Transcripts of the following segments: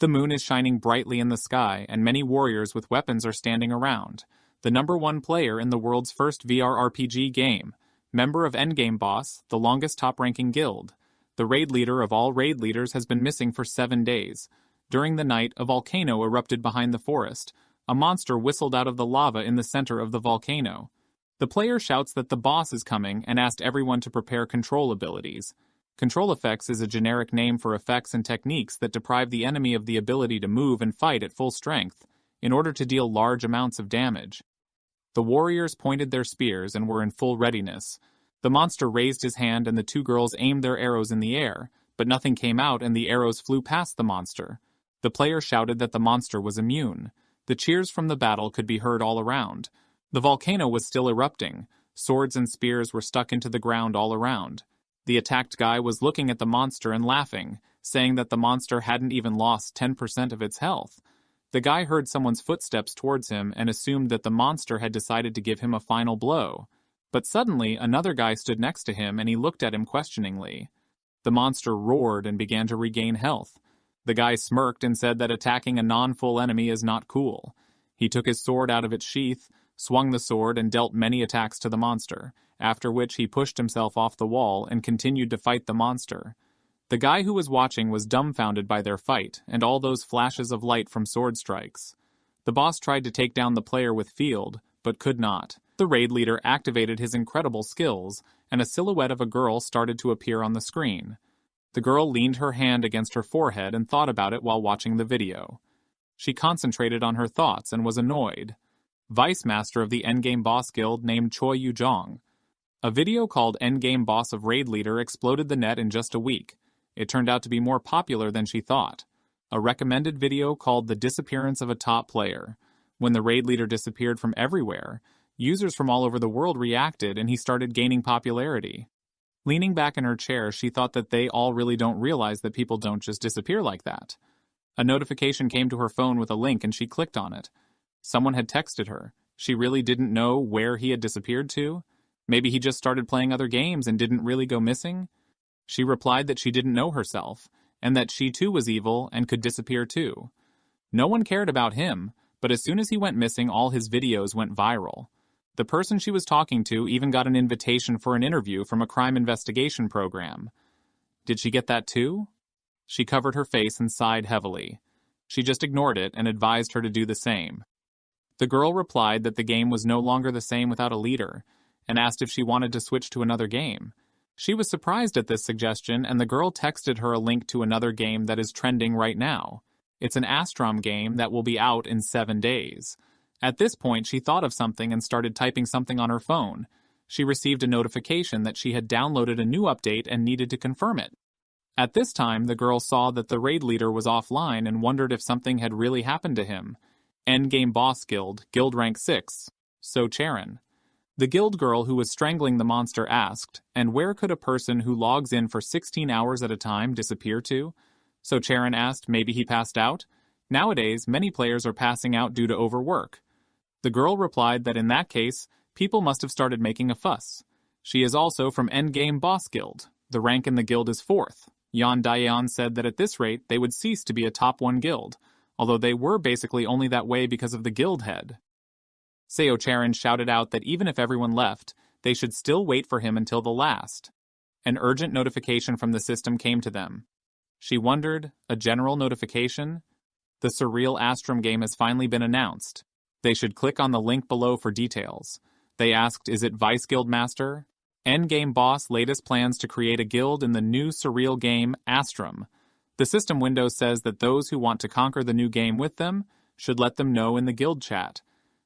The moon is shining brightly in the sky, and many warriors with weapons are standing around. The #1 player in the world's first VR RPG game, member of Endgame Boss, the longest top-ranking guild. The raid leader of all raid leaders has been missing for 7 days. During the night, a volcano erupted behind the forest. A monster whistled out of the lava in the center of the volcano. The player shouts that the boss is coming and asked everyone to prepare control abilities. Control effects is a generic name for effects and techniques that deprive the enemy of the ability to move and fight at full strength, in order to deal large amounts of damage. The warriors pointed their spears and were in full readiness. The monster raised his hand and the two girls aimed their arrows in the air, but nothing came out and the arrows flew past the monster. The player shouted that the monster was immune. The cheers from the battle could be heard all around. The volcano was still erupting. Swords and spears were stuck into the ground all around. The attacked guy was looking at the monster and laughing, saying that the monster hadn't even lost 10% of its health. The guy heard someone's footsteps towards him and assumed that the monster had decided to give him a final blow. But suddenly, another guy stood next to him and he looked at him questioningly. The monster roared and began to regain health. The guy smirked and said that attacking a non-full enemy is not cool. He took his sword out of its sheath, swung the sword and dealt many attacks to the monster, after which he pushed himself off the wall and continued to fight the monster. The guy who was watching was dumbfounded by their fight and all those flashes of light from sword strikes. The boss tried to take down the player with field, but could not. The raid leader activated his incredible skills, and a silhouette of a girl started to appear on the screen. The girl leaned her hand against her forehead and thought about it while watching the video. She concentrated on her thoughts and was annoyed. Vice Master of the Endgame Boss Guild named Choi Yu-jong. A video called Endgame Boss of Raid Leader exploded the net in just a week. It turned out to be more popular than she thought. A recommended video called The Disappearance of a Top Player. When the raid leader disappeared from everywhere, users from all over the world reacted and he started gaining popularity. Leaning back in her chair, she thought that they all really don't realize that people don't just disappear like that. A notification came to her phone with a link and she clicked on it. Someone had texted her. She really didn't know where he had disappeared to. Maybe he just started playing other games and didn't really go missing. She replied that she didn't know herself, and that she too was evil and could disappear too. No one cared about him, but as soon as he went missing, all his videos went viral. The person she was talking to even got an invitation for an interview from a crime investigation program. Did she get that too? She covered her face and sighed heavily. She just ignored it and advised her to do the same. The girl replied that the game was no longer the same without a leader, and asked if she wanted to switch to another game. She was surprised at this suggestion, and the girl texted her a link to another game that is trending right now. It's an Astrom game that will be out in 7 days. At this point, she thought of something and started typing something on her phone. She received a notification that she had downloaded a new update and needed to confirm it. At this time, the girl saw that the raid leader was offline and wondered if something had really happened to him. Endgame Boss Guild, Guild Rank 6, So Charon. The guild girl who was strangling the monster asked, and where could a person who logs in for 16 hours at a time disappear to? So Charon asked, maybe he passed out? Nowadays, many players are passing out due to overwork. The girl replied that in that case, people must have started making a fuss. She is also from Endgame Boss Guild. The rank in the guild is 4th. Yan Daeyeon said that at this rate, they would cease to be a top 1 guild, although they were basically only that way because of the guild head. Seo Charon shouted out that even if everyone left, they should still wait for him until the last. An urgent notification from the system came to them. She wondered, a general notification? The surreal Astrom game has finally been announced. They should click on the link below for details. They asked, is it Vice Guild Master? Endgame Boss latest plans to create a guild in the new surreal game, Astrom. The system window says that those who want to conquer the new game with them should let them know in the guild chat.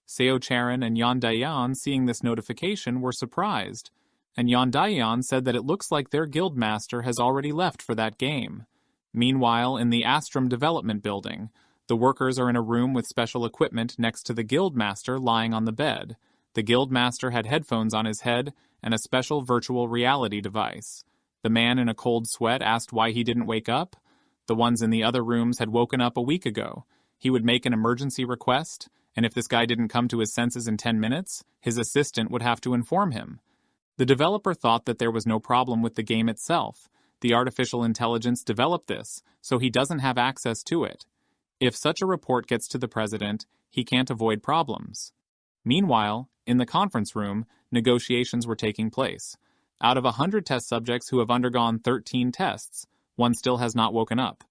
Seo Charon and Yan Daeyeon, seeing this notification, were surprised, and Yan Daeyeon said that it looks like their guild master has already left for that game. Meanwhile, in the Astrom development building, the workers are in a room with special equipment next to the guild master lying on the bed. The guild master had headphones on his head and a special virtual reality device. The man in a cold sweat asked why he didn't wake up. The ones in the other rooms had woken up a week ago. He would make an emergency request, and if this guy didn't come to his senses in 10 minutes, his assistant would have to inform him. The developer thought that there was no problem with the game itself. The artificial intelligence developed this, so he doesn't have access to it. If such a report gets to the president, he can't avoid problems. Meanwhile, in the conference room, negotiations were taking place. Out of 100 test subjects who have undergone 13 tests, one still has not woken up.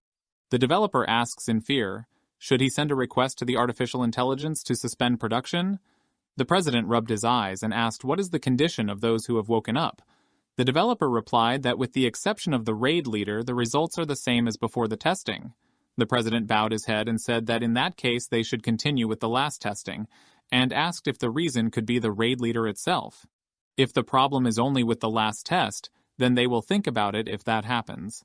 The developer asks in fear, should he send a request to the artificial intelligence to suspend production? The president rubbed his eyes and asked what is the condition of those who have woken up. The developer replied that with the exception of the raid leader, the results are the same as before the testing. The president bowed his head and said that in that case they should continue with the last testing, and asked if the reason could be the raid leader itself. If the problem is only with the last test, then they will think about it if that happens.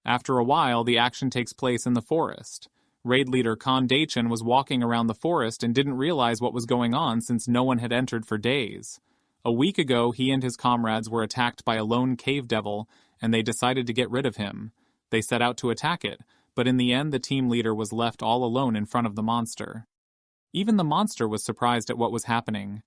After a while, the action takes place in the forest. Raid leader Khan Daichin was walking around the forest and didn't realize what was going on since no one had entered for days. A week ago, he and his comrades were attacked by a lone cave devil, and they decided to get rid of him. They set out to attack it, but in the end the team leader was left all alone in front of the monster. Even the monster was surprised at what was happening.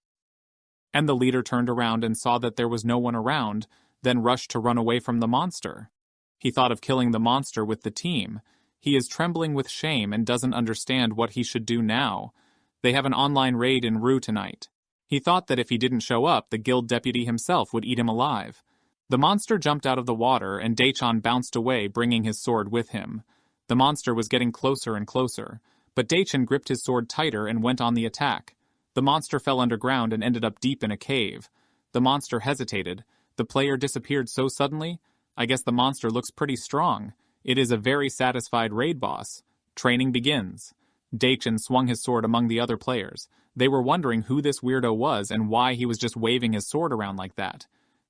And the leader turned around and saw that there was no one around, then rushed to run away from the monster. He thought of killing the monster with the team. He is trembling with shame and doesn't understand what he should do now. They have an online raid in Rue tonight. He thought that if he didn't show up, the guild deputy himself would eat him alive. The monster jumped out of the water and Daichin bounced away, bringing his sword with him. The monster was getting closer and closer, but Daichin gripped his sword tighter and went on the attack. The monster fell underground and ended up deep in a cave. The monster hesitated. The player disappeared so suddenly. I guess the monster looks pretty strong. It is a very satisfied raid boss. Training begins. Daichin swung his sword among the other players. They were wondering who this weirdo was and why he was just waving his sword around like that.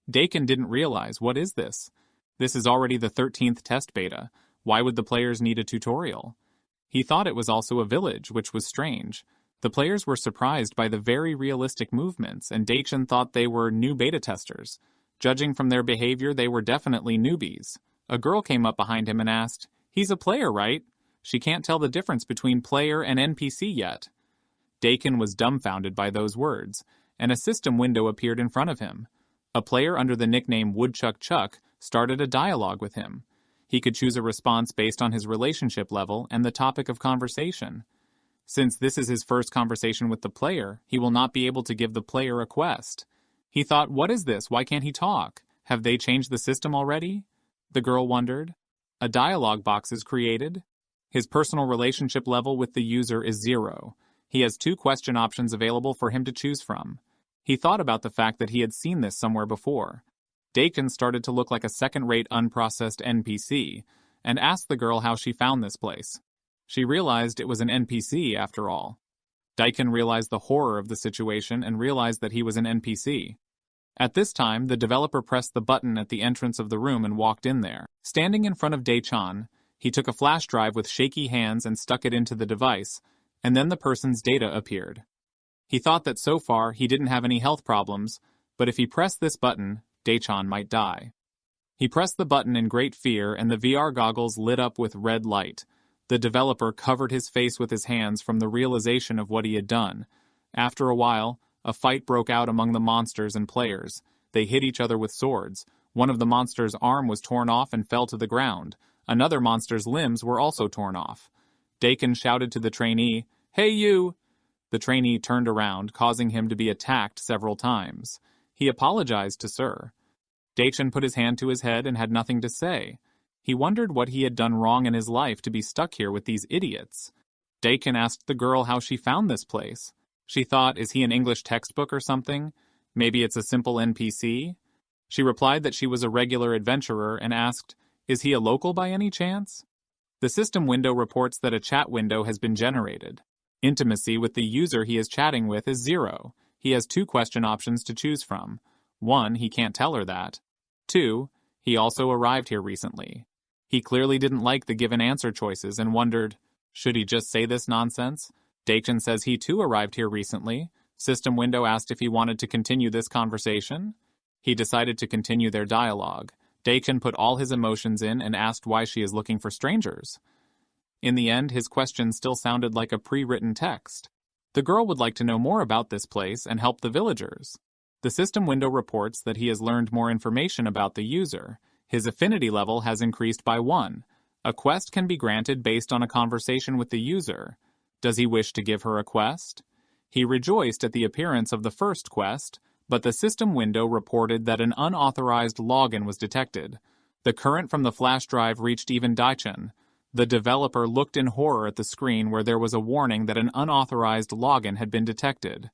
Daichin didn't realize, what is this? This is already the 13th test beta. Why would the players need a tutorial? He thought it was also a village, which was strange. The players were surprised by the very realistic movements, and Daichin thought they were new beta testers. Judging from their behavior, they were definitely newbies. A girl came up behind him and asked, "He's a player, right?" She can't tell the difference between player and NPC yet. Daichin was dumbfounded by those words, and a system window appeared in front of him. A player under the nickname Woodchuck Chuck started a dialogue with him. He could choose a response based on his relationship level and the topic of conversation. Since this is his first conversation with the player, he will not be able to give the player a quest. He thought, what is this? Why can't he talk? Have they changed the system already? The girl wondered. A dialogue box is created. His personal relationship level with the user is 0. He has 2 question options available for him to choose from. He thought about the fact that he had seen this somewhere before. Daichin started to look like a second-rate unprocessed NPC, and asked the girl how she found this place. She realized it was an NPC after all. Daichin realized the horror of the situation and realized that he was an NPC. At this time, the developer pressed the button at the entrance of the room and walked in there. Standing in front of Daichin, he took a flash drive with shaky hands and stuck it into the device, and then the person's data appeared. He thought that so far he didn't have any health problems, but if he pressed this button, Daichin might die. He pressed the button in great fear and the VR goggles lit up with red light. The developer covered his face with his hands from the realization of what he had done. After a while, a fight broke out among the monsters and players. They hit each other with swords. One of the monster's arm was torn off and fell to the ground. Another monster's limbs were also torn off. Daichin shouted to the trainee, "Hey you!" The trainee turned around, causing him to be attacked several times. He apologized to Sir. Daichin put his hand to his head and had nothing to say. He wondered what he had done wrong in his life to be stuck here with these idiots. Daichin asked the girl how she found this place. She thought, is he an English textbook or something? Maybe it's a simple NPC? She replied that she was a regular adventurer and asked, is he a local by any chance? The system window reports that a chat window has been generated. Intimacy with the user he is chatting with is 0. He has 2 question options to choose from. 1, he can't tell her that. 2, he also arrived here recently. He clearly didn't like the given answer choices and wondered, should he just say this nonsense? Daichin says he too arrived here recently. System window asked if he wanted to continue this conversation. He decided to continue their dialogue. Daichin put all his emotions in and asked why she is looking for strangers. In the end, his question still sounded like a pre-written text. The girl would like to know more about this place and help the villagers. The system window reports that he has learned more information about the user. His affinity level has increased by 1. A quest can be granted based on a conversation with the user. Does he wish to give her a quest? He rejoiced at the appearance of the first quest, but the system window reported that an unauthorized login was detected. The current from the flash drive reached even Daichin. The developer looked in horror at the screen where there was a warning that an unauthorized login had been detected.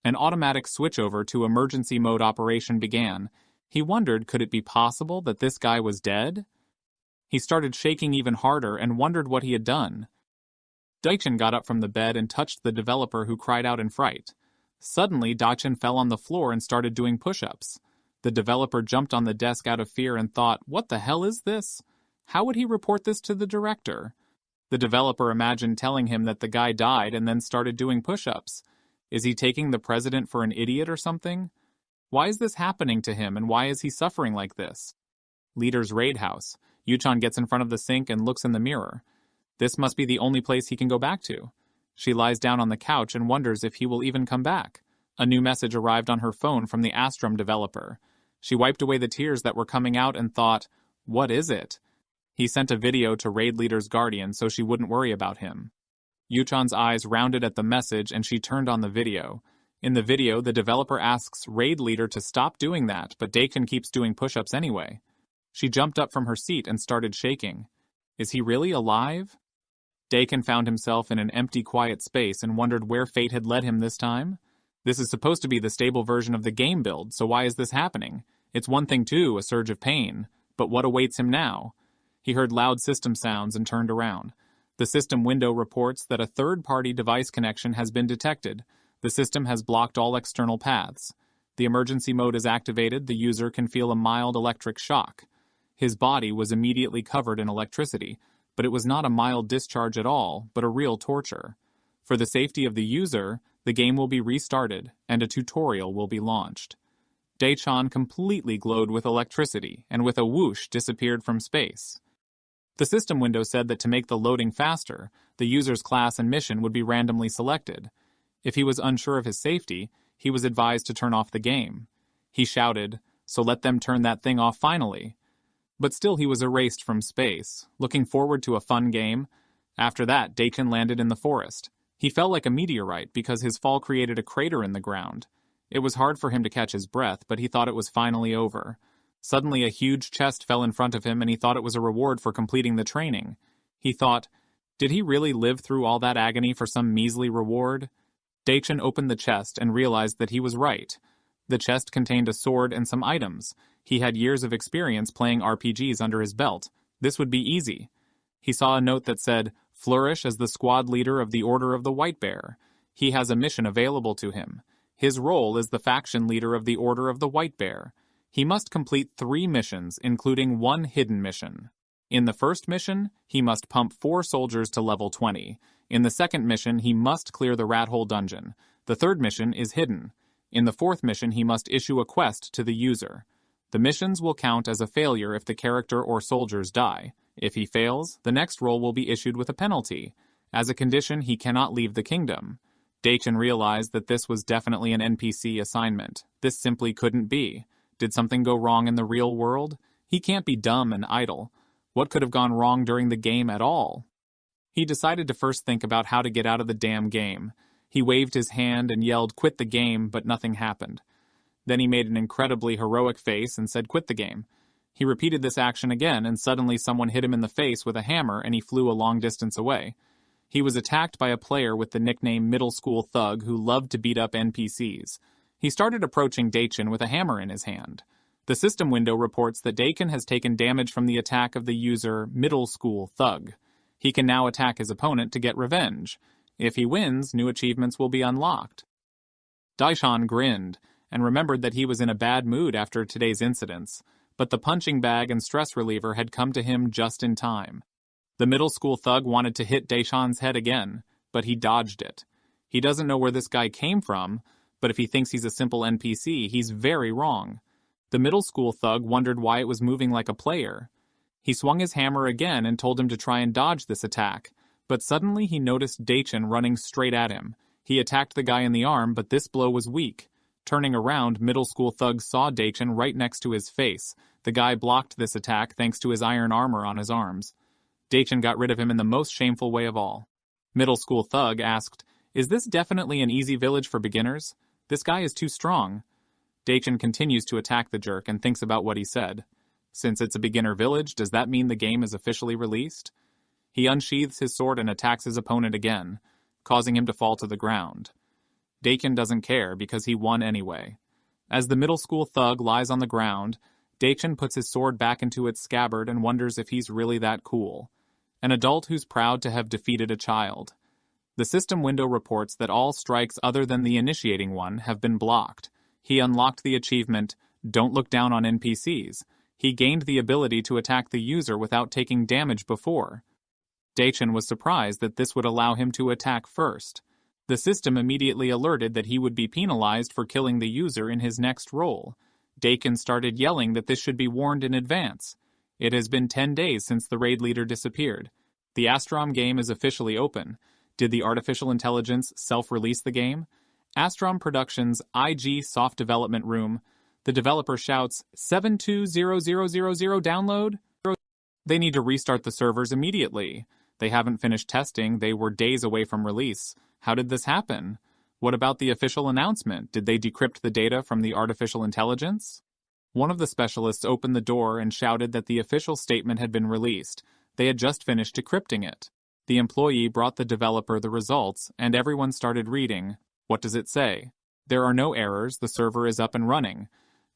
An automatic switchover to emergency mode operation began. He wondered, could it be possible that this guy was dead? He started shaking even harder and wondered what he had done. Daichin got up from the bed and touched the developer, who cried out in fright. Suddenly, Daichin fell on the floor and started doing push-ups. The developer jumped on the desk out of fear and thought, what the hell is this? How would he report this to the director? The developer imagined telling him that the guy died and then started doing push-ups. Is he taking the president for an idiot or something? Why is this happening to him, and why is he suffering like this? Leader's raid house. Yuchan gets in front of the sink and looks in the mirror. This must be the only place he can go back to. She lies down on the couch and wonders if he will even come back. A new message arrived on her phone from the Astrum developer. She wiped away the tears that were coming out and thought, what is it? He sent a video to Raid Leader's guardian so she wouldn't worry about him. Yuchan's eyes rounded at the message and she turned on the video. In the video, the developer asks Raid Leader to stop doing that, but Daichin keeps doing push-ups anyway. She jumped up from her seat and started shaking. Is he really alive? Daichin found himself in an empty, quiet space and wondered where fate had led him this time. This is supposed to be the stable version of the game build, so why is this happening? It's one thing too, a surge of pain. But what awaits him now? He heard loud system sounds and turned around. The system window reports that a third-party device connection has been detected. The system has blocked all external paths. The emergency mode is activated. The user can feel a mild electric shock. His body was immediately covered in electricity, but it was not a mild discharge at all, but a real torture. For the safety of the user, the game will be restarted, and a tutorial will be launched. Daichin completely glowed with electricity, and with a whoosh disappeared from space. The system window said that to make the loading faster, the user's class and mission would be randomly selected. If he was unsure of his safety, he was advised to turn off the game. He shouted, "So let them turn that thing off finally." But still he was erased from space, looking forward to a fun game. After that, Daichin landed in the forest. He fell like a meteorite because his fall created a crater in the ground. It was hard for him to catch his breath, but he thought it was finally over. Suddenly a huge chest fell in front of him and he thought it was a reward for completing the training. He thought, did he really live through all that agony for some measly reward? Daichin opened the chest and realized that he was right. The chest contained a sword and some items. He had years of experience playing RPGs under his belt. This would be easy. He saw a note that said, "Flourish as the squad leader of the Order of the White Bear. He has a mission available to him. His role is the faction leader of the Order of the White Bear. He must complete 3 missions, including 1 hidden mission. In the first mission, he must pump 4 soldiers to level 20. In the second mission, he must clear the rat hole dungeon. The third mission is hidden. In the fourth mission, he must issue a quest to the user. The missions will count as a failure if the character or soldiers die. If he fails, the next role will be issued with a penalty. As a condition, he cannot leave the kingdom." Daichin realized that this was definitely an NPC assignment. This simply couldn't be. Did something go wrong in the real world? He can't be dumb and idle. What could have gone wrong during the game at all? He decided to first think about how to get out of the damn game. He waved his hand and yelled, "Quit the game," but nothing happened. Then he made an incredibly heroic face and said, "Quit the game." He repeated this action again, and suddenly someone hit him in the face with a hammer and he flew a long distance away. He was attacked by a player with the nickname Middle School Thug who loved to beat up NPCs. He started approaching Daichin with a hammer in his hand. The system window reports that Daichin has taken damage from the attack of the user Middle School Thug. He can now attack his opponent to get revenge. If he wins, new achievements will be unlocked. Daichin grinned and remembered that he was in a bad mood after today's incidents, but the punching bag and stress reliever had come to him just in time. The middle school thug wanted to hit Daichin's head again, but he dodged it. He doesn't know where this guy came from, but if he thinks he's a simple NPC, he's very wrong. The middle school thug wondered why it was moving like a player. He swung his hammer again and told him to try and dodge this attack, but suddenly he noticed Daichin running straight at him. He attacked the guy in the arm, but this blow was weak. Turning around, middle school thug saw Daichin right next to his face. The guy blocked this attack thanks to his iron armor on his arms. Daichin got rid of him in the most shameful way of all. Middle school thug asked, "Is this definitely an easy village for beginners? This guy is too strong." Daichin continues to attack the jerk and thinks about what he said. Since it's a beginner village, does that mean the game is officially released? He unsheathes his sword and attacks his opponent again, causing him to fall to the ground. Daichin doesn't care because he won anyway. As the middle school thug lies on the ground, Daichin puts his sword back into its scabbard and wonders if he's really that cool. An adult who's proud to have defeated a child. The system window reports that all strikes other than the initiating one have been blocked. He unlocked the achievement, "Don't look down on NPCs." He gained the ability to attack the user without taking damage before. Daichin was surprised that this would allow him to attack first. The system immediately alerted that he would be penalized for killing the user in his next roll. Daichin started yelling that this should be warned in advance. It has been 10 days since the raid leader disappeared. The Astrom game is officially open. Did the artificial intelligence self-release the game? Astrom Productions' IG soft development room. The developer shouts, 720000 download? They need to restart the servers immediately. They haven't finished testing, they were days away from release. How did this happen? What about the official announcement? Did they decrypt the data from the artificial intelligence? One of the specialists opened the door and shouted that the official statement had been released. They had just finished decrypting it. The employee brought the developer the results, and everyone started reading. What does it say? There are no errors, the server is up and running.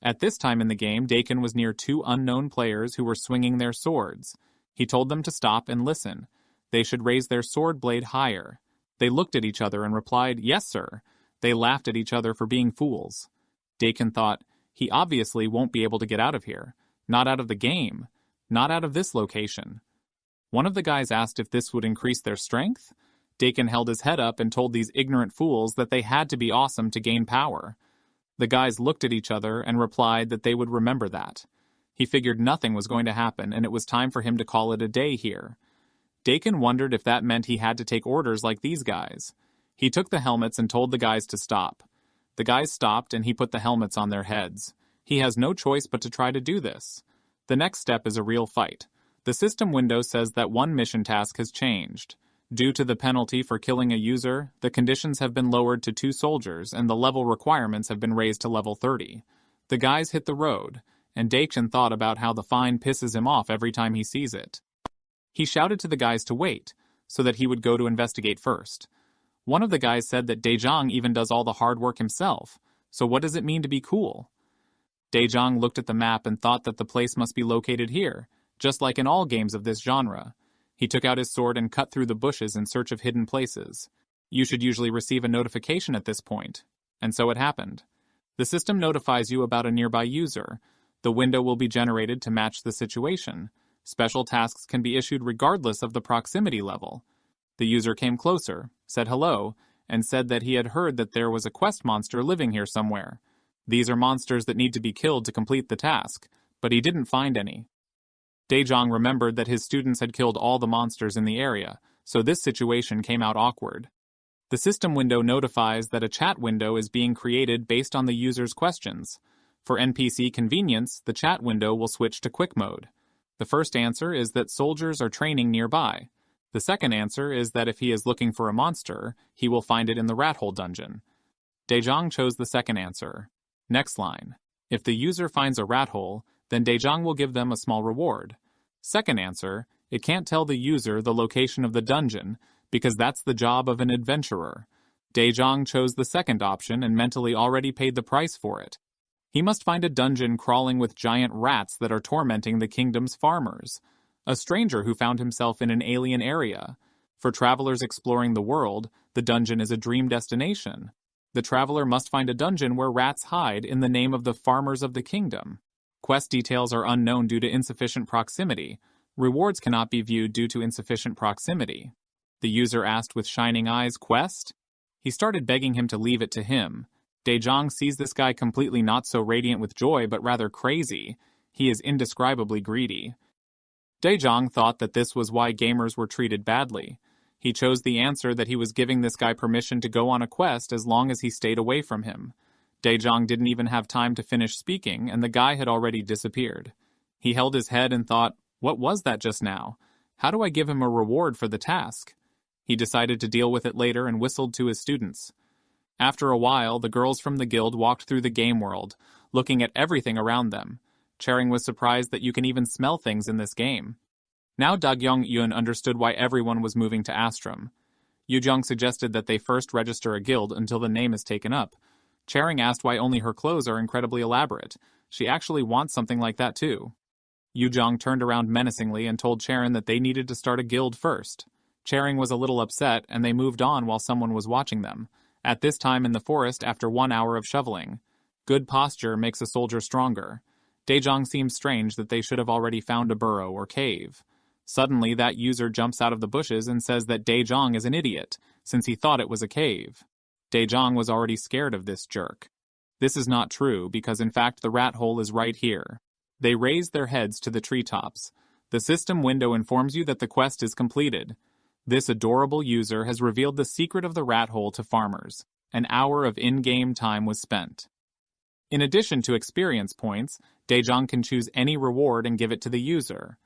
At this time in the game, Daichin was near two unknown players who were swinging their swords. He told them to stop and listen. They should raise their sword blade higher. They looked at each other and replied, "Yes, sir." They laughed at each other for being fools. Daichin thought, he obviously won't be able to get out of here. Not out of the game. Not out of this location. One of the guys asked if this would increase their strength. Daichin held his head up and told these ignorant fools that they had to be awesome to gain power. The guys looked at each other and replied that they would remember that. He figured nothing was going to happen and it was time for him to call it a day here. Daichin wondered if that meant he had to take orders like these guys. He took the helmets and told the guys to stop. The guys stopped and he put the helmets on their heads. He has no choice but to try to do this. The next step is a real fight. The system window says that one mission task has changed. Due to the penalty for killing a user, the conditions have been lowered to 2 soldiers and the level requirements have been raised to level 30. The guys hit the road, and Daichin thought about how the fine pisses him off every time he sees it. He shouted to the guys to wait, so that he would go to investigate first. One of the guys said that Daijang even does all the hard work himself, so what does it mean to be cool? Daijang looked at the map and thought that the place must be located here, just like in all games of this genre. He took out his sword and cut through the bushes in search of hidden places. You should usually receive a notification at this point. And so it happened. The system notifies you about a nearby user. The window will be generated to match the situation. Special tasks can be issued regardless of the proximity level. The user came closer, said hello, and said that he had heard that there was a quest monster living here somewhere. These are monsters that need to be killed to complete the task, but he didn't find any. Daijang remembered that his students had killed all the monsters in the area, so this situation came out awkward. The system window notifies that a chat window is being created based on the user's questions. For NPC convenience, the chat window will switch to quick mode. The first answer is that soldiers are training nearby. The second answer is that if he is looking for a monster, he will find it in the rat hole dungeon. Daijang chose the second answer. Next line. If the user finds a rat hole, then Daijang will give them a small reward. Second answer, it can't tell the user the location of the dungeon, because that's the job of an adventurer. Daijang chose the second option and mentally already paid the price for it. He must find a dungeon crawling with giant rats that are tormenting the kingdom's farmers. A stranger who found himself in an alien area. For travelers exploring the world, the dungeon is a dream destination. The traveler must find a dungeon where rats hide in the name of the farmers of the kingdom. Quest details are unknown due to insufficient proximity. Rewards cannot be viewed due to insufficient proximity. The user asked with shining eyes, "Quest?" He started begging him to leave it to him. Daijang sees this guy completely not so radiant with joy, but rather crazy. He is indescribably greedy. Daijang thought that this was why gamers were treated badly. He chose the answer that he was giving this guy permission to go on a quest as long as he stayed away from him. Daijang didn't even have time to finish speaking, and the guy had already disappeared. He held his head and thought, what was that just now? How do I give him a reward for the task? He decided to deal with it later and whistled to his students. After a while, the girls from the guild walked through the game world, looking at everything around them. Charing was surprised that you can even smell things in this game. Now Dagyong-eun understood why everyone was moving to Astrum. Yujong suggested that they first register a guild until the name is taken up. Charing asked why only her clothes are incredibly elaborate. She actually wants something like that too. Yujong turned around menacingly and told Charing that they needed to start a guild first. Charing was a little upset, and they moved on while someone was watching them. At this time in the forest after 1 hour of shoveling. Good posture makes a soldier stronger. Daejong seems strange that they should have already found a burrow or cave. Suddenly, that user jumps out of the bushes and says that Daejong is an idiot, since he thought it was a cave. Daejong was already scared of this jerk. This is not true, because in fact the rat hole is right here. They raise their heads to the treetops. The system window informs you that the quest is completed. This adorable user has revealed the secret of the rat hole to farmers. An hour of in-game time was spent. In addition to experience points, Daejong can choose any reward and give it to the user.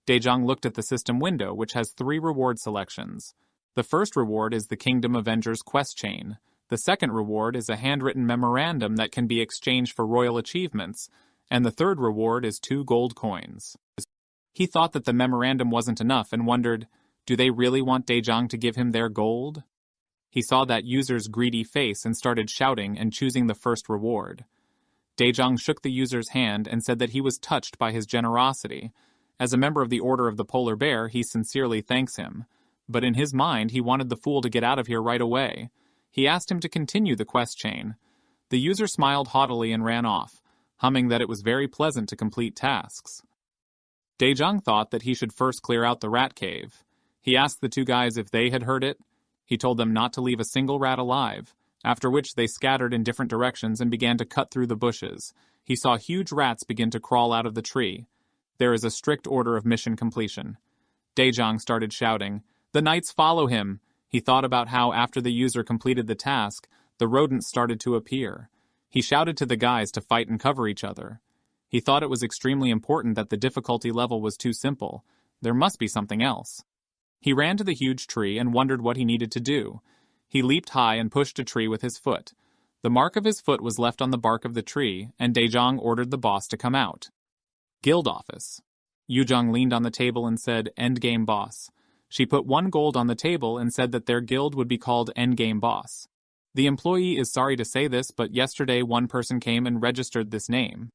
Daejong looked at the system window, which has 3 reward selections. The first reward is the Kingdom Avengers quest chain. The second reward is a handwritten memorandum that can be exchanged for royal achievements, and the third reward is 2 gold coins. He thought that the memorandum wasn't enough and wondered, do they really want Daejong to give him their gold? He saw that user's greedy face and started shouting and choosing the first reward. Daejong shook the user's hand and said that he was touched by his generosity. As a member of the Order of the Polar Bear, he sincerely thanks him. But in his mind, he wanted the fool to get out of here right away. He asked him to continue the quest chain. The user smiled haughtily and ran off, humming that it was very pleasant to complete tasks. Daejong thought that he should first clear out the rat cave. He asked the 2 guys if they had heard it. He told them not to leave a single rat alive, after which they scattered in different directions and began to cut through the bushes. He saw huge rats begin to crawl out of the tree. There is a strict order of mission completion. Daejong started shouting, "The knights follow him!" He thought about how after the user completed the task, the rodents started to appear. He shouted to the guys to fight and cover each other. He thought it was extremely important that the difficulty level was too simple. There must be something else. He ran to the huge tree and wondered what he needed to do. He leaped high and pushed a tree with his foot. The mark of his foot was left on the bark of the tree, and Daejong ordered the boss to come out. Guild office. Yujong leaned on the table and said, "Endgame boss." She put 1 gold on the table and said that their guild would be called Endgame Boss. The employee is sorry to say this, but yesterday 1 person came and registered this name.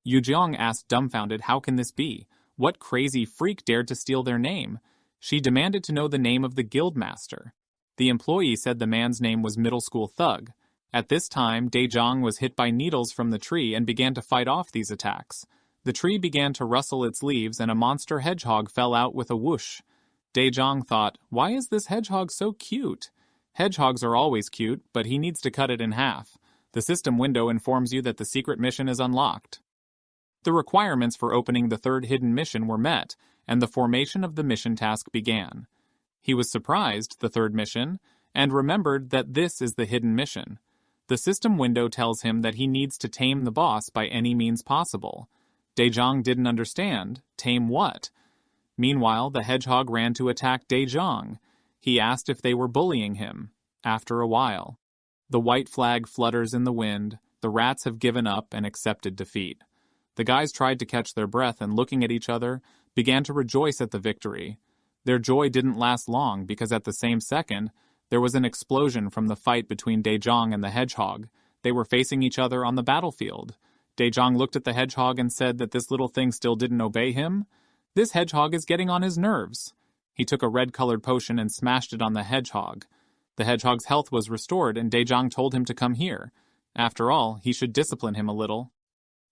Yujong asked dumbfounded, how can this be? What crazy freak dared to steal their name? She demanded to know the name of the guild master. The employee said the man's name was Middle School Thug. At this time, Daejong was hit by needles from the tree and began to fight off these attacks. The tree began to rustle its leaves and a monster hedgehog fell out with a whoosh. Daejong thought, why is this hedgehog so cute? Hedgehogs are always cute, but he needs to cut it in half. The system window informs you that the secret mission is unlocked. The requirements for opening the 3rd hidden mission were met, and the formation of the mission task began. He was surprised, the 3rd mission, and remembered that this is the hidden mission. The system window tells him that he needs to tame the boss by any means possible. Daejong didn't understand. Tame what? Meanwhile, the hedgehog ran to attack Daejong. He asked if they were bullying him. After a while, the white flag flutters in the wind. The rats have given up and accepted defeat. The guys tried to catch their breath and, looking at each other, began to rejoice at the victory. Their joy didn't last long because at the same second, there was an explosion from the fight between Daejong and the hedgehog. They were facing each other on the battlefield. Daejong looked at the hedgehog and said that this little thing still didn't obey him. This hedgehog is getting on his nerves. He took a red-colored potion and smashed it on the hedgehog. The hedgehog's health was restored, and Daejong told him to come here. After all, he should discipline him a little.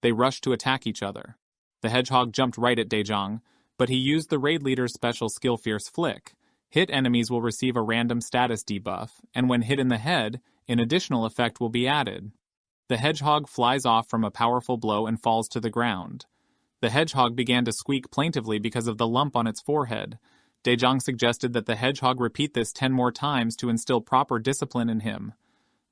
They rushed to attack each other. The hedgehog jumped right at Daejong, but he used the raid leader's special skill Fierce Flick. Hit enemies will receive a random status debuff, and when hit in the head, an additional effect will be added. The hedgehog flies off from a powerful blow and falls to the ground. The hedgehog began to squeak plaintively because of the lump on its forehead. Daejong suggested that the hedgehog repeat this 10 more times to instill proper discipline in him.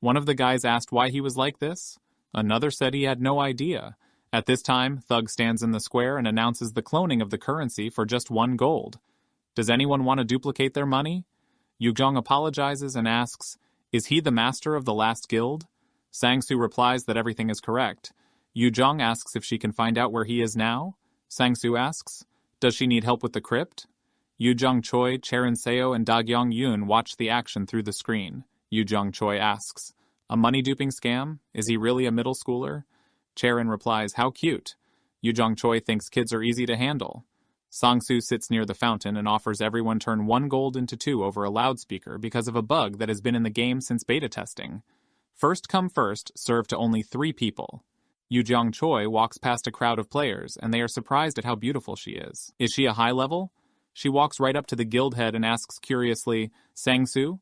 One of the guys asked why he was like this. Another said he had no idea. At this time, Thug stands in the square and announces the cloning of the currency for just 1 gold. Does anyone want to duplicate their money? Yuzhong apologizes and asks, is he the master of the last guild? Sang-Soo replies that everything is correct. Yuzhong asks if she can find out where he is now. Sang-Soo asks, does she need help with the crypt? Yuzhong Choi, Charon Seo, and Dagyong Yoon watch the action through the screen. Yuzhong Choi asks, a money-duping scam? Is he really a middle schooler? Charon replies, how cute. Yuzhong Choi thinks kids are easy to handle. Sang-Soo sits near the fountain and offers everyone turn 1 gold into 2 over a loudspeaker because of a bug that has been in the game since beta testing. First come first, serve to only 3 people. Yuzhong Choi walks past a crowd of players, and they are surprised at how beautiful she is. Is she a high level? She walks right up to the guild head and asks curiously, Sang-Soo?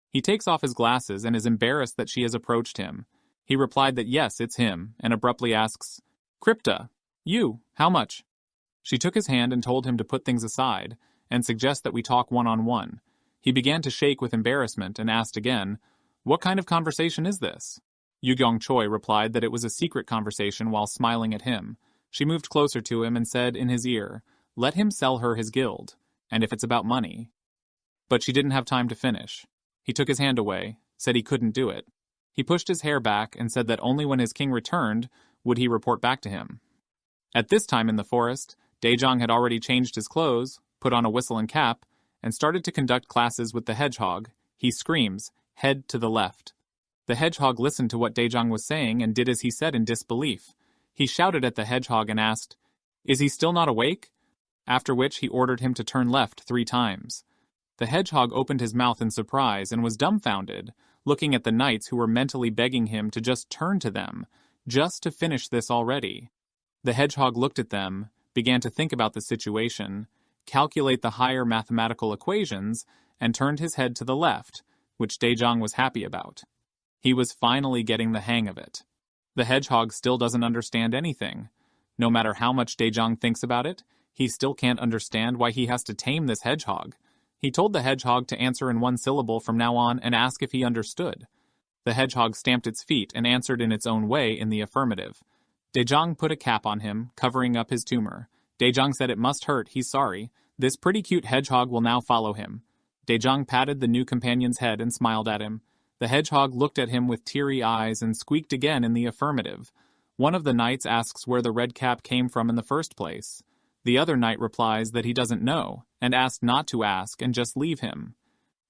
He takes off his glasses and is embarrassed that she has approached him. He replied that yes, it's him, and abruptly asks, Crypta, you, how much? She took his hand and told him to put things aside, and suggest that we talk one-on-one. He began to shake with embarrassment and asked again, what kind of conversation is this? Yuzhong Choi replied that it was a secret conversation while smiling at him. She moved closer to him and said in his ear, let him sell her his guild, and if it's about money. But she didn't have time to finish. He took his hand away, said he couldn't do it. He pushed his hair back and said that only when his king returned would he report back to him. At this time in the forest, Daejong had already changed his clothes, put on a whistle and cap, and started to conduct classes with the hedgehog. He screams, head to the left. The hedgehog listened to what Daejong was saying and did as he said in disbelief. He shouted at the hedgehog and asked, is he still not awake? After which he ordered him to turn left 3 times. The hedgehog opened his mouth in surprise and was dumbfounded, looking at the knights who were mentally begging him to just turn to them, just to finish this already. The hedgehog looked at them, began to think about the situation, calculate the higher mathematical equations, and turned his head to the left, which Daejong was happy about. He was finally getting the hang of it. The hedgehog still doesn't understand anything. No matter how much Daejong thinks about it, he still can't understand why he has to tame this hedgehog. He told the hedgehog to answer in 1 syllable from now on and ask if he understood. The hedgehog stamped its feet and answered in its own way in the affirmative. Daejong put a cap on him, covering up his tumor. Daejong said it must hurt, he's sorry. This pretty cute hedgehog will now follow him. Daejong patted the new companion's head and smiled at him. The hedgehog looked at him with teary eyes and squeaked again in the affirmative. One of the knights asks where the red cap came from in the first place. The other knight replies that he doesn't know, and asked not to ask and just leave him.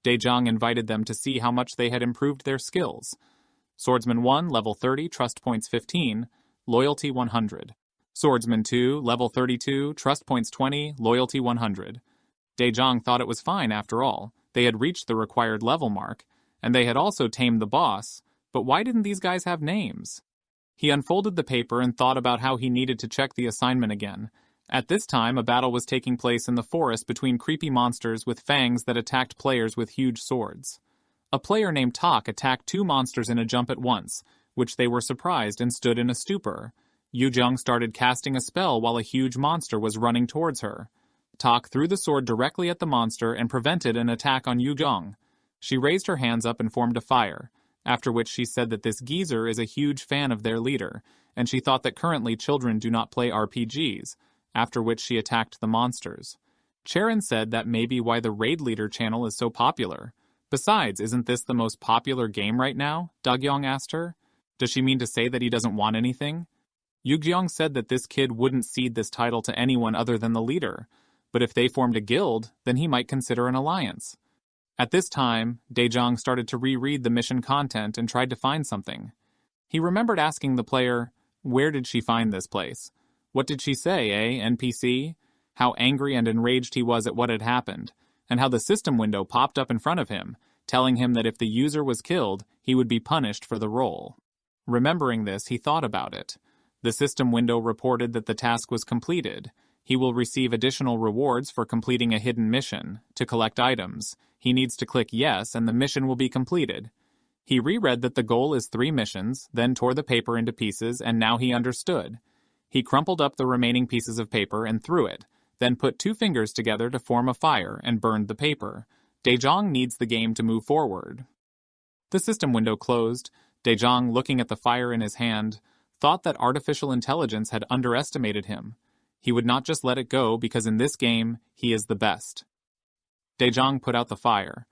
Daejong invited them to see how much they had improved their skills. Swordsman 1, level 30, trust points 15, loyalty 100. Swordsman 2, level 32, trust points 20, loyalty 100. Daejong thought it was fine after all. They had reached the required level mark, and they had also tamed the boss, but why didn't these guys have names? He unfolded the paper and thought about how he needed to check the assignment again. At this time, a battle was taking place in the forest between creepy monsters with fangs that attacked players with huge swords. A player named Tak attacked 2 monsters in a jump at once, which they were surprised and stood in a stupor. Yuzhong started casting a spell while a huge monster was running towards her. Tak threw the sword directly at the monster and prevented an attack on Yuzhong. She raised her hands up and formed a fire, after which she said that this geezer is a huge fan of their leader, and she thought that currently children do not play RPGs, after which she attacked the monsters. Charon said that may be why the Raid Leader channel is so popular. Besides, isn't this the most popular game right now? Dagyong asked her. Does she mean to say that he doesn't want anything? Yuzhong said that this kid wouldn't cede this title to anyone other than the leader, but if they formed a guild, then he might consider an alliance. At this time, Daejong started to reread the mission content and tried to find something. He remembered asking the player, where did she find this place? What did she say, NPC? How angry and enraged he was at what had happened, and how the system window popped up in front of him, telling him that if the user was killed, he would be punished for the role. Remembering this, he thought about it. The system window reported that the task was completed. He will receive additional rewards for completing a hidden mission. To collect items, he needs to click yes and the mission will be completed. He reread that the goal is 3 missions, then tore the paper into pieces, and now he understood. He crumpled up the remaining pieces of paper and threw it, then put 2 fingers together to form a fire and burned the paper. Daejong needs the game to move forward. The system window closed. Daejong, looking at the fire in his hand, thought that artificial intelligence had underestimated him. He would not just let it go because in this game, he is the best. Daejong put out the fire,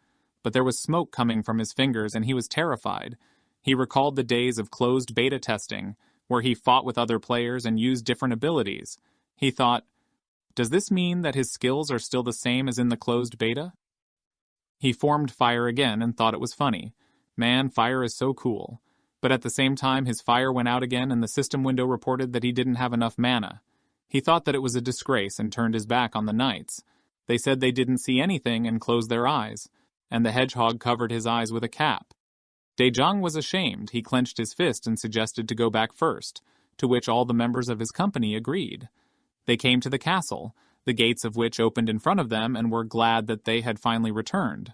but there was smoke coming from his fingers and he was terrified. He recalled the days of closed beta testing, where he fought with other players and used different abilities. He thought, does this mean that his skills are still the same as in the closed beta? He formed fire again and thought it was funny. Man, fire is so cool. But at the same time, his fire went out again and the system window reported that he didn't have enough mana. He thought that it was a disgrace and turned his back on the knights. They said they didn't see anything and closed their eyes, and the hedgehog covered his eyes with a cap. Daejong was ashamed. He clenched his fist and suggested to go back first, to which all the members of his company agreed. They came to the castle, the gates of which opened in front of them, and were glad that they had finally returned.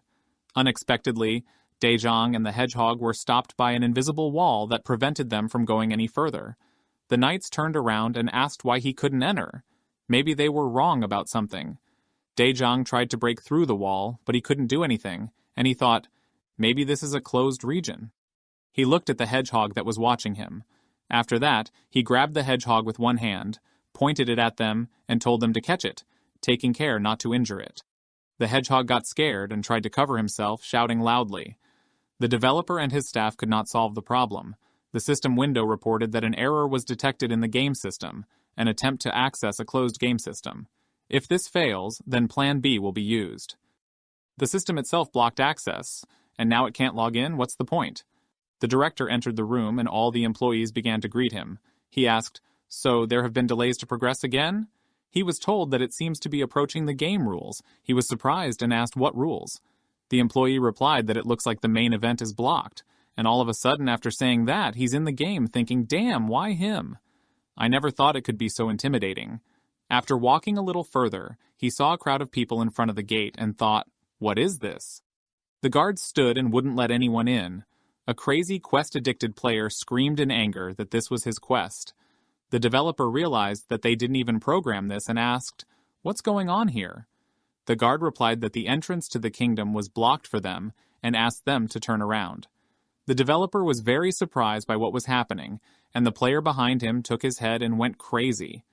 Unexpectedly, Daejong and the hedgehog were stopped by an invisible wall that prevented them from going any further. The knights turned around and asked why he couldn't enter. Maybe they were wrong about something. Daejong tried to break through the wall, but he couldn't do anything, and he thought, maybe this is a closed region. He looked at the hedgehog that was watching him. After that, he grabbed the hedgehog with one hand, pointed it at them, and told them to catch it, taking care not to injure it. The hedgehog got scared and tried to cover himself, shouting loudly. The developer and his staff could not solve the problem. The system window reported that an error was detected in the game system, an attempt to access a closed game system. If this fails, then Plan B will be used. The system itself blocked access, and now it can't log in. What's the point? The director entered the room and all the employees began to greet him. He asked, so there have been delays to progress again? He was told that it seems to be approaching the game rules. He was surprised and asked what rules. The employee replied that it looks like the main event is blocked, and all of a sudden after saying that, he's in the game thinking, damn, why him? I never thought it could be so intimidating. After walking a little further, he saw a crowd of people in front of the gate and thought, what is this? The guards stood and wouldn't let anyone in. A crazy quest-addicted player screamed in anger that this was his quest. The developer realized that they didn't even program this and asked, what's going on here? The guard replied that the entrance to the kingdom was blocked for them and asked them to turn around. The developer was very surprised by what was happening, and the player behind him took his head and went crazy.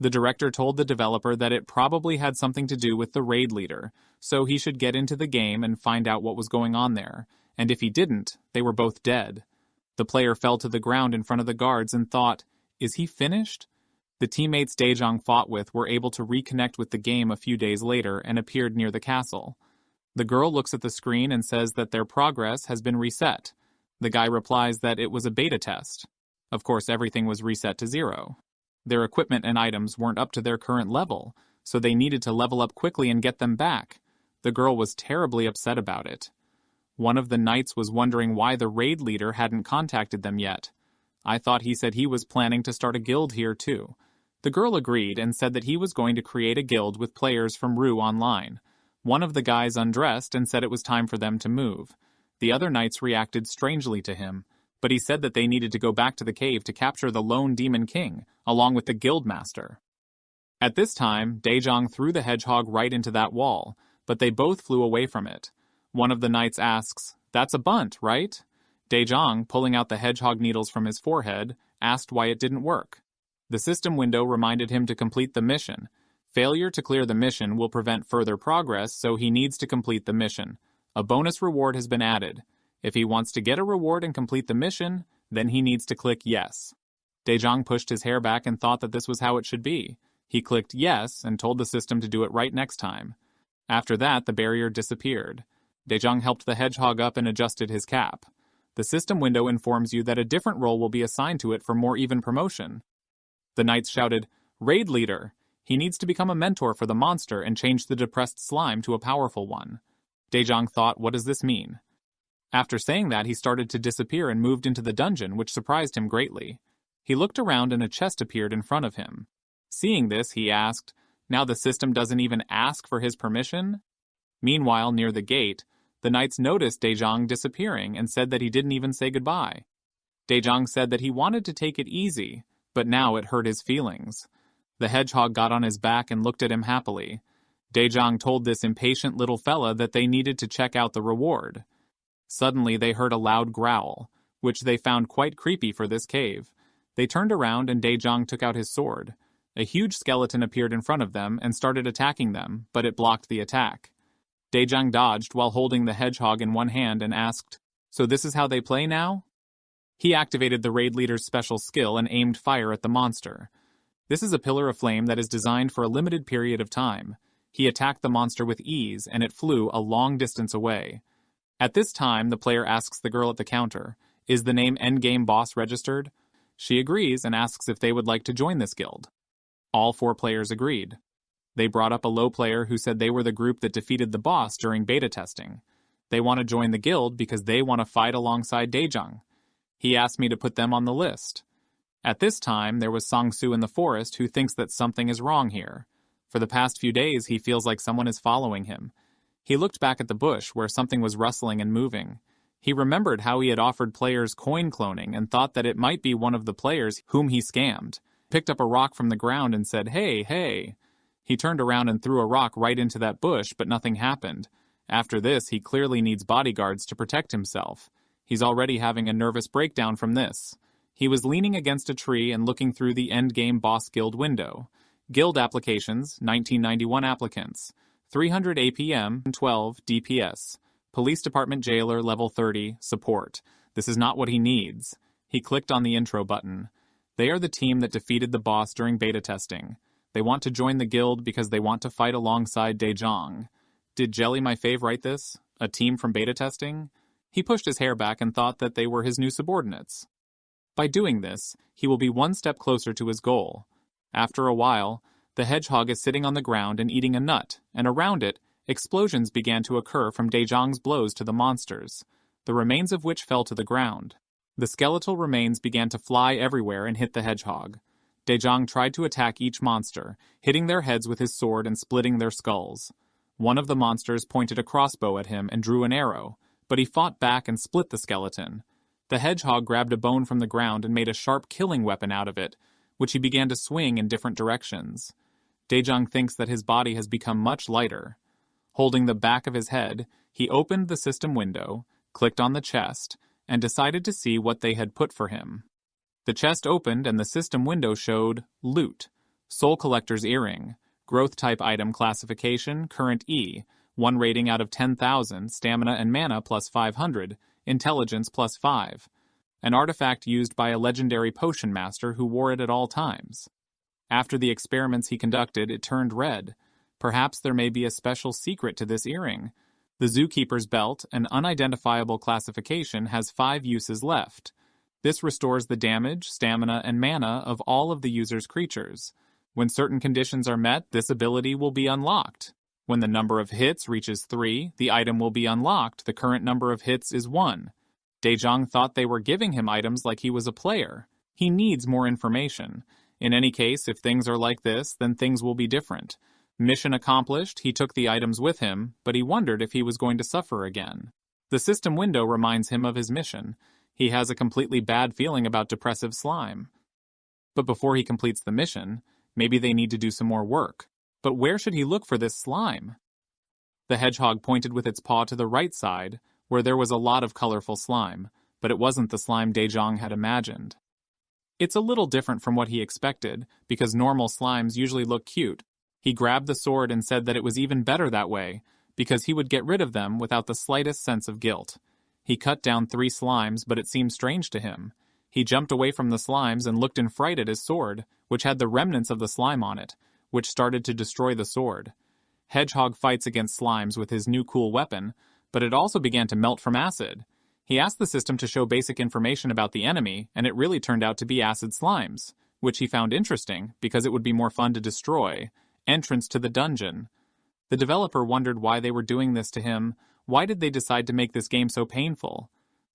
The director told the developer that it probably had something to do with the raid leader, so he should get into the game and find out what was going on there, and if he didn't, they were both dead. The player fell to the ground in front of the guards and thought, is he finished? The teammates Daejong fought with were able to reconnect with the game a few days later and appeared near the castle. The girl looks at the screen and says that their progress has been reset. The guy replies that it was a beta test. Of course, everything was reset to 0. Their equipment and items weren't up to their current level, so they needed to level up quickly and get them back. The girl was terribly upset about it. One of the knights was wondering why the raid leader hadn't contacted them yet. I thought he said he was planning to start a guild here too. The girl agreed and said that he was going to create a guild with players from Rue Online. One of the guys undressed and said it was time for them to move. The other knights reacted strangely to him, but he said that they needed to go back to the cave to capture the lone demon king, along with the guild master. At this time, Daejong threw the hedgehog right into that wall, but they both flew away from it. One of the knights asks, that's a bunt, right? Daejong, pulling out the hedgehog needles from his forehead, asked why it didn't work. The system window reminded him to complete the mission. Failure to clear the mission will prevent further progress, so he needs to complete the mission. A bonus reward has been added. If he wants to get a reward and complete the mission, then he needs to click yes. Daejong pushed his hair back and thought that this was how it should be. He clicked yes and told the system to do it right next time. After that, the barrier disappeared. Daejong helped the hedgehog up and adjusted his cap. The system window informs you that a different role will be assigned to it for more even promotion. The knights shouted, Raid Leader! He needs to become a mentor for the monster and change the depressed slime to a powerful one. Daejong thought, what does this mean? After saying that, he started to disappear and moved into the dungeon, which surprised him greatly. He looked around and a chest appeared in front of him. Seeing this, he asked, now the system doesn't even ask for his permission? Meanwhile, near the gate, the knights noticed Daejong disappearing and said that he didn't even say goodbye. Daejong said that he wanted to take it easy, but now it hurt his feelings. The hedgehog got on his back and looked at him happily. Daejong told this impatient little fella that they needed to check out the reward. Suddenly they heard a loud growl, which they found quite creepy for this cave. They turned around and Daejong took out his sword. A huge skeleton appeared in front of them and started attacking them, but it blocked the attack. Daejang dodged while holding the hedgehog in one hand and asked, "So this is how they play now?" He activated the raid leader's special skill and aimed fire at the monster. This is a pillar of flame that is designed for a limited period of time. He attacked the monster with ease, and it flew a long distance away. At this time, the player asks the girl at the counter, "Is the name Endgame Boss registered?" She agrees and asks if they would like to join this guild. All 4 players agreed. They brought up a low player who said they were the group that defeated the boss during beta testing. They want to join the guild because they want to fight alongside Daejang. He asked me to put them on the list. At this time, there was Sang-soo in the forest who thinks that something is wrong here. For the past few days, he feels like someone is following him. He looked back at the bush where something was rustling and moving. He remembered how he had offered players coin cloning and thought that it might be one of the players whom he scammed. Picked up a rock from the ground and said, "Hey, hey." He turned around and threw a rock right into that bush, but nothing happened. After this, he clearly needs bodyguards to protect himself. He's already having a nervous breakdown from this. He was leaning against a tree and looking through the Endgame Boss Guild window. Guild applications, 1991 applicants. 300 APM, 12 DPS. Police Department Jailer, level 30, support. This is not what he needs. He clicked on the intro button. They are the team that defeated the boss during beta testing. They want to join the guild because they want to fight alongside Daejang. Did Jelly My Fave write this? A team from beta testing? He pushed his hair back and thought that they were his new subordinates. By doing this, he will be one step closer to his goal. After a while, the hedgehog is sitting on the ground and eating a nut, and around it, explosions began to occur from Daejang's blows to the monsters, the remains of which fell to the ground. The skeletal remains began to fly everywhere and hit the hedgehog. Daejang tried to attack each monster, hitting their heads with his sword and splitting their skulls. One of the monsters pointed a crossbow at him and drew an arrow, but he fought back and split the skeleton. The hedgehog grabbed a bone from the ground and made a sharp killing weapon out of it, which he began to swing in different directions. Daejang thinks that his body has become much lighter. Holding the back of his head, he opened the system window, clicked on the chest, and decided to see what they had put for him. The chest opened and the system window showed Loot, Soul Collector's Earring, Growth Type Item Classification, Current E, 1 rating out of 10,000, Stamina and Mana plus 500, Intelligence plus 5. An artifact used by a legendary potion master who wore it at all times. After the experiments he conducted, it turned red. Perhaps there may be a special secret to this earring. The Zookeeper's Belt, an unidentifiable classification, has 5 uses left. This restores the damage, stamina, and mana of all of the user's creatures. When certain conditions are met, this ability will be unlocked. When the number of hits reaches 3, the item will be unlocked. The current number of hits is 1. Daejang thought they were giving him items like he was a player. He needs more information. In any case, if things are like this, then things will be different. Mission accomplished, he took the items with him, but he wondered if he was going to suffer again. The system window reminds him of his mission. He has a completely bad feeling about depressive slime. But before he completes the mission, maybe they need to do some more work. But where should he look for this slime? The hedgehog pointed with its paw to the right side, where there was a lot of colorful slime, but it wasn't the slime Daejang had imagined. It's a little different from what he expected, because normal slimes usually look cute. He grabbed the sword and said that it was even better that way, because he would get rid of them without the slightest sense of guilt. He cut down 3 slimes, but it seemed strange to him. He jumped away from the slimes and looked in fright at his sword, which had the remnants of the slime on it, which started to destroy the sword. Hedgehog fights against slimes with his new cool weapon, but it also began to melt from acid. He asked the system to show basic information about the enemy, and it really turned out to be acid slimes, which he found interesting because it would be more fun to destroy. Entrance to the dungeon. The developer wondered why they were doing this to him. Why did they decide to make this game so painful?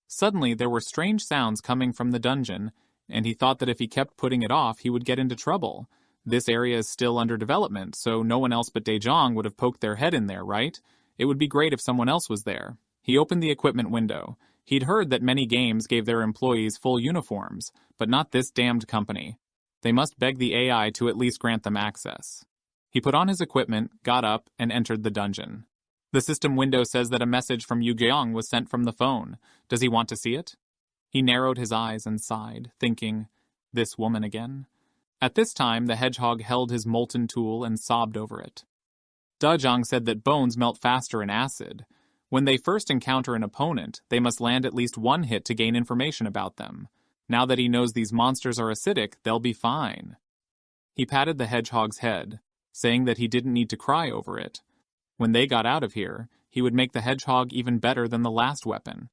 Suddenly, there were strange sounds coming from the dungeon, and he thought that if he kept putting it off, he would get into trouble. This area is still under development, so no one else but Daejang would have poked their head in there, right? It would be great if someone else was there. He opened the equipment window. He'd heard that many games gave their employees full uniforms, but not this damned company. They must beg the AI to at least grant them access. He put on his equipment, got up, and entered the dungeon. The system window says that a message from Yu Geong was sent from the phone. Does he want to see it? He narrowed his eyes and sighed, thinking, this woman again? At this time, the hedgehog held his molten tool and sobbed over it. Dajong said that bones melt faster in acid. When they first encounter an opponent, they must land at least one hit to gain information about them. Now that he knows these monsters are acidic, they'll be fine. He patted the hedgehog's head, saying that he didn't need to cry over it. When they got out of here, he would make the hedgehog even better than the last weapon.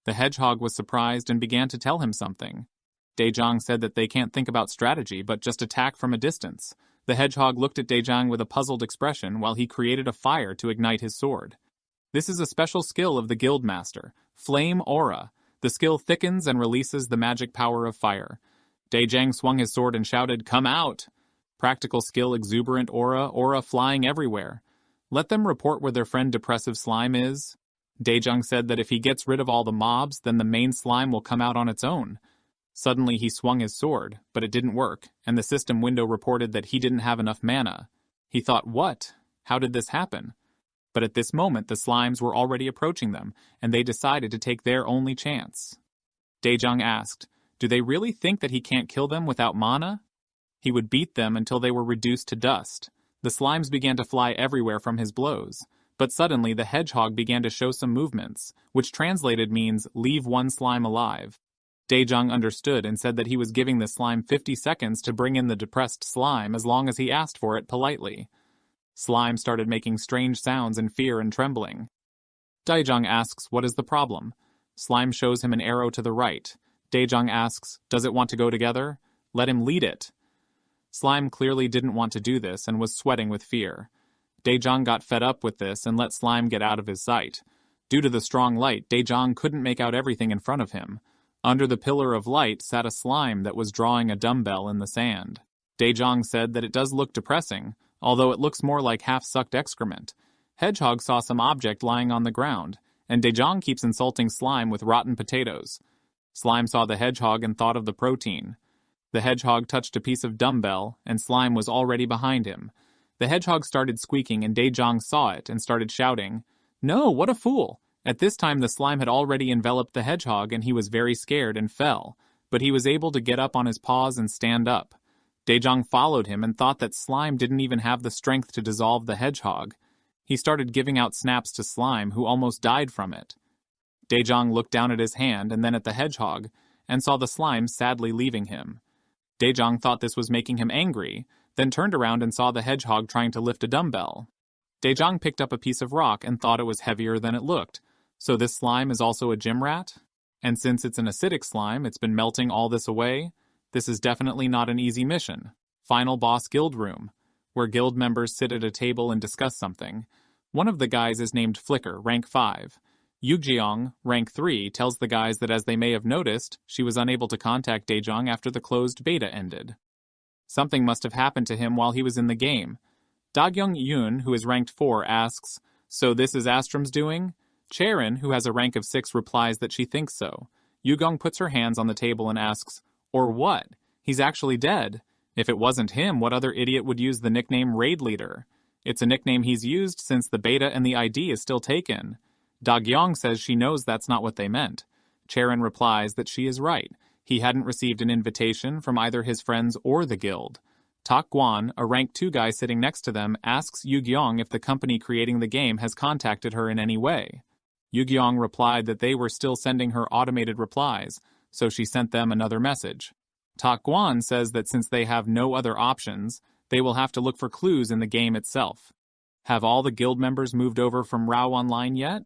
The hedgehog was surprised and began to tell him something. Dajong said that they can't think about strategy but just attack from a distance. The hedgehog looked at Dajong with a puzzled expression while he created a fire to ignite his sword. This is a special skill of the Guildmaster, Flame Aura. The skill thickens and releases the magic power of fire. Dajong swung his sword and shouted, "Come out!" Practical skill Exuberant Aura flying everywhere. Let them report where their friend Depressive Slime is. Dajong said that if he gets rid of all the mobs, then the main slime will come out on its own. Suddenly he swung his sword, but it didn't work, and the system window reported that he didn't have enough mana. He thought, what? How did this happen? But at this moment the slimes were already approaching them, and they decided to take their only chance. Dajong asked, do they really think that he can't kill them without mana? He would beat them until they were reduced to dust. The slimes began to fly everywhere from his blows. But suddenly the hedgehog began to show some movements, which translated means, leave one slime alive. Dajong understood and said that he was giving the slime 50 seconds to bring in the depressed slime as long as he asked for it politely. Slime started making strange sounds in fear and trembling. Dajong asks, what is the problem? Slime shows him an arrow to the right. Dajong asks, does it want to go together? Let him lead it. Slime clearly didn't want to do this and was sweating with fear. Dajong got fed up with this and let Slime get out of his sight. Due to the strong light, Dajong couldn't make out everything in front of him. Under the pillar of light sat a slime that was drawing a dumbbell in the sand. Dajong said that it does look depressing, although it looks more like half-sucked excrement. Hedgehog saw some object lying on the ground, and Dajong keeps insulting Slime with rotten potatoes. Slime saw the hedgehog and thought of the protein. The hedgehog touched a piece of dumbbell, and Slime was already behind him. The hedgehog started squeaking, and Dajong saw it and started shouting, "No, what a fool!" At this time the slime had already enveloped the hedgehog and he was very scared and fell, but he was able to get up on his paws and stand up. Dajong followed him and thought that Slime didn't even have the strength to dissolve the hedgehog. He started giving out snaps to Slime, who almost died from it. Dajong looked down at his hand and then at the hedgehog, and saw the slime sadly leaving him. Dajong thought this was making him angry, then turned around and saw the hedgehog trying to lift a dumbbell. Dajong picked up a piece of rock and thought it was heavier than it looked. So this slime is also a gym rat? And since it's an acidic slime, it's been melting all this away? This is definitely not an easy mission. Final boss guild room, where guild members sit at a table and discuss something. One of the guys is named Flicker, rank 5. Yugjeong, rank 3, tells the guys that as they may have noticed, she was unable to contact Dajong after the closed beta ended. Something must have happened to him while he was in the game. Dagyung Yoon, who is ranked 4, asks, so this is Astrom's doing? Charon, who has a rank of 6, replies that she thinks so. Yugong puts her hands on the table and asks, or what? He's actually dead. If it wasn't him, what other idiot would use the nickname Raid Leader? It's a nickname he's used since the beta and the ID is still taken. Dagyong says she knows that's not what they meant. Charon replies that she is right. He hadn't received an invitation from either his friends or the guild. Tak Guan, a rank 2 guy sitting next to them, asks Yugyeong if the company creating the game has contacted her in any way. Yugyeong replied that they were still sending her automated replies, so she sent them another message. Tak Guan says that since they have no other options, they will have to look for clues in the game itself. Have all the guild members moved over from Rao Online yet?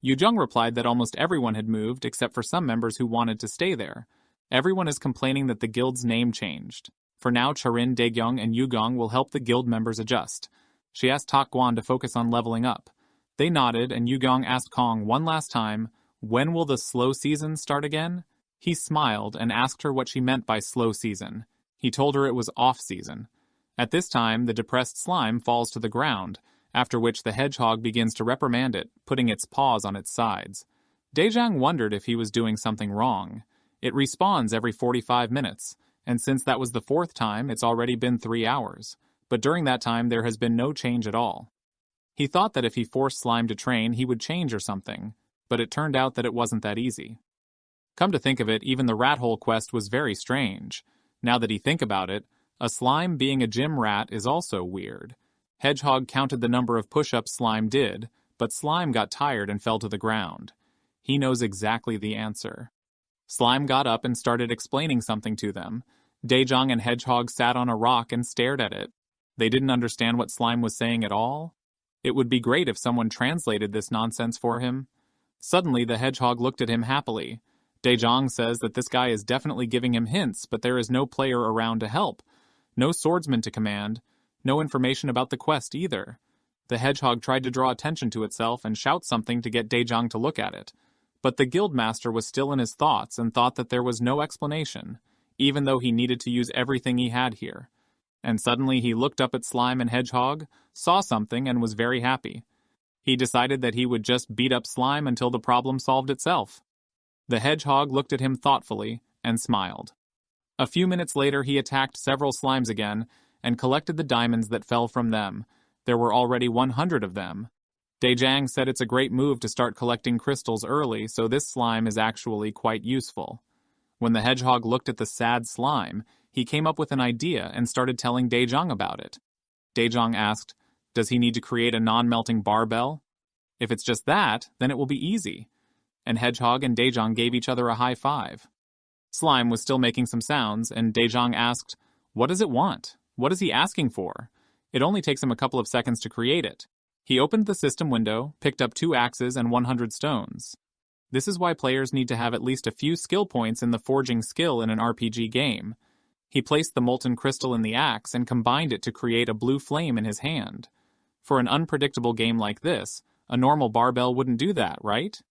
Yujong replied that almost everyone had moved except for some members who wanted to stay there. Everyone is complaining that the guild's name changed. For now, Charin, Daegyong, and Yugong will help the guild members adjust. She asked Tak Guan to focus on leveling up. They nodded, and Yugong asked Kong one last time, when will the slow season start again? He smiled and asked her what she meant by slow season. He told her it was off-season. At this time, the depressed slime falls to the ground, after which the hedgehog begins to reprimand it, putting its paws on its sides. Daejang wondered if he was doing something wrong. It respawns every 45 minutes, and since that was the 4th time, it's already been 3 hours. But during that time, there has been no change at all. He thought that if he forced Slime to train, he would change or something, but it turned out that it wasn't that easy. Come to think of it, even the rat hole quest was very strange. Now that he think about it, a slime being a gym rat is also weird. Hedgehog counted the number of push-ups Slime did, but Slime got tired and fell to the ground. He knows exactly the answer. Slime got up and started explaining something to them. Daejong and Hedgehog sat on a rock and stared at it. They didn't understand what Slime was saying at all. It would be great if someone translated this nonsense for him. Suddenly, the Hedgehog looked at him happily. Daejong says that this guy is definitely giving him hints, but there is no player around to help. No swordsman to command. No information about the quest either. The Hedgehog tried to draw attention to itself and shout something to get Daejong to look at it. But the guildmaster was still in his thoughts and thought that there was no explanation, even though he needed to use everything he had here. And suddenly he looked up at Slime and Hedgehog, saw something, and was very happy. He decided that he would just beat up Slime until the problem solved itself. The Hedgehog looked at him thoughtfully and smiled. A few minutes later he attacked several Slimes again and collected the diamonds that fell from them. There were already 100 of them. Daejang said it's a great move to start collecting crystals early, so this slime is actually quite useful. When the Hedgehog looked at the sad slime, he came up with an idea and started telling Daejong about it. Daejong asked, "Does he need to create a non-melting barbell? If it's just that, then it will be easy." And Hedgehog and Daejong gave each other a high five. Slime was still making some sounds, and Daejong asked, "What does it want? What is he asking for? It only takes him a couple of seconds to create it." He opened the system window, picked up 2 axes and 100 stones. This is why players need to have at least a few skill points in the forging skill in an RPG game. He placed the molten crystal in the axe and combined it to create a blue flame in his hand. For an unpredictable game like this, a normal barbell wouldn't do that, right?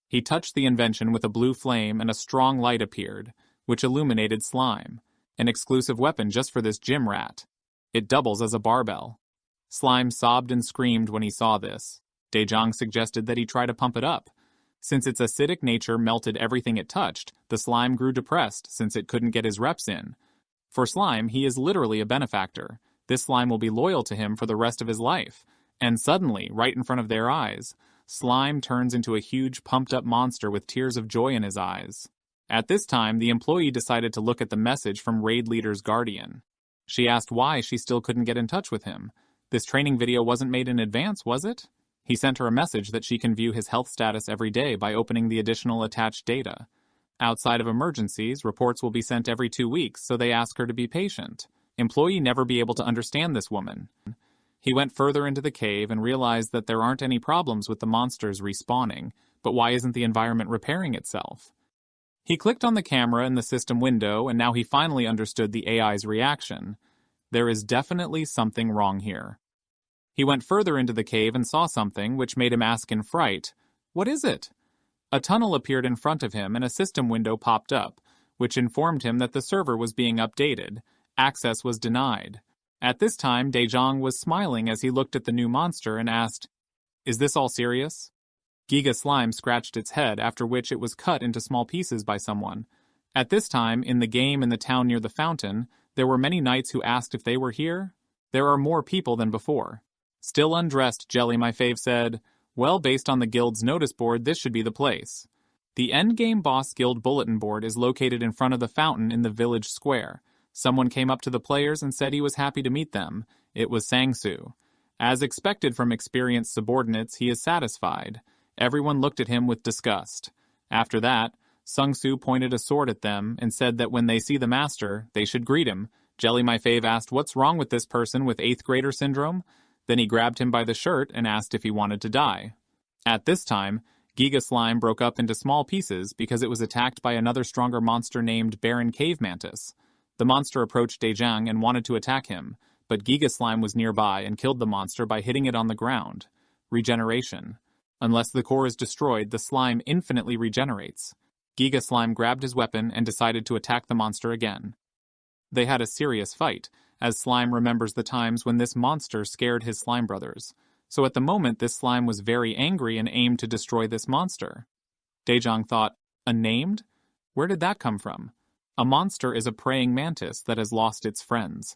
He touched the invention with a blue flame and a strong light appeared, which illuminated Slime, an exclusive weapon just for this gym rat. It doubles as a barbell. Slime sobbed and screamed when he saw this. Daejong suggested that he try to pump it up. Since its acidic nature melted everything it touched, the slime grew depressed since it couldn't get his reps in. For Slime, he is literally a benefactor. This slime will be loyal to him for the rest of his life. And suddenly, right in front of their eyes, Slime turns into a huge pumped-up monster with tears of joy in his eyes. At this time, the employee decided to look at the message from Raid Leader's Guardian. She asked why she still couldn't get in touch with him. This training video wasn't made in advance, was it? He sent her a message that she can view his health status every day by opening the additional attached data. Outside of emergencies, reports will be sent every 2 weeks, so they ask her to be patient. Employee never be able to understand this woman. He went further into the cave and realized that there aren't any problems with the monsters respawning, but why isn't the environment repairing itself? He clicked on the camera in the system window, and now he finally understood the AI's reaction. There is definitely something wrong here. He went further into the cave and saw something, which made him ask in fright, "What is it?" A tunnel appeared in front of him and a system window popped up, which informed him that the server was being updated. Access was denied. At this time, Daejong was smiling as he looked at the new monster and asked, "Is this all serious?" Giga Slime scratched its head, after which it was cut into small pieces by someone. At this time, in the game in the town near the fountain, there were many knights who asked if they were here. There are more people than before. Still undressed, Jelly My Fave said, "Well, based on the guild's notice board, this should be the place." The endgame boss guild bulletin board is located in front of the fountain in the village square. Someone came up to the players and said he was happy to meet them. It was Sangsu. As expected from experienced subordinates, he is satisfied. Everyone looked at him with disgust. After that, Sangsu pointed a sword at them and said that when they see the master, they should greet him. Jelly My Fave asked what's wrong with this person with 8th grader syndrome. Then he grabbed him by the shirt and asked if he wanted to die. At this time, Giga Slime broke up into small pieces because it was attacked by another stronger monster named Baron Cave Mantis. The monster approached Daejong and wanted to attack him, but Giga Slime was nearby and killed the monster by hitting it on the ground. Regeneration. Unless the core is destroyed, the slime infinitely regenerates. Giga Slime grabbed his weapon and decided to attack the monster again. They had a serious fight, as Slime remembers the times when this monster scared his slime brothers. So at the moment, this slime was very angry and aimed to destroy this monster. Daejong thought, "A named? Where did that come from?" A monster is a praying mantis that has lost its friends.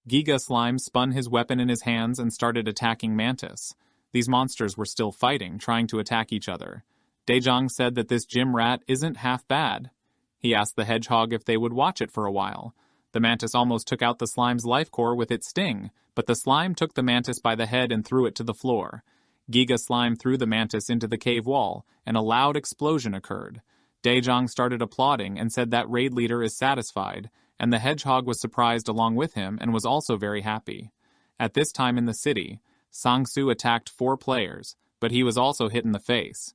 Giga Slime spun his weapon in his hands and started attacking Mantis. These monsters were still fighting, trying to attack each other. Daejong said that this gym rat isn't half bad. He asked the hedgehog if they would watch it for a while. The mantis almost took out the slime's life core with its sting, but the slime took the mantis by the head and threw it to the floor. Giga Slime threw the mantis into the cave wall, and a loud explosion occurred. Daejong started applauding and said that raid leader is satisfied, and the hedgehog was surprised along with him and was also very happy. At this time in the city, Sang-soo attacked 4 players, but he was also hit in the face.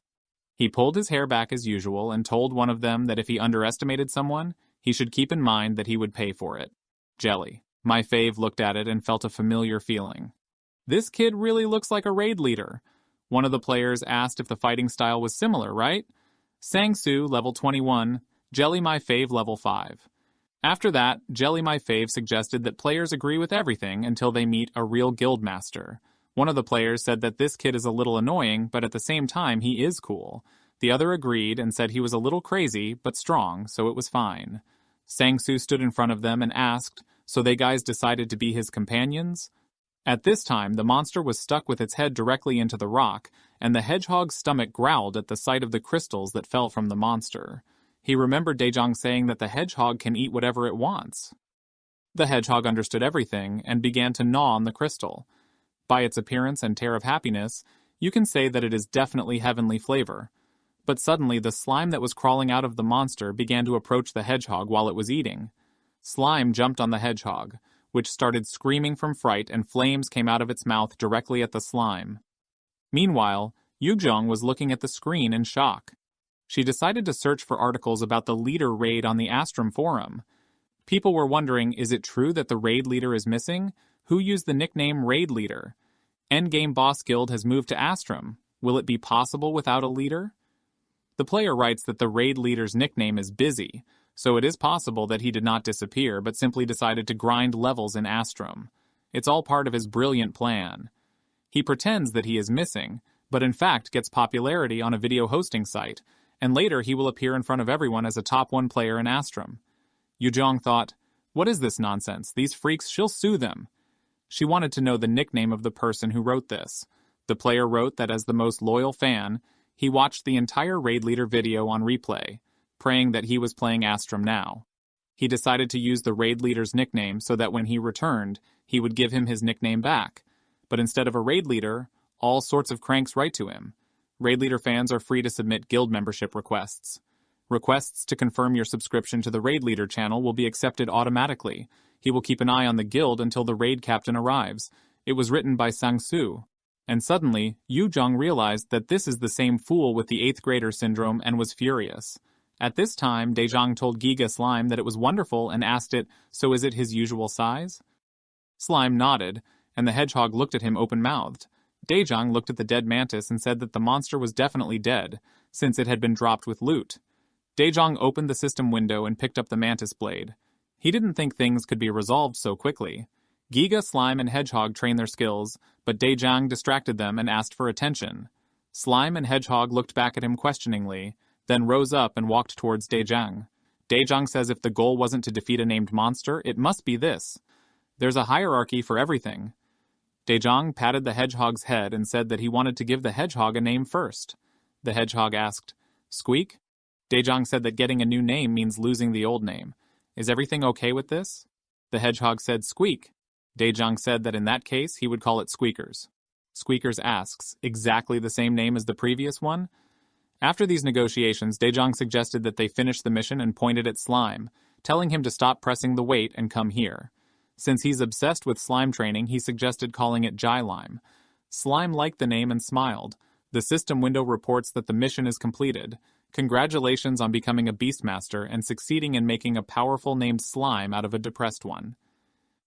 He pulled his hair back as usual and told one of them that if he underestimated someone, he should keep in mind that he would pay for it. Jelly. My fave looked at it and felt a familiar feeling. This kid really looks like a raid leader. One of the players asked if the fighting style was similar, right? Sang-soo, level 21, Jelly My Fave, level 5. After that, Jelly My Fave suggested that players agree with everything until they meet a real guild master. One of the players said that this kid is a little annoying, but at the same time he is cool. The other agreed and said he was a little crazy, but strong, so it was fine. Sang-soo stood in front of them and asked, so they guys decided to be his companions? At this time, the monster was stuck with its head directly into the rock, and the hedgehog's stomach growled at the sight of the crystals that fell from the monster. He remembered Daejong saying that the hedgehog can eat whatever it wants. The hedgehog understood everything and began to gnaw on the crystal. By its appearance and tear of happiness, you can say that it is definitely heavenly flavor. But suddenly the slime that was crawling out of the monster began to approach the hedgehog while it was eating. Slime jumped on the hedgehog, which started screaming from fright, and flames came out of its mouth directly at the slime. Meanwhile, Yujong was looking at the screen in shock. She decided to search for articles about the leader raid on the Astrum forum. People were wondering, is it true that the raid leader is missing? Who used the nickname Raid Leader? Endgame Boss Guild has moved to Astrum. Will it be possible without a leader? The player writes that the raid leader's nickname is Busy, so it is possible that he did not disappear but simply decided to grind levels in Astrum. It's all part of his brilliant plan. He pretends that he is missing, but in fact gets popularity on a video hosting site, and later he will appear in front of everyone as a top 1 player in Astrum. Yujong thought, what is this nonsense? These freaks, she'll sue them. She wanted to know the nickname of the person who wrote this. The player wrote that as the most loyal fan, he watched the entire raid leader video on replay, praying that he was playing Astrum now. He decided to use the raid leader's nickname so that when he returned, he would give him his nickname back. But instead of a raid leader, all sorts of cranks write to him. Raid leader fans are free to submit guild membership requests. Requests to confirm your subscription to the raid leader channel will be accepted automatically. He will keep an eye on the guild until the raid captain arrives. It was written by Sang-soo. And suddenly, Yujong realized that this is the same fool with the 8th grader syndrome and was furious. At this time, Daejong told Giga Slime that it was wonderful and asked it, so is it his usual size? Slime nodded, and the hedgehog looked at him open-mouthed. Daejong looked at the dead mantis and said that the monster was definitely dead, since it had been dropped with loot. Daejong opened the system window and picked up the mantis blade. He didn't think things could be resolved so quickly. Giga, Slime, and Hedgehog trained their skills, but Daejong distracted them and asked for attention. Slime and Hedgehog looked back at him questioningly, then rose up and walked towards Daejong. Daejong says if the goal wasn't to defeat a named monster, it must be this. There's a hierarchy for everything. Daejong patted the hedgehog's head and said that he wanted to give the hedgehog a name first. The hedgehog asked, Squeak? Daejong said that getting a new name means losing the old name. Is everything okay with this? The hedgehog said Squeak. Daejong said that in that case he would call it Squeakers. Squeakers asks, exactly the same name as the previous one? After these negotiations, Daejong suggested that they finish the mission and pointed at Slime, telling him to stop pressing the weight and come here. Since he's obsessed with slime training, he suggested calling it Jylime. Slime liked the name and smiled. The system window reports that the mission is completed. Congratulations on becoming a Beastmaster and succeeding in making a powerful named Slime out of a depressed one.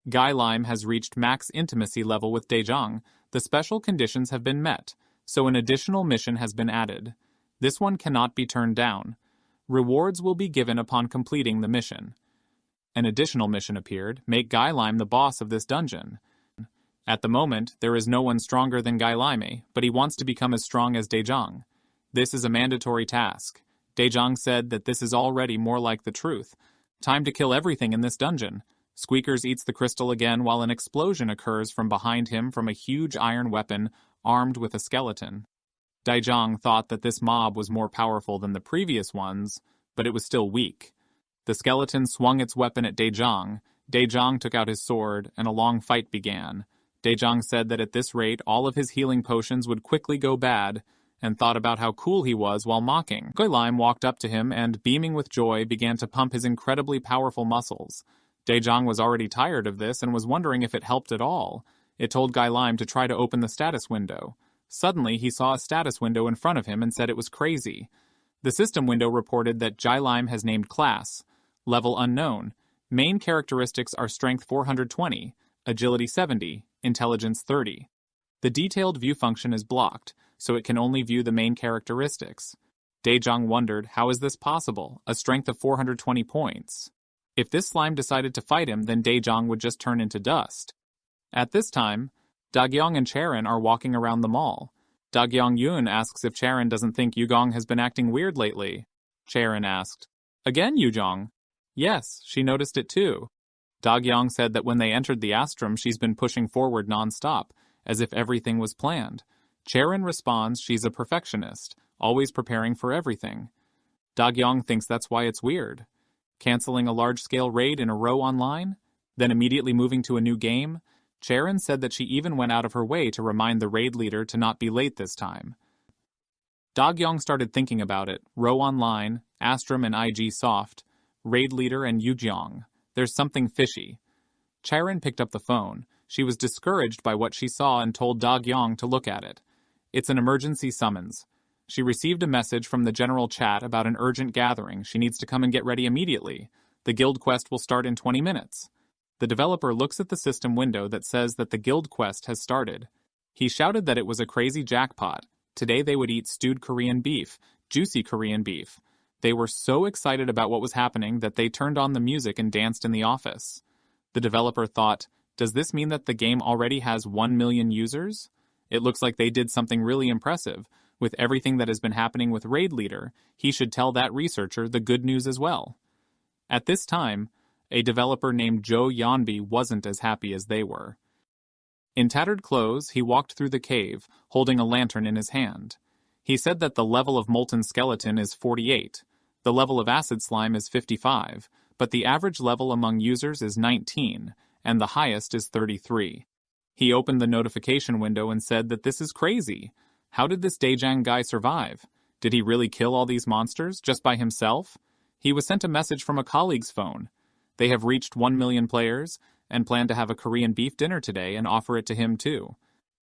Jylime has reached max intimacy level with Daejong. The special conditions have been met, so an additional mission has been added. This one cannot be turned down. Rewards will be given upon completing the mission. An additional mission appeared, make Jylime the boss of this dungeon. At the moment, there is no one stronger than Jylime, but he wants to become as strong as Daejong. This is a mandatory task. Daejong said that this is already more like the truth. Time to kill everything in this dungeon. Squeakers eats the crystal again while an explosion occurs from behind him from a huge iron weapon armed with a skeleton. Daejong thought that this mob was more powerful than the previous ones, but it was still weak. The skeleton swung its weapon at Daejong. Daejong took out his sword, and a long fight began. Daejong said that at this rate all of his healing potions would quickly go bad, and thought about how cool he was while mocking. Guilime walked up to him and, beaming with joy, began to pump his incredibly powerful muscles. Daejong was already tired of this and was wondering if it helped at all. It told Guilime to try to open the status window. Suddenly, he saw a status window in front of him and said it was crazy. The system window reported that Guilime has named class. Level unknown. Main characteristics are strength 420, agility 70, intelligence 30. The detailed view function is blocked, so it can only view the main characteristics. Daejong wondered, how is this possible? A strength of 420 points. If this slime decided to fight him, then Daejong would just turn into dust. At this time, Dagyong and Charon are walking around the mall. Dagyong Yoon asks if Charon doesn't think Yugong has been acting weird lately. Charon asked, "Again, Yugong?" Yes, she noticed it too. Dagyong said that when they entered the astrum, she's been pushing forward non-stop, as if everything was planned. Charon responds she's a perfectionist, always preparing for everything. Dagyong thinks that's why it's weird. Canceling a large-scale raid in a row online, then immediately moving to a new game. Charon said that she even went out of her way to remind the raid leader to not be late this time. Dagyong started thinking about it. Row online, Astrum and IG Soft, raid leader and Yujong. There's something fishy. Charon picked up the phone. She was discouraged by what she saw and told Dagyong to look at it. It's an emergency summons. She received a message from the general chat about an urgent gathering. She needs to come and get ready immediately. The guild quest will start in 20 minutes. The developer looks at the system window that says that the guild quest has started. He shouted that it was a crazy jackpot. Today they would eat stewed Korean beef, juicy Korean beef. They were so excited about what was happening that they turned on the music and danced in the office. The developer thought, does this mean that the game already has 1 million users? It looks like they did something really impressive. With everything that has been happening with Raid Leader, he should tell that researcher the good news as well. At this time, a developer named Joe Yeonbi wasn't as happy as they were. In tattered clothes, he walked through the cave, holding a lantern in his hand. He said that the level of molten skeleton is 48, the level of acid slime is 55, but the average level among users is 19, and the highest is 33. He opened the notification window and said that this is crazy. How did this Daejang guy survive? Did he really kill all these monsters just by himself? He was sent a message from a colleague's phone. They have reached 1 million players and plan to have a Korean beef dinner today and offer it to him too.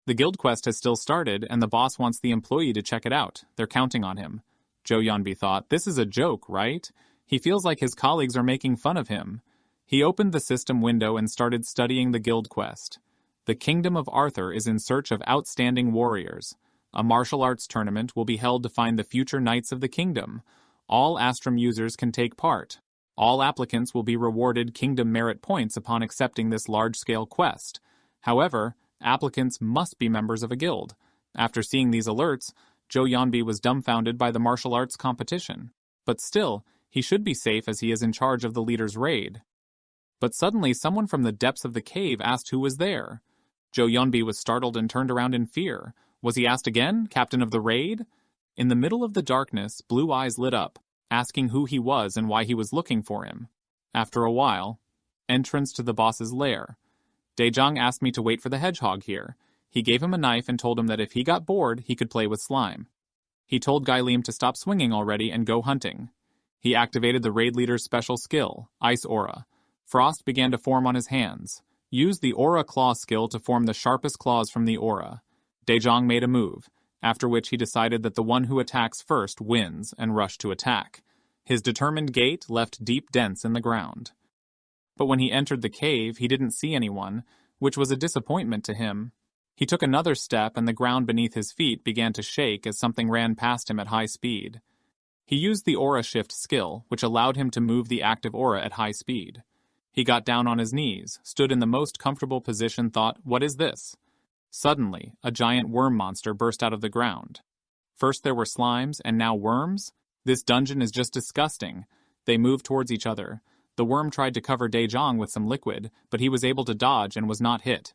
The guild quest has still started and the boss wants the employee to check it out. They're counting on him. Joe Yeonbi thought, this is a joke, right? He feels like his colleagues are making fun of him. He opened the system window and started studying the guild quest. The Kingdom of Arthur is in search of outstanding warriors. A martial arts tournament will be held to find the future knights of the kingdom. All Astrum users can take part. All applicants will be rewarded Kingdom Merit points upon accepting this large-scale quest. However, applicants must be members of a guild. After seeing these alerts, Joe Yeonbi was dumbfounded by the martial arts competition. But still, he should be safe as he is in charge of the leader's raid. But suddenly, someone from the depths of the cave asked who was there. Joe Yeonbi was startled and turned around in fear. Was he asked again, captain of the raid? In the middle of the darkness, blue eyes lit up, asking who he was and why he was looking for him. After a while, entrance to the boss's lair. Daejong asked me to wait for the hedgehog here. He gave him a knife and told him that if he got bored, he could play with slime. He told Guilime to stop swinging already and go hunting. He activated the raid leader's special skill, Ice Aura. Frost began to form on his hands. Use the Aura Claw skill to form the sharpest claws from the aura. Daejong made a move, after which he decided that the one who attacks first wins and rushed to attack. His determined gait left deep dents in the ground. But when he entered the cave, he didn't see anyone, which was a disappointment to him. He took another step and the ground beneath his feet began to shake as something ran past him at high speed. He used the Aura Shift skill, which allowed him to move the active aura at high speed. He got down on his knees, stood in the most comfortable position, thought, what is this? Suddenly, a giant worm monster burst out of the ground. First there were slimes, and now worms? This dungeon is just disgusting. They moved towards each other. The worm tried to cover Daejong with some liquid, but he was able to dodge and was not hit.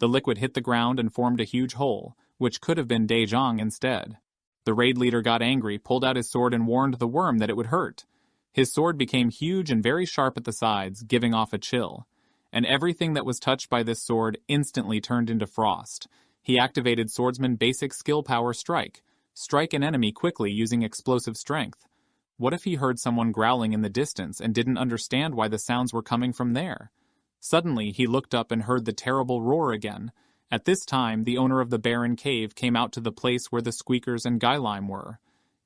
The liquid hit the ground and formed a huge hole, which could have been Daejong instead. The raid leader got angry, pulled out his sword and warned the worm that it would hurt. His sword became huge and very sharp at the sides, giving off a chill. and everything that was touched by this sword instantly turned into frost. He activated Swordsman Basic Skill Power Strike. Strike an enemy quickly using explosive strength. What if he heard someone growling in the distance and didn't understand why the sounds were coming from there? Suddenly, he looked up and heard the terrible roar again. At this time, the owner of the barren cave came out to the place where the Squeakers and Guylime were.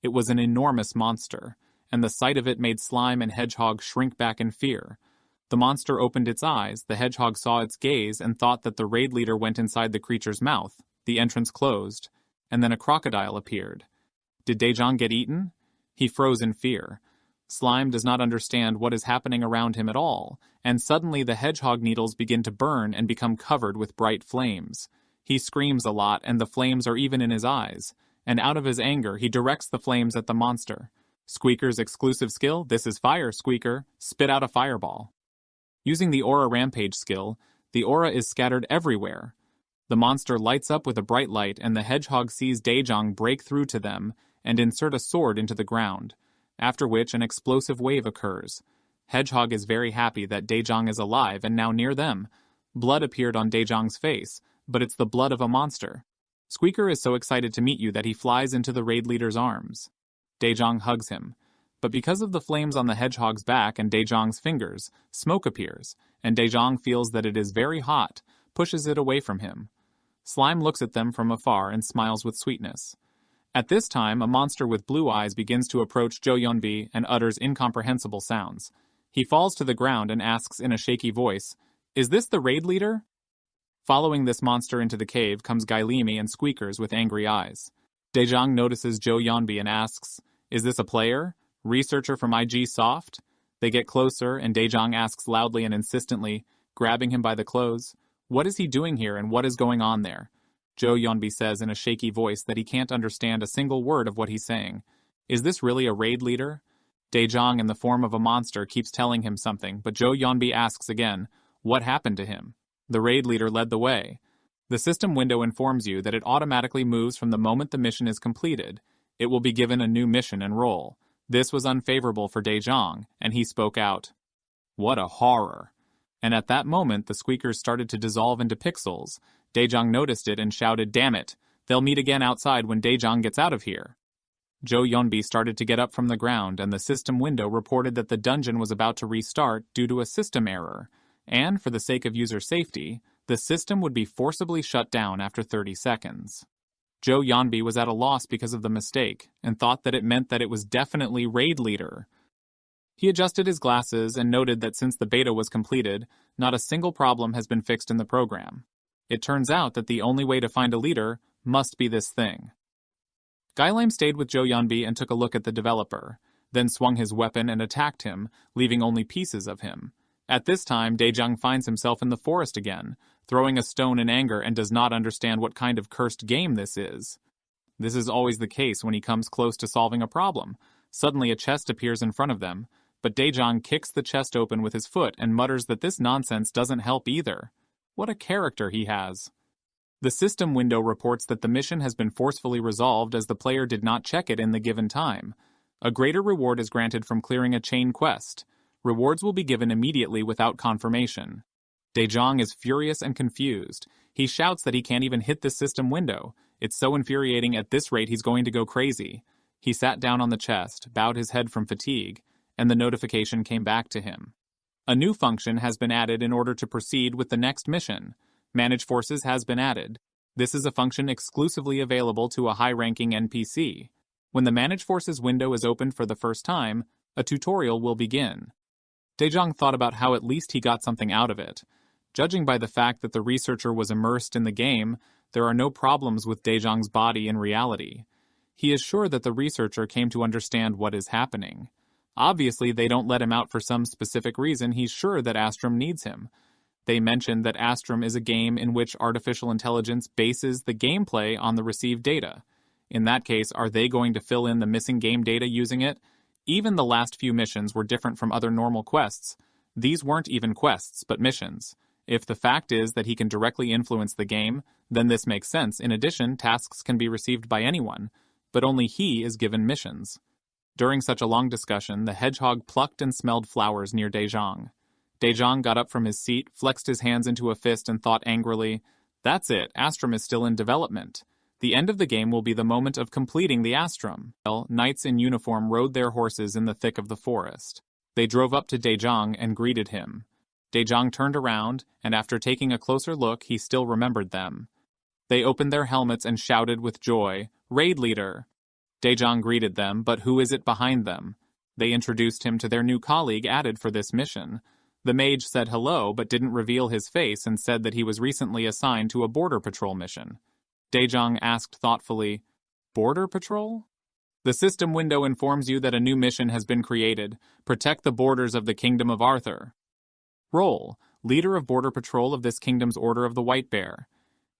It was an enormous monster, and the sight of it made Slime and Hedgehog shrink back in fear. The monster opened its eyes, the hedgehog saw its gaze and thought that the raid leader went inside the creature's mouth. The entrance closed, and then a crocodile appeared. Did Daejong get eaten? He froze in fear. Slime does not understand what is happening around him at all, and suddenly the hedgehog needles begin to burn and become covered with bright flames. He screams a lot, and the flames are even in his eyes, and out of his anger he directs the flames at the monster. Squeaker's exclusive skill, "This is fire, Squeaker," spit out a fireball. Using the Aura Rampage skill, the aura is scattered everywhere. The monster lights up with a bright light, and the hedgehog sees Daejong break through to them and insert a sword into the ground, after which an explosive wave occurs. Hedgehog is very happy that Daejong is alive and now near them. Blood appeared on Daejong's face, but it's the blood of a monster. Squeaker is so excited to meet you that he flies into the raid leader's arms. Daejong hugs him. But because of the flames on the hedgehog's back and Daejong's fingers, smoke appears, and Daejong feels that it is very hot, pushes it away from him. Slime looks at them from afar and smiles with sweetness. At this time, a monster with blue eyes begins to approach Jo Yeonbi and utters incomprehensible sounds. He falls to the ground and asks in a shaky voice, "Is this the raid leader?" Following this monster into the cave comes Guylime and Squeakers with angry eyes. Daejong notices Jo Yeonbi and asks, "Is this a player? Researcher from IG Soft?" They get closer, and Daejong asks loudly and insistently, grabbing him by the clothes, "What is he doing here and what is going on there?" Jo Yeonbi says in a shaky voice that he can't understand a single word of what he's saying. Is this really a raid leader? Daejong, in the form of a monster, keeps telling him something, but Jo Yeonbi asks again, what happened to him? The raid leader led the way. The system window informs you that it automatically moves from the moment the mission is completed. It will be given a new mission and role. This was unfavorable for Daejong, and he spoke out. What a horror! And at that moment, the Squeakers started to dissolve into pixels. Daejong noticed it and shouted, "Damn it! They'll meet again outside when Daejong gets out of here." Jo Yeonbi started to get up from the ground, and the system window reported that the dungeon was about to restart due to a system error. And, for the sake of user safety, the system would be forcibly shut down after 30 seconds. Jo Yeonbi was at a loss because of the mistake, and thought that it meant that it was definitely Raid Leader. He adjusted his glasses and noted that since the beta was completed, not a single problem has been fixed in the program. It turns out that the only way to find a leader must be this thing. Guylime stayed with Jo Yeonbi and took a look at the developer, then swung his weapon and attacked him, leaving only pieces of him. At this time, Daejong finds himself in the forest again, throwing a stone in anger and does not understand what kind of cursed game this is. This is always the case when he comes close to solving a problem. Suddenly a chest appears in front of them, but Daejong kicks the chest open with his foot and mutters that this nonsense doesn't help either. What a character he has. The system window reports that the mission has been forcefully resolved as the player did not check it in the given time. A greater reward is granted from clearing a chain quest. Rewards will be given immediately without confirmation. Daejong is furious and confused. He shouts that he can't even hit this system window. It's so infuriating, at this rate he's going to go crazy. He sat down on the chest, bowed his head from fatigue, and the notification came back to him. A new function has been added in order to proceed with the next mission. Manage Forces has been added. This is a function exclusively available to a high-ranking NPC. When the Manage Forces window is opened for the first time, a tutorial will begin. Daejong thought about how at least he got something out of it. Judging by the fact that the researcher was immersed in the game, there are no problems with Daejong's body in reality. He is sure that the researcher came to understand what is happening. Obviously, they don't let him out for some specific reason. He's sure that Astrum needs him. They mentioned that Astrum is a game in which artificial intelligence bases the gameplay on the received data. In that case, are they going to fill in the missing game data using it? Even the last few missions were different from other normal quests. These weren't even quests, but missions. If the fact is that he can directly influence the game, then this makes sense. In addition, tasks can be received by anyone, but only he is given missions. During such a long discussion, the hedgehog plucked and smelled flowers near Daejong. Daejong got up from his seat, flexed his hands into a fist, and thought angrily, "That's it, Astrum is still in development. The end of the game will be the moment of completing the Astrum." Well, knights in uniform rode their horses in the thick of the forest. They drove up to Daejong and greeted him. Daejong turned around, and after taking a closer look, he still remembered them. They opened their helmets and shouted with joy, "Raid Leader!" Daejong greeted them, but who is it behind them? They introduced him to their new colleague added for this mission. The mage said hello, but didn't reveal his face and said that he was recently assigned to a border patrol mission. Daejong asked thoughtfully, "Border patrol?" The system window informs you that a new mission has been created. Protect the borders of the Kingdom of Arthur. Role: Leader of Border Patrol of this kingdom's Order of the White Bear.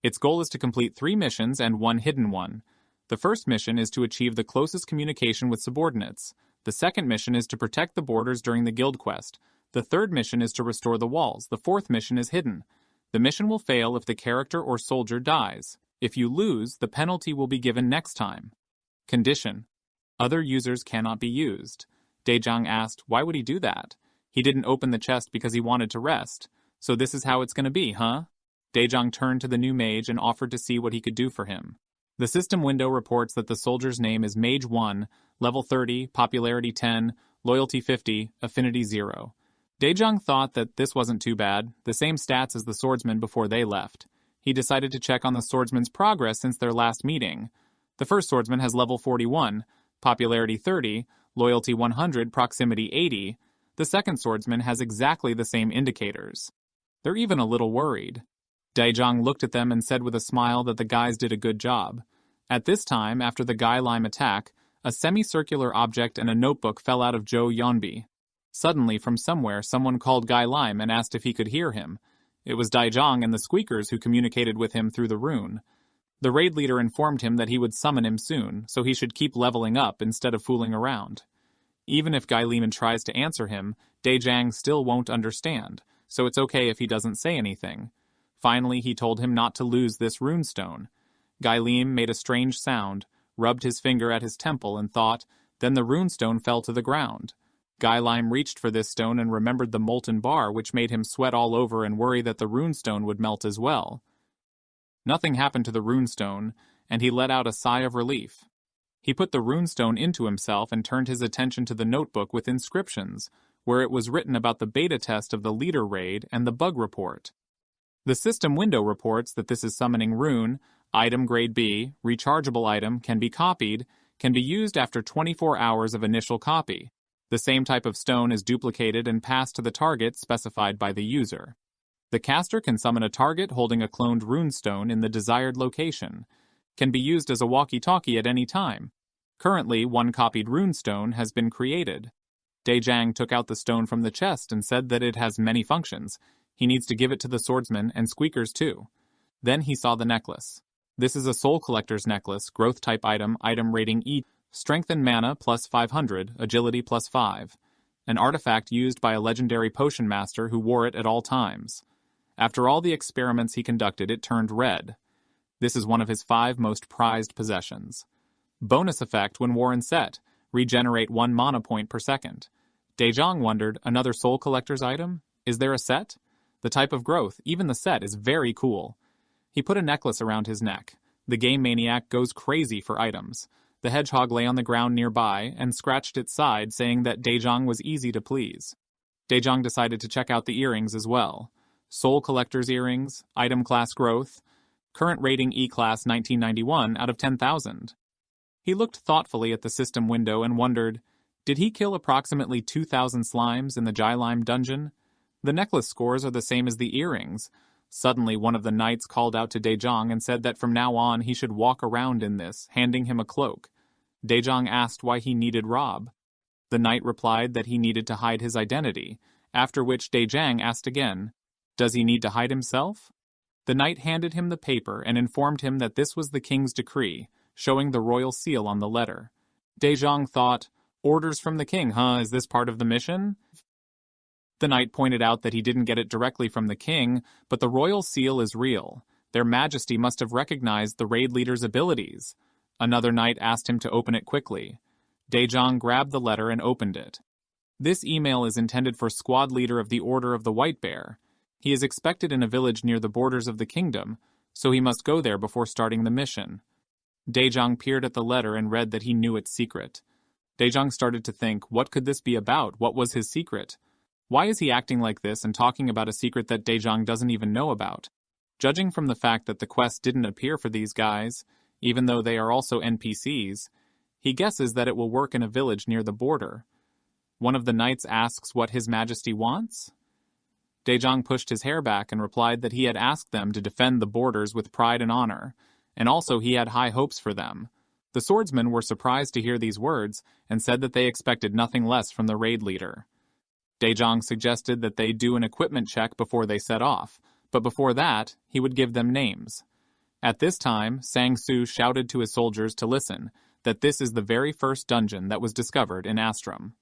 Its goal is to complete 3 missions and 1 hidden one. The first mission is to achieve the closest communication with subordinates. The second mission is to protect the borders during the guild quest. The third mission is to restore the walls. The fourth mission is hidden. The mission will fail if the character or soldier dies. If you lose, the penalty will be given next time. Condition: other users cannot be used. Daejong asked, why would he do that? He didn't open the chest because he wanted to rest. So this is how it's going to be, huh? Daejong turned to the new mage and offered to see what he could do for him. The system window reports that the soldier's name is Mage 1, level 30, popularity 10, loyalty 50, affinity 0. Daejong thought that this wasn't too bad, the same stats as the swordsman before they left. He decided to check on the swordsman's progress since their last meeting. The first swordsman has level 41, popularity 30, loyalty 100, proximity 80. The second swordsman has exactly the same indicators. They're even a little worried. Daejong looked at them and said with a smile that the guys did a good job. At this time, after the Guy Lime attack, a semicircular object and a notebook fell out of Zhou Yonbi. Suddenly, from somewhere, someone called Guy Lime and asked if he could hear him. It was Daejong and the Squeakers who communicated with him through the rune. The raid leader informed him that he would summon him soon, so he should keep leveling up instead of fooling around. Even if Guy Lime tries to answer him, Daejong still won't understand, so it's okay if he doesn't say anything. Finally, he told him not to lose this runestone. Guy Lime made a strange sound, rubbed his finger at his temple and thought, then the runestone fell to the ground. Guy Lime reached for this stone and remembered the molten bar, which made him sweat all over and worry that the runestone would melt as well. Nothing happened to the runestone, and he let out a sigh of relief. He put the runestone into himself and turned his attention to the notebook with inscriptions, where it was written about the beta test of the leader raid and the bug report. The system window reports that this is summoning rune, item grade B, rechargeable item, can be copied, can be used after 24 hours of initial copy. The same type of stone is duplicated and passed to the target specified by the user. The caster can summon a target holding a cloned runestone in the desired location. Can be used as a walkie-talkie at any time. Currently, 1 copied runestone has been created. Daejong took out the stone from the chest and said that it has many functions. He needs to give it to the swordsman and Squeakers too. Then he saw the necklace. This is a soul collector's necklace, growth type item, item rating E, strength and mana plus 500, agility plus 5. An artifact used by a legendary potion master who wore it at all times. After all the experiments he conducted, it turned red. This is one of his 5 most prized possessions. Bonus effect when worn set, regenerate 1 mana point per second. Daejong wondered, another soul collector's item? Is there a set? The type of growth, even the set, is very cool. He put a necklace around his neck. The game maniac goes crazy for items. The hedgehog lay on the ground nearby and scratched its side, saying that Daejong was easy to please. Daejong decided to check out the earrings as well. Soul Collector's earrings, item class growth, current rating E-class 1991 out of 10,000. He looked thoughtfully at the system window and wondered, did he kill approximately 2,000 slimes in the Jylime dungeon? The necklace scores are the same as the earrings. Suddenly, one of the knights called out to Daejong and said that from now on he should walk around in this, handing him a cloak. Daejong asked why he needed Rob. The knight replied that he needed to hide his identity, after which Daejong asked again, does he need to hide himself? The knight handed him the paper and informed him that this was the king's decree, showing the royal seal on the letter. Daejong thought, orders from the king, huh? Is this part of the mission? The knight pointed out that he didn't get it directly from the king, but the royal seal is real. Their majesty must have recognized the raid leader's abilities. Another knight asked him to open it quickly. Daejong grabbed the letter and opened it. This email is intended for squad leader of the Order of the White Bear. He is expected in a village near the borders of the kingdom, so he must go there before starting the mission. Daejong peered at the letter and read that he knew its secret. Daejong started to think, what could this be about? What was his secret? Why is he acting like this and talking about a secret that Daejong doesn't even know about? Judging from the fact that the quest didn't appear for these guys, even though they are also NPCs, he guesses that it will work in a village near the border. One of the knights asks what His Majesty wants? Daejong pushed his hair back and replied that he had asked them to defend the borders with pride and honor, and also he had high hopes for them. The swordsmen were surprised to hear these words and said that they expected nothing less from the raid leader. Daejong suggested that they do an equipment check before they set off, but before that, he would give them names. At this time, Sang-soo shouted to his soldiers to listen, that this is the very first dungeon that was discovered in Astrum.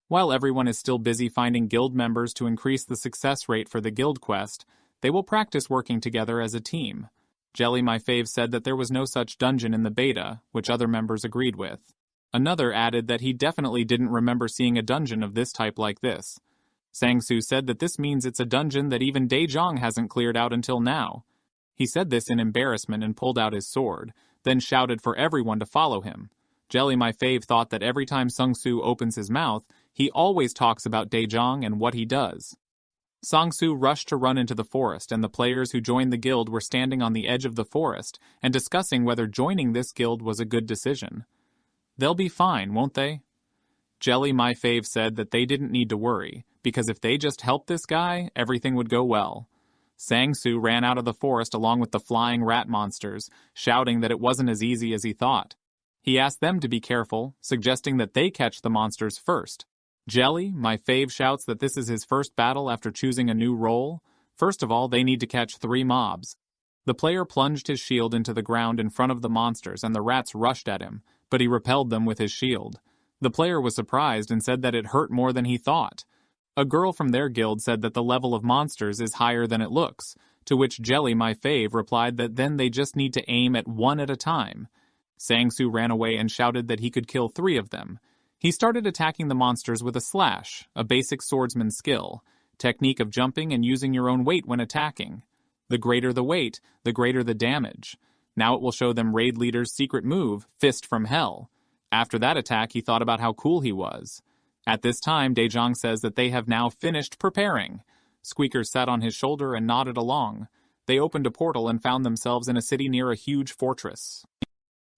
While everyone is still busy finding guild members to increase the success rate for the guild quest, they will practice working together as a team. Jelly My Fave said that there was no such dungeon in the beta, which other members agreed with. Another added that he definitely didn't remember seeing a dungeon of this type like this. Sang-soo said that this means it's a dungeon that even Daejong hasn't cleared out until now. He said this in embarrassment and pulled out his sword, then shouted for everyone to follow him. Jelly My Fave thought that every time Sang-soo opens his mouth, he always talks about Daejong and what he does. Sang-soo rushed to run into the forest, and the players who joined the guild were standing on the edge of the forest and discussing whether joining this guild was a good decision. They'll be fine, won't they? Jelly My Fave said that they didn't need to worry, because if they just helped this guy, everything would go well. Sang-soo ran out of the forest along with the flying rat monsters, shouting that it wasn't as easy as he thought. He asked them to be careful, suggesting that they catch the monsters first. Jelly My Fave shouts that this is his first battle after choosing a new role. First of all, they need to catch 3 mobs. The player plunged his shield into the ground in front of the monsters and the rats rushed at him, but he repelled them with his shield. The player was surprised and said that it hurt more than he thought. A girl from their guild said that the level of monsters is higher than it looks, to which Jelly My Fave replied that then they just need to aim at one at a time. Sang-soo ran away and shouted that he could kill 3 of them. He started attacking the monsters with a slash, a basic swordsman skill, technique of jumping and using your own weight when attacking. The greater the weight, the greater the damage. Now it will show them raid leader's secret move, Fist from Hell. After that attack, he thought about how cool he was. At this time, Daejong says that they have now finished preparing. Squeaker sat on his shoulder and nodded along. They opened a portal and found themselves in a city near a huge fortress.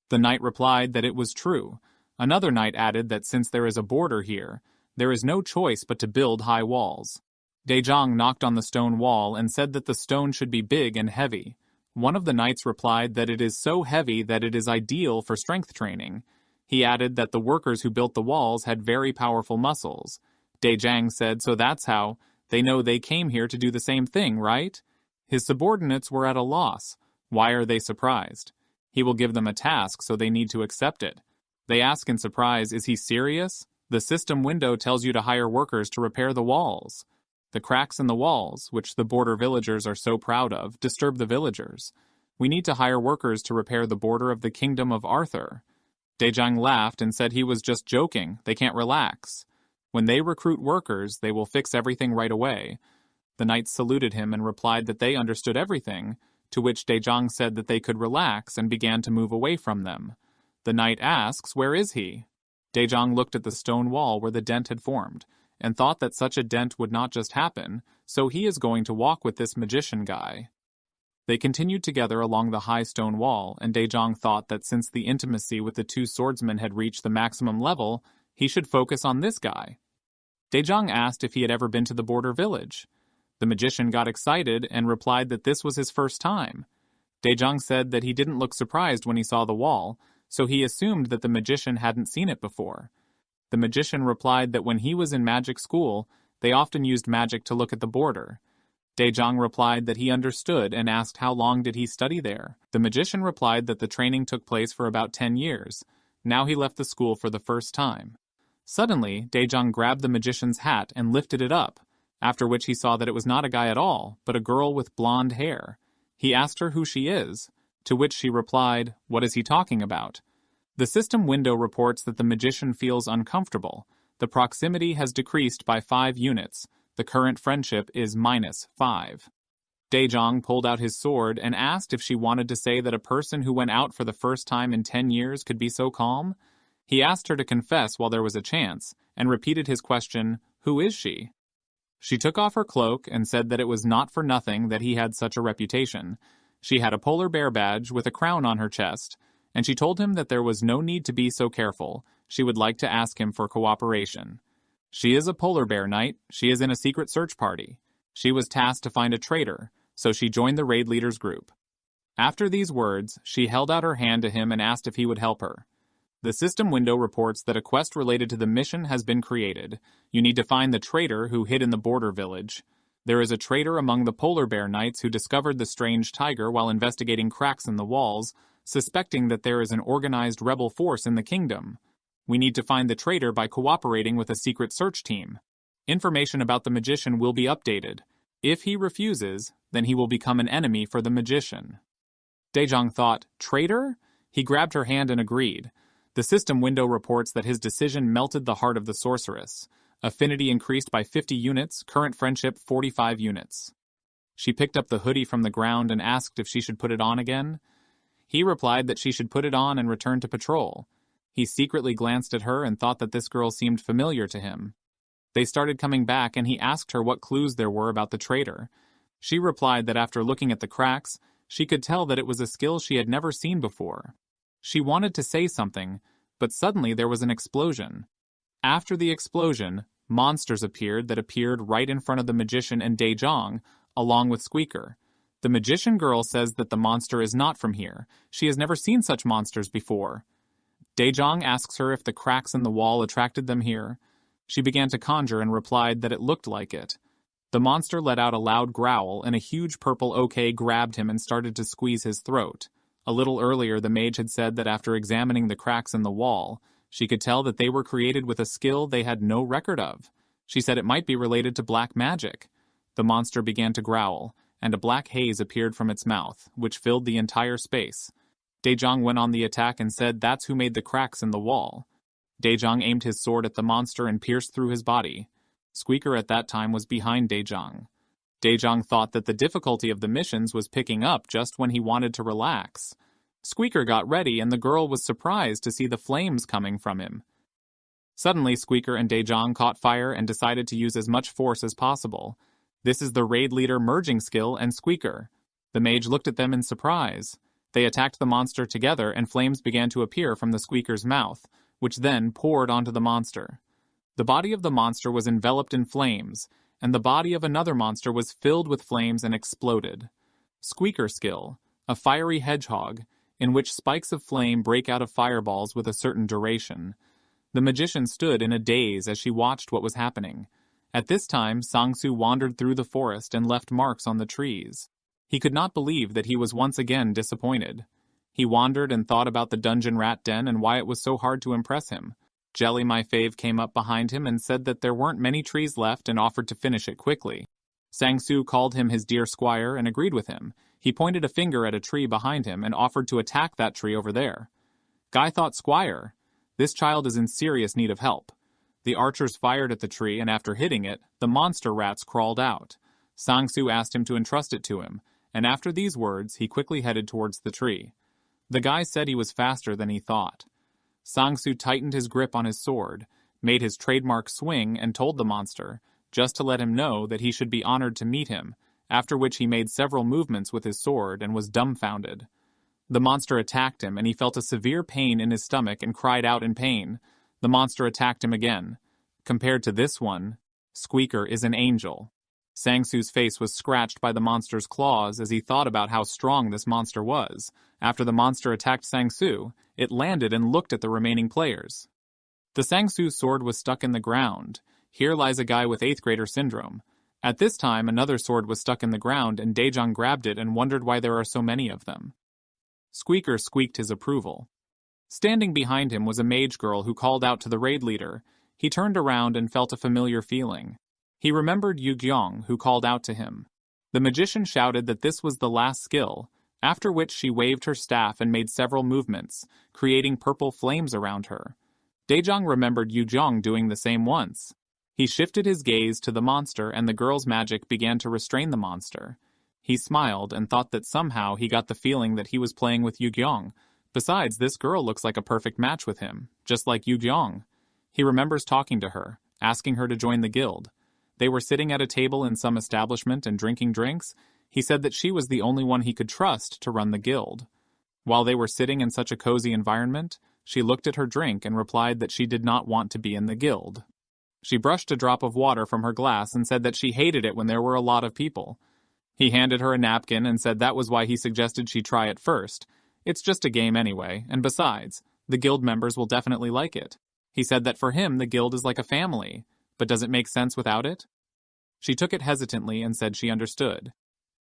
The knight replied that it was true. Another knight added that since there is a border here, there is no choice but to build high walls. Daejong knocked on the stone wall and said that the stone should be big and heavy. One of the knights replied that it is so heavy that it is ideal for strength training. He added that the workers who built the walls had very powerful muscles. Daejong said, so that's how they know they came here to do the same thing, right? His subordinates were at a loss. Why are they surprised? He will give them a task, so they need to accept it. They ask in surprise, is he serious? The system window tells you to hire workers to repair the walls. The cracks in the walls, which the border villagers are so proud of, disturb the villagers. We need to hire workers to repair the border of the kingdom of Arthur. Daejong laughed and said he was just joking, they can't relax. When they recruit workers, they will fix everything right away. The knights saluted him and replied that they understood everything, to which Daejong said that they could relax and began to move away from them. The knight asks, where is he? Daejong looked at the stone wall where the dent had formed, and thought that such a dent would not just happen, so he is going to walk with this magician guy. They continued together along the high stone wall, and Daejong thought that since the intimacy with the 2 swordsmen had reached the maximum level, he should focus on this guy. Daejong asked if he had ever been to the border village. The magician got excited and replied that this was his first time. Daejong said that he didn't look surprised when he saw the wall, so he assumed that the magician hadn't seen it before. The magician replied that when he was in magic school, they often used magic to look at the border. Daejong replied that he understood and asked how long did he study there. The magician replied that the training took place for about 10 years. Now he left the school for the first time. Suddenly, Daejong grabbed the magician's hat and lifted it up, after which he saw that it was not a guy at all, but a girl with blonde hair. He asked her who she is, to which she replied, what is he talking about? The system window reports that the magician feels uncomfortable. The proximity has decreased by 5 units. The current friendship is -5. Daejong pulled out his sword and asked if she wanted to say that a person who went out for the first time in 10 years could be so calm. He asked her to confess while there was a chance, and repeated his question, "Who is she?" She took off her cloak and said that it was not for nothing that he had such a reputation. She had a polar bear badge with a crown on her chest, and she told him that there was no need to be so careful. She would like to ask him for cooperation. She is a polar bear knight. She is in a secret search party. She was tasked to find a traitor, so she joined the raid leader's group. After these words, she held out her hand to him and asked if he would help her. The system window reports that a quest related to the mission has been created. You need to find the traitor who hid in the border village. There is a traitor among the polar bear knights who discovered the strange tiger while investigating cracks in the walls, suspecting that there is an organized rebel force in the kingdom. We need to find the traitor by cooperating with a secret search team. Information about the magician will be updated. If he refuses, then he will become an enemy for the magician. Daejong thought, traitor? He grabbed her hand and agreed. The system window reports that his decision melted the heart of the sorceress. Affinity increased by 50 units, current friendship 45 units. She picked up the hoodie from the ground and asked if she should put it on again. He replied that she should put it on and return to patrol. He secretly glanced at her and thought that this girl seemed familiar to him. They started coming back and he asked her what clues there were about the traitor. She replied that after looking at the cracks, she could tell that it was a skill she had never seen before. She wanted to say something, but suddenly there was an explosion. After the explosion, monsters appeared that appeared right in front of the magician and Daejong, along with Squeaker. The magician girl says that the monster is not from here. She has never seen such monsters before. Daejong asks her if the cracks in the wall attracted them here. She began to conjure and replied that it looked like it. The monster let out a loud growl, and a huge purple OK grabbed him and started to squeeze his throat. A little earlier, the mage had said that after examining the cracks in the wall, she could tell that they were created with a skill they had no record of. She said it might be related to black magic. The monster began to growl, and a black haze appeared from its mouth, which filled the entire space. Daejong went on the attack and said that's who made the cracks in the wall. Daejong aimed his sword at the monster and pierced through his body. Squeaker at that time was behind Daejong. Daejong thought that the difficulty of the missions was picking up just when he wanted to relax. Squeaker got ready and the girl was surprised to see the flames coming from him. Suddenly, Squeaker and Daejong caught fire and decided to use as much force as possible. This is the raid leader merging skill and Squeaker. The mage looked at them in surprise. They attacked the monster together and flames began to appear from the Squeaker's mouth, which then poured onto the monster. The body of the monster was enveloped in flames, and the body of another monster was filled with flames and exploded. Squeaker skill, a fiery hedgehog, in which spikes of flame break out of fireballs with a certain duration. The magician stood in a daze as she watched what was happening. At this time, Sang-soo wandered through the forest and left marks on the trees. He could not believe that he was once again disappointed. He wandered and thought about the dungeon rat den and why it was so hard to impress him. Jelly My Fave came up behind him and said that there weren't many trees left and offered to finish it quickly. Sang-soo called him his dear squire and agreed with him. He pointed a finger at a tree behind him and offered to attack that tree over there. Guy thought, Squire, this child is in serious need of help. The archers fired at the tree and after hitting it, the monster rats crawled out. Sang-soo asked him to entrust it to him, and after these words, he quickly headed towards the tree. The guy said he was faster than he thought. Sang-soo tightened his grip on his sword, made his trademark swing and told the monster, just to let him know that he should be honored to meet him, after which he made several movements with his sword and was dumbfounded. The monster attacked him and he felt a severe pain in his stomach and cried out in pain. The monster attacked him again. Compared to this one, Squeaker is an angel. Sang-soo's face was scratched by the monster's claws as he thought about how strong this monster was. After the monster attacked Sang-soo, it landed and looked at the remaining players. The Sang-soo sword was stuck in the ground. Here lies a guy with 8th grader syndrome. At this time, another sword was stuck in the ground and Daejong grabbed it and wondered why there are so many of them. Squeaker squeaked his approval. Standing behind him was a mage girl who called out to the raid leader. He turned around and felt a familiar feeling. He remembered Yu-gyong, who called out to him. The magician shouted that this was the last skill, after which she waved her staff and made several movements, creating purple flames around her. Daejong remembered Yu Jong doing the same once. He shifted his gaze to the monster and the girl's magic began to restrain the monster. He smiled and thought that somehow he got the feeling that he was playing with Yu Jong. Besides, this girl looks like a perfect match with him, just like Yu Jong. He remembers talking to her, asking her to join the guild. They were sitting at a table in some establishment and drinking drinks. He said that she was the only one he could trust to run the guild. While they were sitting in such a cozy environment, she looked at her drink and replied that she did not want to be in the guild. She brushed a drop of water from her glass and said that she hated it when there were a lot of people. He handed her a napkin and said that was why he suggested she try it first. It's just a game anyway, and besides, the guild members will definitely like it. He said that for him the guild is like a family, but does it make sense without it? She took it hesitantly and said she understood.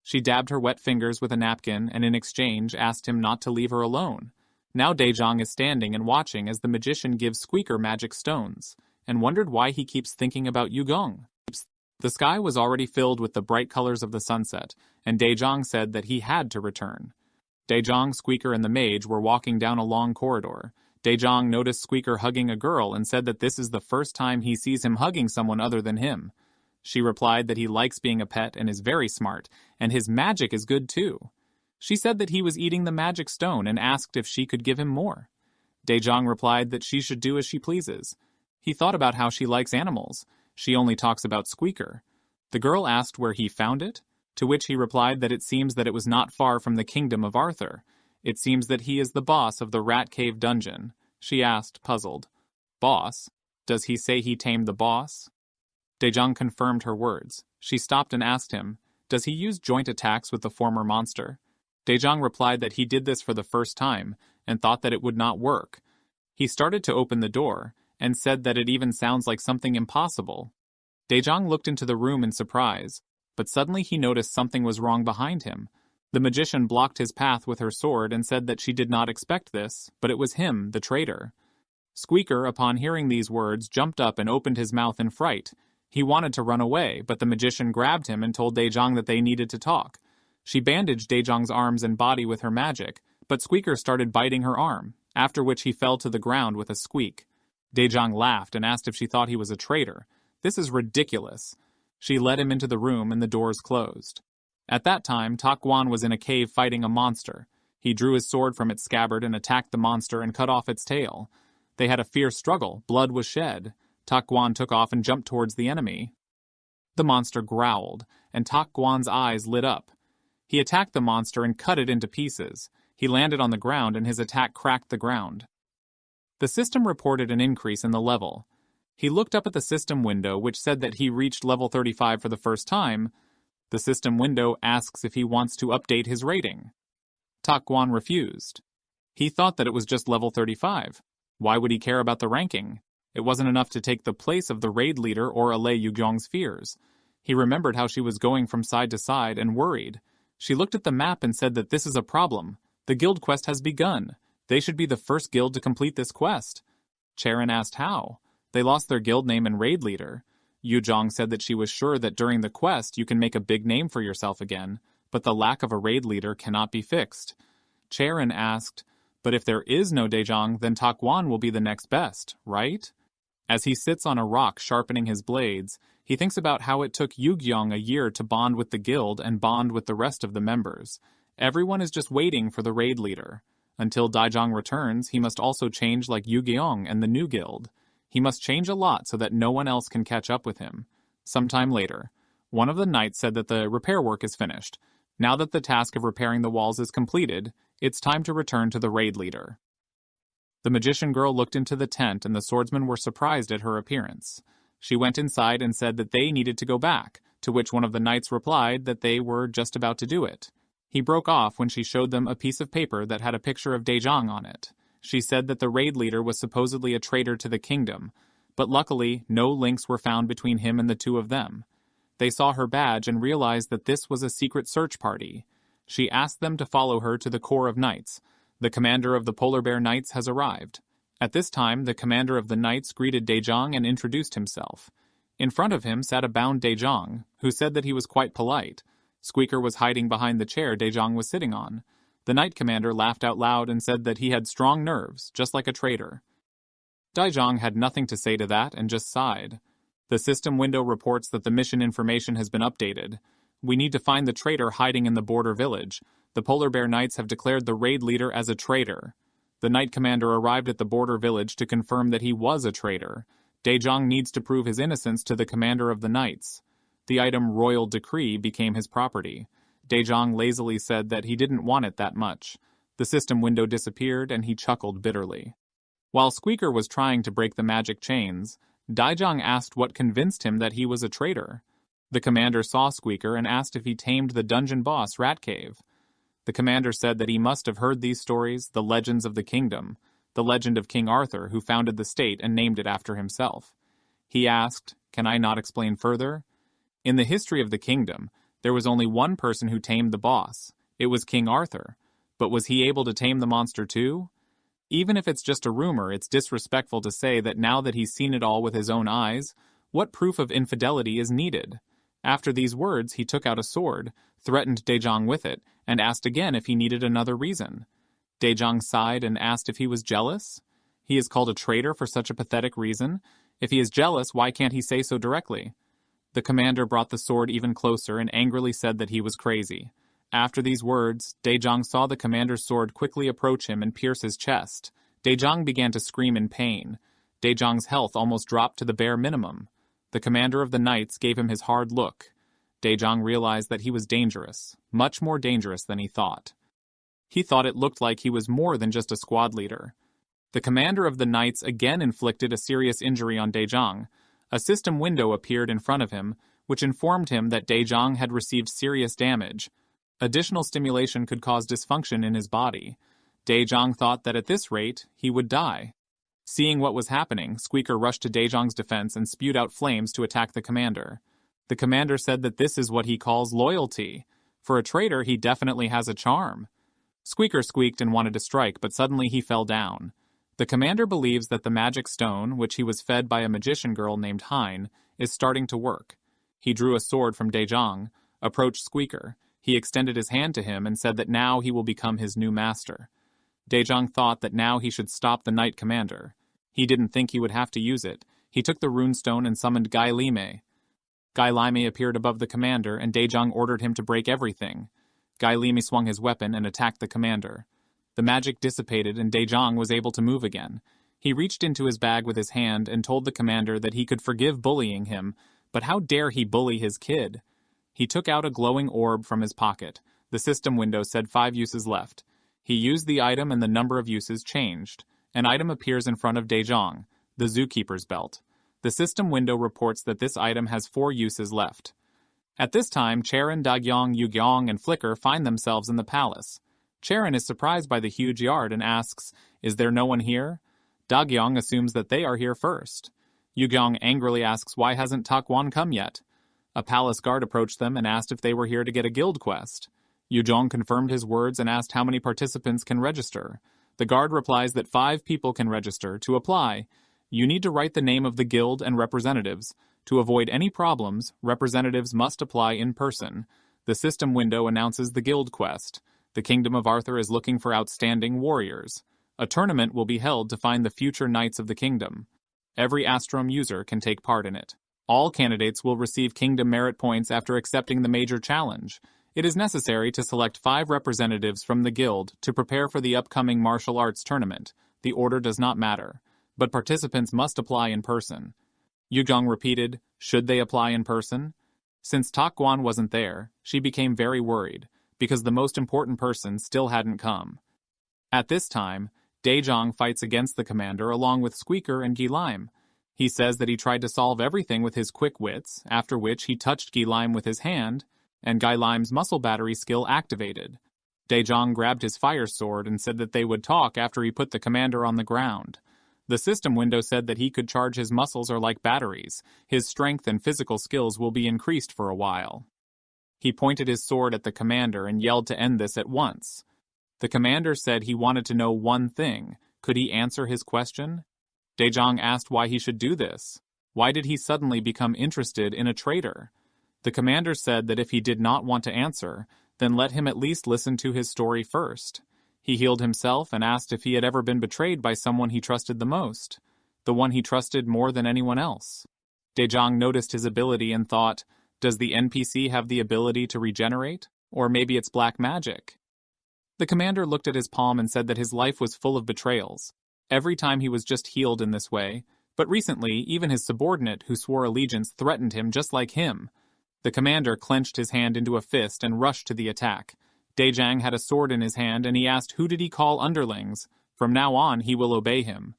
She dabbed her wet fingers with a napkin and in exchange asked him not to leave her alone. Now Daejong is standing and watching as the magician gives Squeaker magic stones, and wondered why he keeps thinking about Yugong. The sky was already filled with the bright colors of the sunset, and Daejong said that he had to return. Daejong, Squeaker, and the mage were walking down a long corridor. Daejong noticed Squeaker hugging a girl and said that this is the first time he sees him hugging someone other than him. She replied that he likes being a pet and is very smart, and his magic is good too. She said that he was eating the magic stone and asked if she could give him more. Daejong replied that she should do as she pleases. He thought about how she likes animals. She only talks about Squeaker. The girl asked where he found it, to which he replied that it seems that it was not far from the kingdom of Arthur. It seems that he is the boss of the Rat Cave dungeon. She asked, puzzled, "Boss? Does he say he tamed the boss?" Daejong confirmed her words. She stopped and asked him, "Does he use joint attacks with the former monster?" Daejong replied that he did this for the first time, and thought that it would not work. He started to open the door, and said that it even sounds like something impossible. Daejong looked into the room in surprise, but suddenly he noticed something was wrong behind him. The magician blocked his path with her sword and said that she did not expect this, but it was him, the traitor. Squeaker, upon hearing these words, jumped up and opened his mouth in fright. He wanted to run away, but the magician grabbed him and told Daejong that they needed to talk. She bandaged Daejong's arms and body with her magic, but Squeaker started biting her arm, after which he fell to the ground with a squeak. Daejong laughed and asked if she thought he was a traitor. "This is ridiculous." She led him into the room and the doors closed. At that time, Takwan was in a cave fighting a monster. He drew his sword from its scabbard and attacked the monster and cut off its tail. They had a fierce struggle. Blood was shed. Takwan took off and jumped towards the enemy. The monster growled, and Takwan's eyes lit up. He attacked the monster and cut it into pieces. He landed on the ground and his attack cracked the ground. The system reported an increase in the level. He looked up at the system window, which said that he reached level 35 for the first time. The system window asks if he wants to update his rating. Takwan refused. He thought that it was just level 35. Why would he care about the ranking? It wasn't enough to take the place of the raid leader or allay Yugyong's fears. He remembered how she was going from side to side and worried. She looked at the map and said that this is a problem. The guild quest has begun. They should be the first guild to complete this quest. Charon asked how. They lost their guild name and raid leader. Yujong said that she was sure that during the quest you can make a big name for yourself again, but the lack of a raid leader cannot be fixed. Charon asked, "But if there is no Daejong, then Takwan will be the next best, right?" As he sits on a rock sharpening his blades, he thinks about how it took Yugyong a year to bond with the guild and bond with the rest of the members. Everyone is just waiting for the raid leader. Until Daejong returns, he must also change like Yugyong and the new guild. He must change a lot so that no one else can catch up with him. Sometime later, one of the knights said that the repair work is finished. Now that the task of repairing the walls is completed, it's time to return to the raid leader. The magician girl looked into the tent and the swordsmen were surprised at her appearance. She went inside and said that they needed to go back, to which one of the knights replied that they were just about to do it. He broke off when she showed them a piece of paper that had a picture of Daejong on it. She said that the raid leader was supposedly a traitor to the kingdom, but luckily no links were found between him and the two of them. They saw her badge and realized that this was a secret search party. She asked them to follow her to the Corps of Knights. The commander of the Polar Bear Knights has arrived. At this time, the commander of the Knights greeted Daejong and introduced himself. In front of him sat a bound Daejong, who said that he was quite polite. Squeaker was hiding behind the chair Daejong was sitting on. The knight commander laughed out loud and said that he had strong nerves, just like a traitor. Daijong had nothing to say to that and just sighed. The system window reports that the mission information has been updated. We need to find the traitor hiding in the border village. The Polar Bear Knights have declared the raid leader as a traitor. The Knight Commander arrived at the border village to confirm that he was a traitor. Daijong needs to prove his innocence to the commander of the Knights. The item Royal Decree became his property. Daijong lazily said that he didn't want it that much. The system window disappeared and he chuckled bitterly. While Squeaker was trying to break the magic chains, Daijong asked what convinced him that he was a traitor. The commander saw Squeaker and asked if he tamed the dungeon boss Ratcave. The commander said that he must have heard these stories, the legends of the kingdom, the legend of King Arthur who founded the state and named it after himself. He asked, "Can I not explain further?" In the history of the kingdom, there was only one person who tamed the boss. It was King Arthur. But was he able to tame the monster too? Even if it's just a rumor, it's disrespectful to say that now that he's seen it all with his own eyes, what proof of infidelity is needed? After these words, he took out a sword, threatened Daijong with it, and asked again if he needed another reason. Daijong sighed and asked if he was jealous. He is called a traitor for such a pathetic reason. If he is jealous, why can't he say so directly? The commander brought the sword even closer and angrily said that he was crazy. After these words, Daijong saw the commander's sword quickly approach him and pierce his chest. Daijong began to scream in pain. Daijong's health almost dropped to the bare minimum. The commander of the Knights gave him his hard look. Daijong realized that he was dangerous, much more dangerous than he thought. He thought it looked like he was more than just a squad leader. The commander of the Knights again inflicted a serious injury on Daijong. A system window appeared in front of him, which informed him that Daijong had received serious damage. Additional stimulation could cause dysfunction in his body. Daijong thought that at this rate, he would die. Seeing what was happening, Squeaker rushed to Daijong's defense and spewed out flames to attack the commander. The commander said that this is what he calls loyalty. For a traitor, he definitely has a charm. Squeaker squeaked and wanted to strike, but suddenly he fell down. The commander believes that the magic stone, which he was fed by a magician girl named Hein, is starting to work. He drew a sword from Daijong, approached Squeaker. He extended his hand to him and said that now he will become his new master. Daijong thought that now he should stop the Knight Commander. He didn't think he would have to use it. He took the runestone and summoned Guy Lime. Guy Lime appeared above the commander and Daijong ordered him to break everything. Guy Lime swung his weapon and attacked the commander. The magic dissipated and Daijong was able to move again. He reached into his bag with his hand and told the commander that he could forgive bullying him, but how dare he bully his kid? He took out a glowing orb from his pocket. The system window said 5 uses left. He used the item and the number of uses changed. An item appears in front of Daijong, the zookeeper's belt. The system window reports that this item has 4 uses left. At this time, Charon, Dagyong, Yugyong, and Flicker find themselves in the palace. Charon is surprised by the huge yard and asks, "Is there no one here?" Dagyong assumes that they are here first. Yugyong angrily asks why hasn't Takwon come yet. A palace guard approached them and asked if they were here to get a guild quest. Yujong confirmed his words and asked how many participants can register. The guard replies that 5 people can register. To apply, you need to write the name of the guild and representatives. To avoid any problems, representatives must apply in person. The system window announces the guild quest. The Kingdom of Arthur is looking for outstanding warriors. A tournament will be held to find the future knights of the kingdom. Every Astrom user can take part in it. All candidates will receive Kingdom merit points after accepting the major challenge. It is necessary to select 5 representatives from the guild to prepare for the upcoming martial arts tournament. The order does not matter, but participants must apply in person. Yugong repeated, should they apply in person? Since Takwon wasn't there, she became very worried, because the most important person still hadn't come. At this time, Daijong fights against the commander along with Squeaker and Gilime. He says that he tried to solve everything with his quick wits, after which he touched Gilime with his hand, and Gilime's muscle battery skill activated. Daijong grabbed his fire sword and said that they would talk after he put the commander on the ground. The system window said that he could charge his muscles are like batteries. His strength and physical skills will be increased for a while. He pointed his sword at the commander and yelled to end this at once. The commander said he wanted to know one thing. Could he answer his question? Daijong asked why he should do this. Why did he suddenly become interested in a traitor? The commander said that if he did not want to answer, then let him at least listen to his story first. He healed himself and asked if he had ever been betrayed by someone he trusted the most. the one he trusted more than anyone else. Dejong noticed his ability and thought, does the NPC have the ability to regenerate? Or maybe it's black magic? The commander looked at his palm and said that his life was full of betrayals. Every time he was just healed in this way, but recently even his subordinate who swore allegiance threatened him just like him. The commander clenched his hand into a fist and rushed to the attack. Dejang had a sword in his hand and he asked who did he call underlings. From now on he will obey him.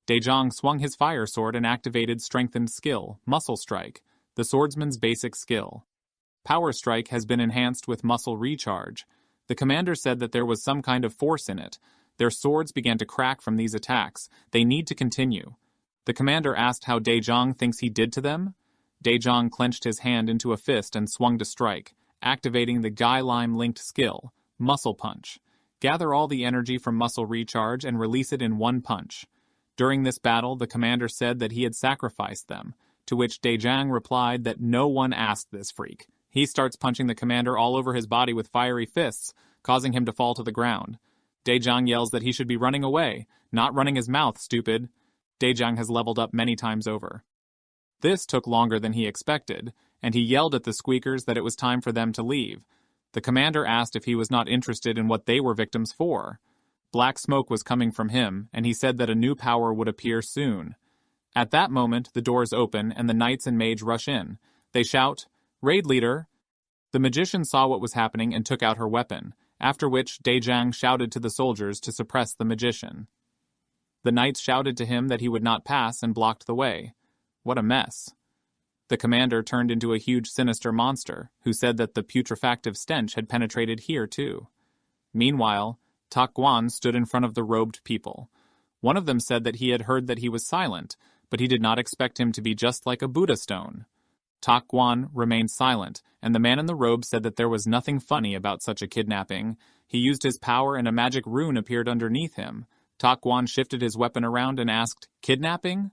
Dejong swung his fire sword and activated strengthened skill, Muscle Strike, the swordsman's basic skill. Power Strike has been enhanced with Muscle Recharge. The commander said that there was some kind of force in it. Their swords began to crack from these attacks. They need to continue. The commander asked how Dejong thinks he did to them. Dejong clenched his hand into a fist and swung to strike, activating the Guy Lime-linked skill, Muscle Punch. Gather all the energy from Muscle Recharge and release it in one punch. During this battle, the commander said that he had sacrificed them, to which Dejang replied that no one asked this freak. He starts punching the commander all over his body with fiery fists, causing him to fall to the ground. Dejang yells that he should be running away, not running his mouth, stupid. Dejang has leveled up many times over. This took longer than he expected, and he yelled at the squeakers that it was time for them to leave. The commander asked if he was not interested in what they were victims for. Black smoke was coming from him, and he said that a new power would appear soon. At that moment, the doors open and the knights and mage rush in. They shout, "Raid leader!" The magician saw what was happening and took out her weapon, after which Dejang shouted to the soldiers to suppress the magician. The knights shouted to him that he would not pass and blocked the way. What a mess. The commander turned into a huge sinister monster, who said that the putrefactive stench had penetrated here too. Meanwhile, Tak Guan stood in front of the robed people. One of them said that he had heard that he was silent, but he did not expect him to be just like a Buddha stone. Tak Guan remained silent, and the man in the robe said that there was nothing funny about such a kidnapping. He used his power and a magic rune appeared underneath him. Tak Guan shifted his weapon around and asked, "Kidnapping?"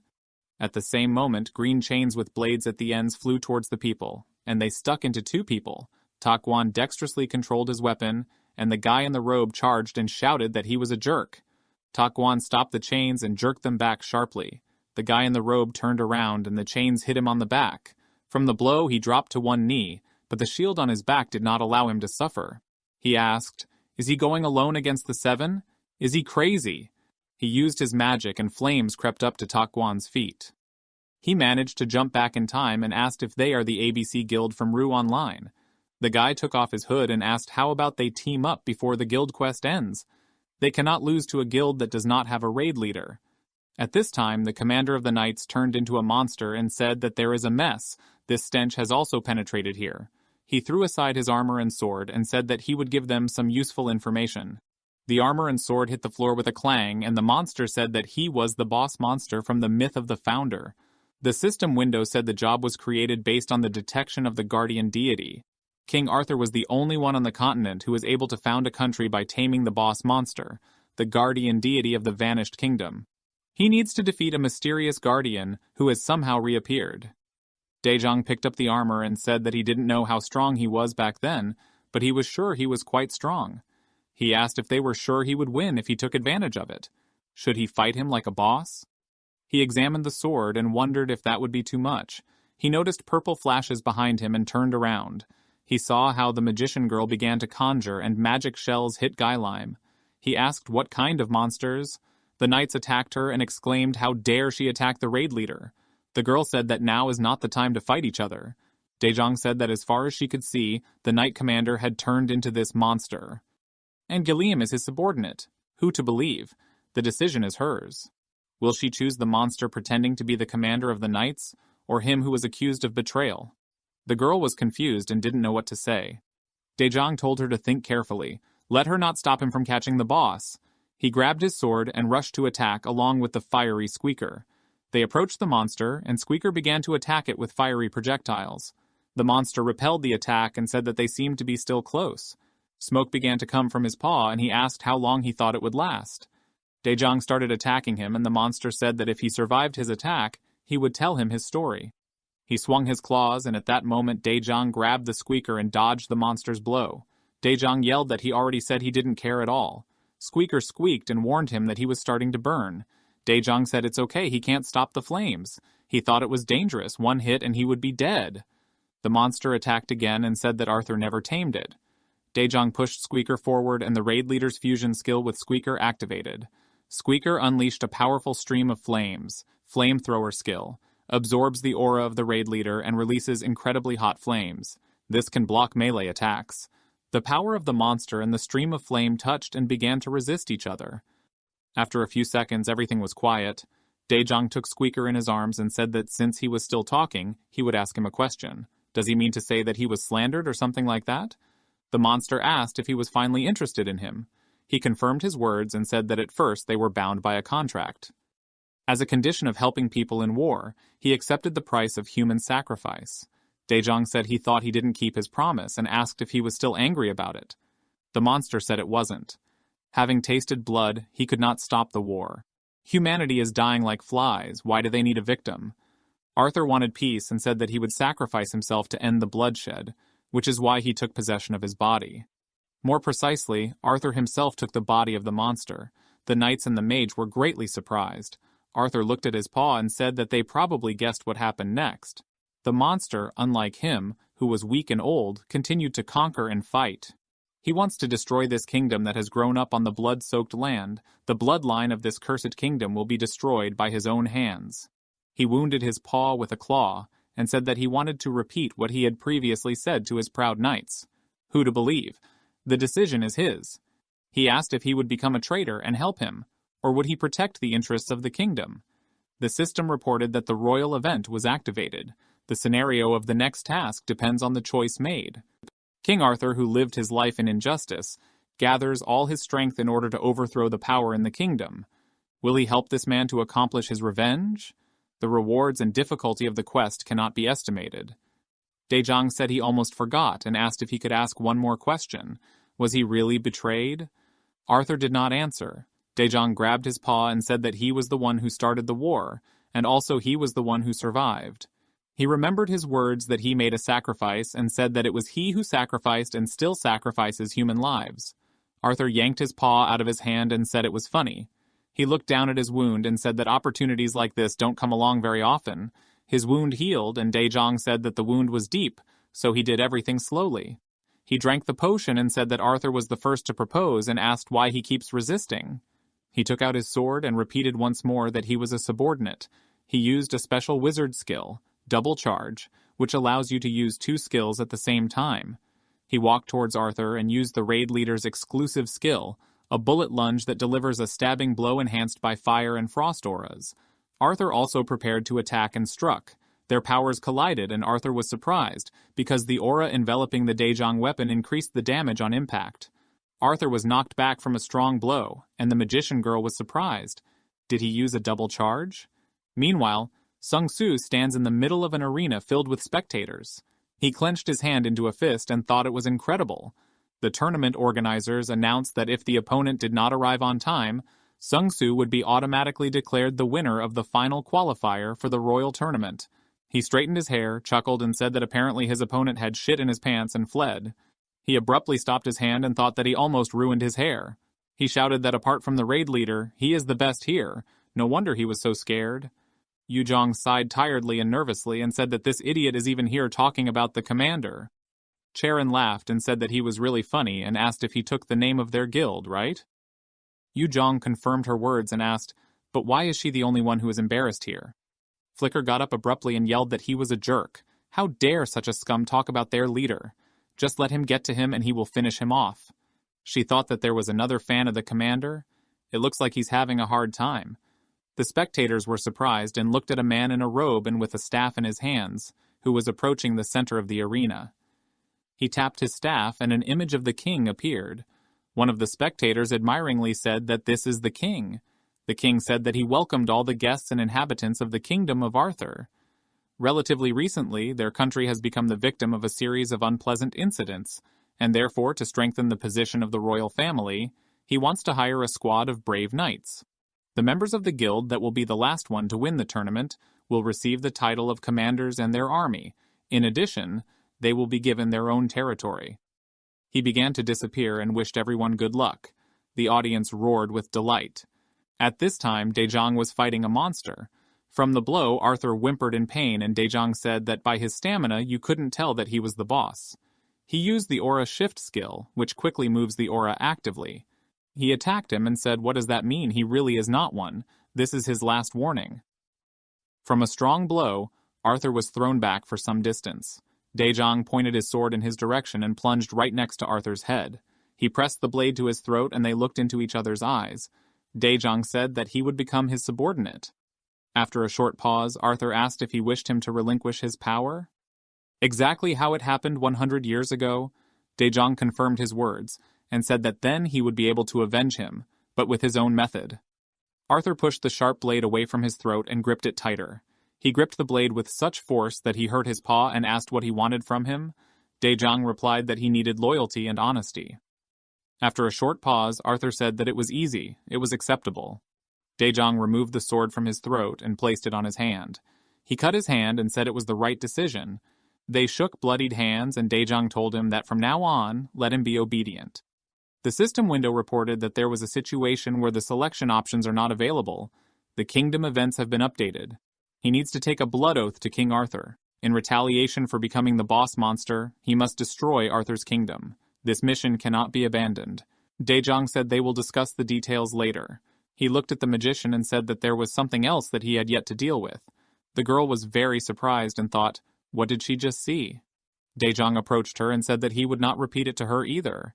At the same moment, green chains with blades at the ends flew towards the people, and they stuck into two people. Tak Guan dexterously controlled his weapon, and the guy in the robe charged and shouted that he was a jerk. Tak Guan stopped the chains and jerked them back sharply. The guy in the robe turned around and the chains hit him on the back. From the blow, he dropped to one knee, but the shield on his back did not allow him to suffer. He asked, "Is he going alone against the seven? Is he crazy?" He used his magic and flames crept up to Tak Guan's feet. He managed to jump back in time and asked if they are the ABC Guild from Rue Online. The guy took off his hood and asked how about they team up before the guild quest ends. They cannot lose to a guild that does not have a raid leader. At this time, the commander of the knights turned into a monster and said that there is a mess. This stench has also penetrated here. He threw aside his armor and sword and said that he would give them some useful information. The armor and sword hit the floor with a clang, and the monster said that he was the boss monster from the myth of the founder. The system window said the job was created based on the detection of the guardian deity. King Arthur was the only one on the continent who was able to found a country by taming the boss monster, the guardian deity of the vanished kingdom. He needs to defeat a mysterious guardian who has somehow reappeared. Dejong picked up the armor and said that he didn't know how strong he was back then, but he was sure he was quite strong. He asked if they were sure he would win if he took advantage of it. Should he fight him like a boss? He examined the sword and wondered if that would be too much. He noticed purple flashes behind him and turned around. He saw how the magician girl began to conjure and magic shells hit Guy Lime. He asked what kind of monsters. The knights attacked her and exclaimed how dare she attack the raid leader. The girl said that now is not the time to fight each other. Dejong said that as far as she could see, the knight commander had turned into this monster. And Gilliam is his subordinate. Who to believe? The decision is hers. Will she choose the monster pretending to be the commander of the knights, or him who was accused of betrayal? The girl was confused and didn't know what to say. Dejong told her to think carefully. Let her not stop him from catching the boss. He grabbed his sword and rushed to attack along with the fiery Squeaker. They approached the monster, and Squeaker began to attack it with fiery projectiles. The monster repelled the attack and said that they seemed to be still close. Smoke began to come from his paw, and he asked how long he thought it would last. Dejong started attacking him, and the monster said that if he survived his attack, he would tell him his story. He swung his claws, and at that moment Dejong grabbed the Squeaker and dodged the monster's blow. Dejong yelled that he already said he didn't care at all. Squeaker squeaked and warned him that he was starting to burn. Daejong said it's okay, he can't stop the flames. He thought it was dangerous, one hit and he would be dead. The monster attacked again and said that Arthur never tamed it. Daejong pushed Squeaker forward and the raid leader's fusion skill with Squeaker activated. Squeaker unleashed a powerful stream of flames, flamethrower skill, absorbs the aura of the raid leader and releases incredibly hot flames. This can block melee attacks. The power of the monster and the stream of flame touched and began to resist each other. After a few seconds, everything was quiet. Daejong took Squeaker in his arms and said that since he was still talking, he would ask him a question. Does he mean to say that he was slandered or something like that? The monster asked if he was finally interested in him. He confirmed his words and said that at first they were bound by a contract. As a condition of helping people in war, he accepted the price of human sacrifice. Daejong said he thought he didn't keep his promise and asked if he was still angry about it. The monster said it wasn't. Having tasted blood, he could not stop the war. Humanity is dying like flies. Why do they need a victim? Arthur wanted peace and said that he would sacrifice himself to end the bloodshed, which is why he took possession of his body. More precisely, Arthur himself took the body of the monster. The knights and the mage were greatly surprised. Arthur looked at his paw and said that they probably guessed what happened next. The monster, unlike him, who was weak and old, continued to conquer and fight. He wants to destroy this kingdom that has grown up on the blood-soaked land. The bloodline of this cursed kingdom will be destroyed by his own hands. He wounded his paw with a claw and said that he wanted to repeat what he had previously said to his proud knights. Who to believe? The decision is his. He asked if he would become a traitor and help him, or would he protect the interests of the kingdom? The system reported that the royal event was activated. The scenario of the next task depends on the choice made. King Arthur, who lived his life in injustice, gathers all his strength in order to overthrow the power in the kingdom. Will he help this man to accomplish his revenge? The rewards and difficulty of the quest cannot be estimated. Daejong said he almost forgot and asked if he could ask one more question. Was he really betrayed? Arthur did not answer. Daejong grabbed his paw and said that he was the one who started the war, and also he was the one who survived. He remembered his words that he made a sacrifice and said that it was he who sacrificed and still sacrifices human lives. Arthur yanked his paw out of his hand and said it was funny. He looked down at his wound and said that opportunities like this don't come along very often. His wound healed, and Daejong said that the wound was deep, so he did everything slowly. He drank the potion and said that Arthur was the first to propose and asked why he keeps resisting. He took out his sword and repeated once more that he was a subordinate. He used a special wizard skill, Double Charge, which allows you to use two skills at the same time. He walked towards Arthur and used the raid leader's exclusive skill, a bullet lunge that delivers a stabbing blow enhanced by fire and frost auras. Arthur also prepared to attack and struck. Their powers collided and Arthur was surprised, because the aura enveloping the Daejong weapon increased the damage on impact. Arthur was knocked back from a strong blow, and the magician girl was surprised. Did he use a double charge? Meanwhile, Sung Soo stands in the middle of an arena filled with spectators. He clenched his hand into a fist and thought it was incredible. The tournament organizers announced that if the opponent did not arrive on time, Sung Soo would be automatically declared the winner of the final qualifier for the royal tournament. He straightened his hair, chuckled, and said that apparently his opponent had shit in his pants and fled. He abruptly stopped his hand and thought that he almost ruined his hair. He shouted that apart from the raid leader, he is the best here. No wonder he was so scared. Yujong sighed tiredly and nervously and said that this idiot is even here talking about the commander. Charon laughed and said that he was really funny and asked if he took the name of their guild, right? Yujong confirmed her words and asked, but why is she the only one who is embarrassed here? Flicker got up abruptly and yelled that he was a jerk. How dare such a scum talk about their leader? Just let him get to him and he will finish him off. She thought that there was another fan of the commander. It looks like he's having a hard time. The spectators were surprised and looked at a man in a robe and with a staff in his hands, who was approaching the center of the arena. He tapped his staff and an image of the king appeared. One of the spectators admiringly said that this is the king. The king said that he welcomed all the guests and inhabitants of the kingdom of Arthur. Relatively recently, their country has become the victim of a series of unpleasant incidents, and therefore, to strengthen the position of the royal family, he wants to hire a squad of brave knights. The members of the guild that will be the last one to win the tournament will receive the title of commanders and their army. In addition, they will be given their own territory. He began to disappear and wished everyone good luck. The audience roared with delight. At this time, Dejong was fighting a monster. From the blow, Arthur whimpered in pain, and Dejong said that by his stamina you couldn't tell that he was the boss. He used the aura shift skill, which quickly moves the aura actively. He attacked him and said, "What does that mean? He really is not one. This is his last warning." From a strong blow, Arthur was thrown back for some distance. Dejong pointed his sword in his direction and plunged right next to Arthur's head. He pressed the blade to his throat and they looked into each other's eyes. Dejong said that he would become his subordinate. After a short pause, Arthur asked if he wished him to relinquish his power. Exactly how it happened 100 years ago, Dejong confirmed his words and said that then he would be able to avenge him, but with his own method. Arthur pushed the sharp blade away from his throat and gripped it tighter. He gripped the blade with such force that he hurt his paw and asked what he wanted from him. Dejong replied that he needed loyalty and honesty. After a short pause, Arthur said that it was easy, it was acceptable. Dejong removed the sword from his throat and placed it on his hand. He cut his hand and said it was the right decision. They shook bloodied hands and Dejong told him that from now on, let him be obedient. The system window reported that there was a situation where the selection options are not available. The kingdom events have been updated. He needs to take a blood oath to King Arthur. In retaliation for becoming the boss monster, he must destroy Arthur's kingdom. This mission cannot be abandoned. Dejong said they will discuss the details later. He looked at the magician and said that there was something else that he had yet to deal with. The girl was very surprised and thought, what did she just see? Dejong approached her and said that he would not repeat it to her either.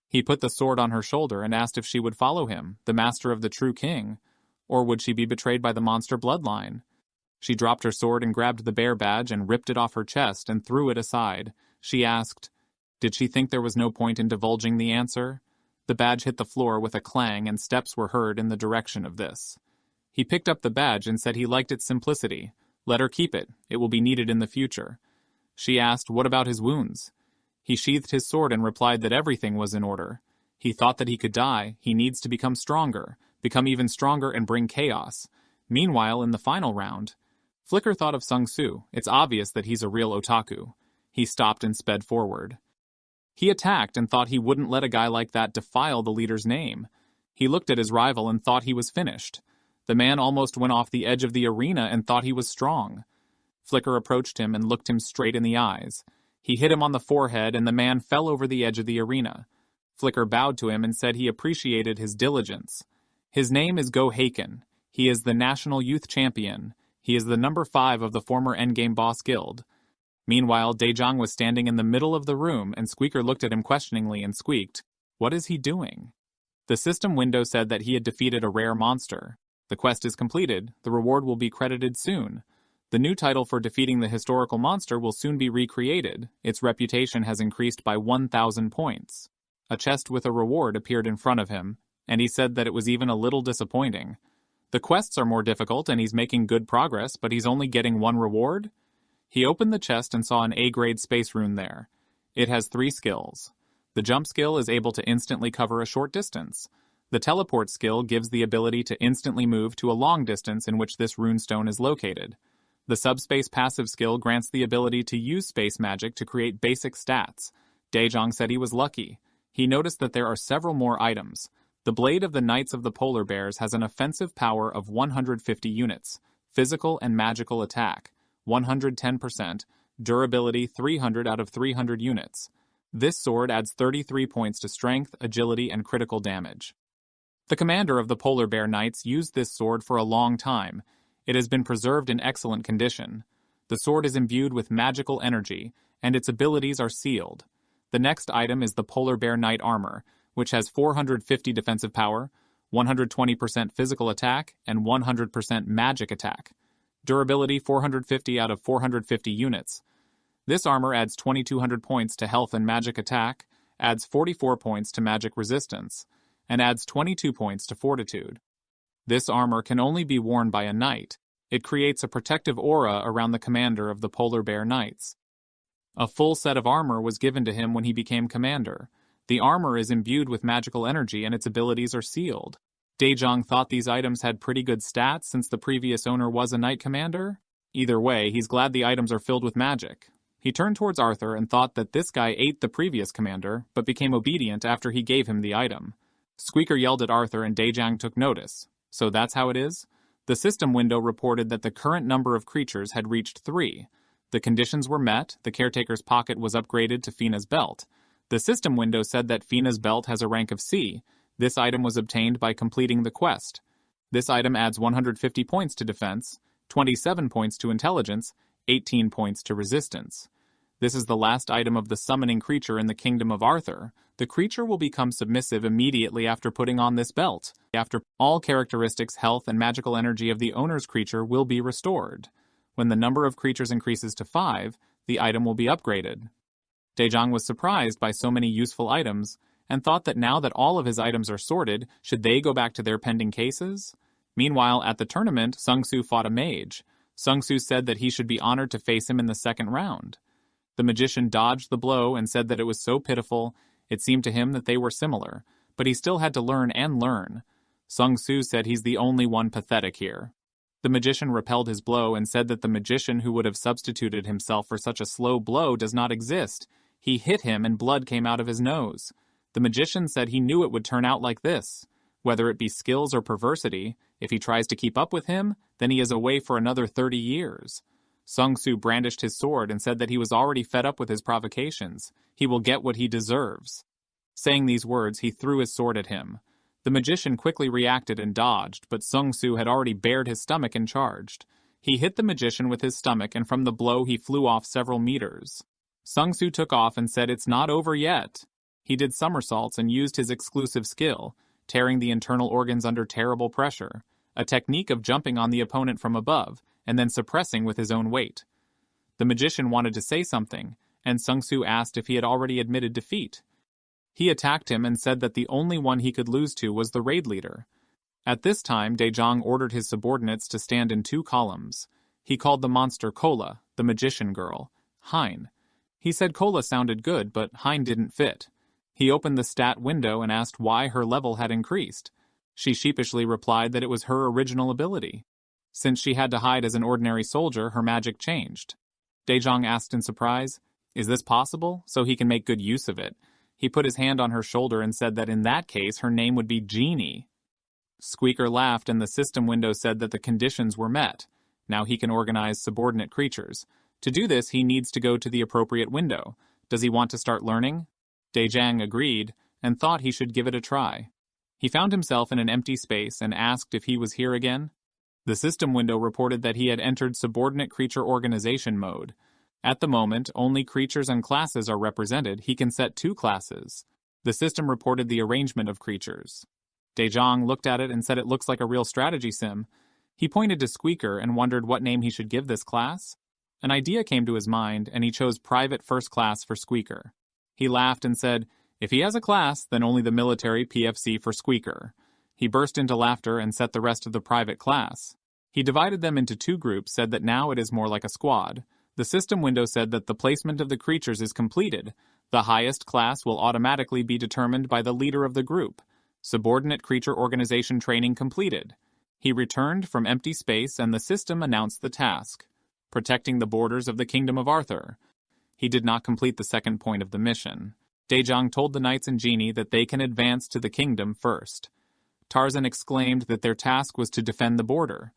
He put the sword on her shoulder and asked if she would follow him, the master of the true king, or would she be betrayed by the monster bloodline? She dropped her sword and grabbed the bear badge and ripped it off her chest and threw it aside. She asked, did she think there was no point in divulging the answer? The badge hit the floor with a clang and steps were heard in the direction of this. He picked up the badge and said he liked its simplicity. Let her keep it. It will be needed in the future. She asked, what about his wounds? He sheathed his sword and replied that everything was in order. He thought that he could die. He needs to become stronger, become even stronger and bring chaos. Meanwhile, in the final round, Flicker thought of Sung Soo. It's obvious that he's a real otaku. He stopped and sped forward. He attacked and thought he wouldn't let a guy like that defile the leader's name. He looked at his rival and thought he was finished. The man almost went off the edge of the arena and thought he was strong. Flicker approached him and looked him straight in the eyes. He hit him on the forehead and the man fell over the edge of the arena. Flicker bowed to him and said he appreciated his diligence. His name is Go Haken. He is the National Youth Champion. He is the number 5 of the former Endgame Boss Guild. Meanwhile, Dejong was standing in the middle of the room and Squeaker looked at him questioningly and squeaked, what is he doing? The system window said that he had defeated a rare monster. The quest is completed. The reward will be credited soon. The new title for defeating the historical monster will soon be recreated. Its reputation has increased by 1,000 points. A chest with a reward appeared in front of him, and he said that it was even a little disappointing. The quests are more difficult and he's making good progress, but he's only getting 1 reward? He opened the chest and saw an A-grade space rune there. It has 3 skills. The jump skill is able to instantly cover a short distance. The teleport skill gives the ability to instantly move to a long distance in which this runestone is located. The subspace passive skill grants the ability to use space magic to create basic stats. Dejong said he was lucky. He noticed that there are several more items. The Blade of the Knights of the Polar Bears has an offensive power of 150 units, physical and magical attack, 110%, durability 300 out of 300 units. This sword adds 33 points to strength, agility, and critical damage. The commander of the Polar Bear Knights used this sword for a long time. It has been preserved in excellent condition. The sword is imbued with magical energy, and its abilities are sealed. The next item is the Polar Bear Knight Armor, which has 450 defensive power, 120% physical attack, and 100% magic attack. Durability 450 out of 450 units. This armor adds 2,200 points to health and magic attack, adds 44 points to magic resistance, and adds 22 points to fortitude. This armor can only be worn by a knight. It creates a protective aura around the commander of the Polar Bear Knights. A full set of armor was given to him when he became commander. The armor is imbued with magical energy and its abilities are sealed. Dejong thought these items had pretty good stats since the previous owner was a knight commander. Either way, he's glad the items are filled with magic. He turned towards Arthur and thought that this guy ate the previous commander, but became obedient after he gave him the item. Squeaker yelled at Arthur and Dejong took notice. So that's how it is? The system window reported that the current number of creatures had reached 3. The conditions were met, the caretaker's pocket was upgraded to Fina's belt. The system window said that Fina's belt has a rank of C. This item was obtained by completing the quest. This item adds 150 points to defense, 27 points to intelligence, 18 points to resistance. This is the last item of the summoning creature in the Kingdom of Arthur. The creature will become submissive immediately after putting on this belt. After all characteristics, health, and magical energy of the owner's creature will be restored. When the number of creatures increases to 5, the item will be upgraded. Daejong was surprised by so many useful items, and thought that now that all of his items are sorted, should they go back to their pending cases? Meanwhile, at the tournament, Sung-Soo fought a mage. Sung-Soo said that he should be honored to face him in the second round. The magician dodged the blow and said that it was so pitiful, it seemed to him that they were similar, but he still had to learn and learn. Sung-Soo said he's the only one pathetic here. The magician repelled his blow and said that the magician who would have substituted himself for such a slow blow does not exist. He hit him and blood came out of his nose. The magician said he knew it would turn out like this. Whether it be skills or perversity, if he tries to keep up with him, then he is away for another 30 years. Sung-Soo brandished his sword and said that he was already fed up with his provocations. He will get what he deserves. Saying these words, he threw his sword at him. The magician quickly reacted and dodged, but Sung-Soo had already bared his stomach and charged. He hit the magician with his stomach, and from the blow he flew off several meters. Sung-Soo took off and said it's not over yet. He did somersaults and used his exclusive skill, tearing the internal organs under terrible pressure, a technique of jumping on the opponent from above, and then suppressing with his own weight. The magician wanted to say something, and Sung-Soo asked if he had already admitted defeat. He attacked him and said that the only one he could lose to was the raid leader. At this time, Daejong ordered his subordinates to stand in 2 columns. He called the monster Kola, the magician girl, Hein. He said Kola sounded good, but Hein didn't fit. He opened the stat window and asked why her level had increased. She sheepishly replied that it was her original ability. Since she had to hide as an ordinary soldier, her magic changed. Daejong asked in surprise, "Is this possible?" so he can make good use of it. He put his hand on her shoulder and said that in that case her name would be Genie. Squeaker laughed and the system window said that the conditions were met. Now he can organize subordinate creatures. To do this, he needs to go to the appropriate window. Does he want to start learning? Daejong agreed and thought he should give it a try. He found himself in an empty space and asked if he was here again. The system window reported that he had entered subordinate creature organization mode. At the moment, only creatures and classes are represented. He can set 2 classes. The system reported the arrangement of creatures. Daejong looked at it and said it looks like a real strategy sim. He pointed to Squeaker and wondered what name he should give this class. An idea came to his mind, and he chose Private First Class for Squeaker. He laughed and said, if he has a class, then only the military PFC for Squeaker. He burst into laughter and set the rest of the private class. He divided them into 2 groups, said that now it is more like a squad. The system window said that the placement of the creatures is completed. The highest class will automatically be determined by the leader of the group. Subordinate creature organization training completed. He returned from empty space and the system announced the task. Protecting the borders of the Kingdom of Arthur. He did not complete the second point of the mission. Daejong told the knights and Genie that they can advance to the kingdom first. Tarzan exclaimed that their task was to defend the border.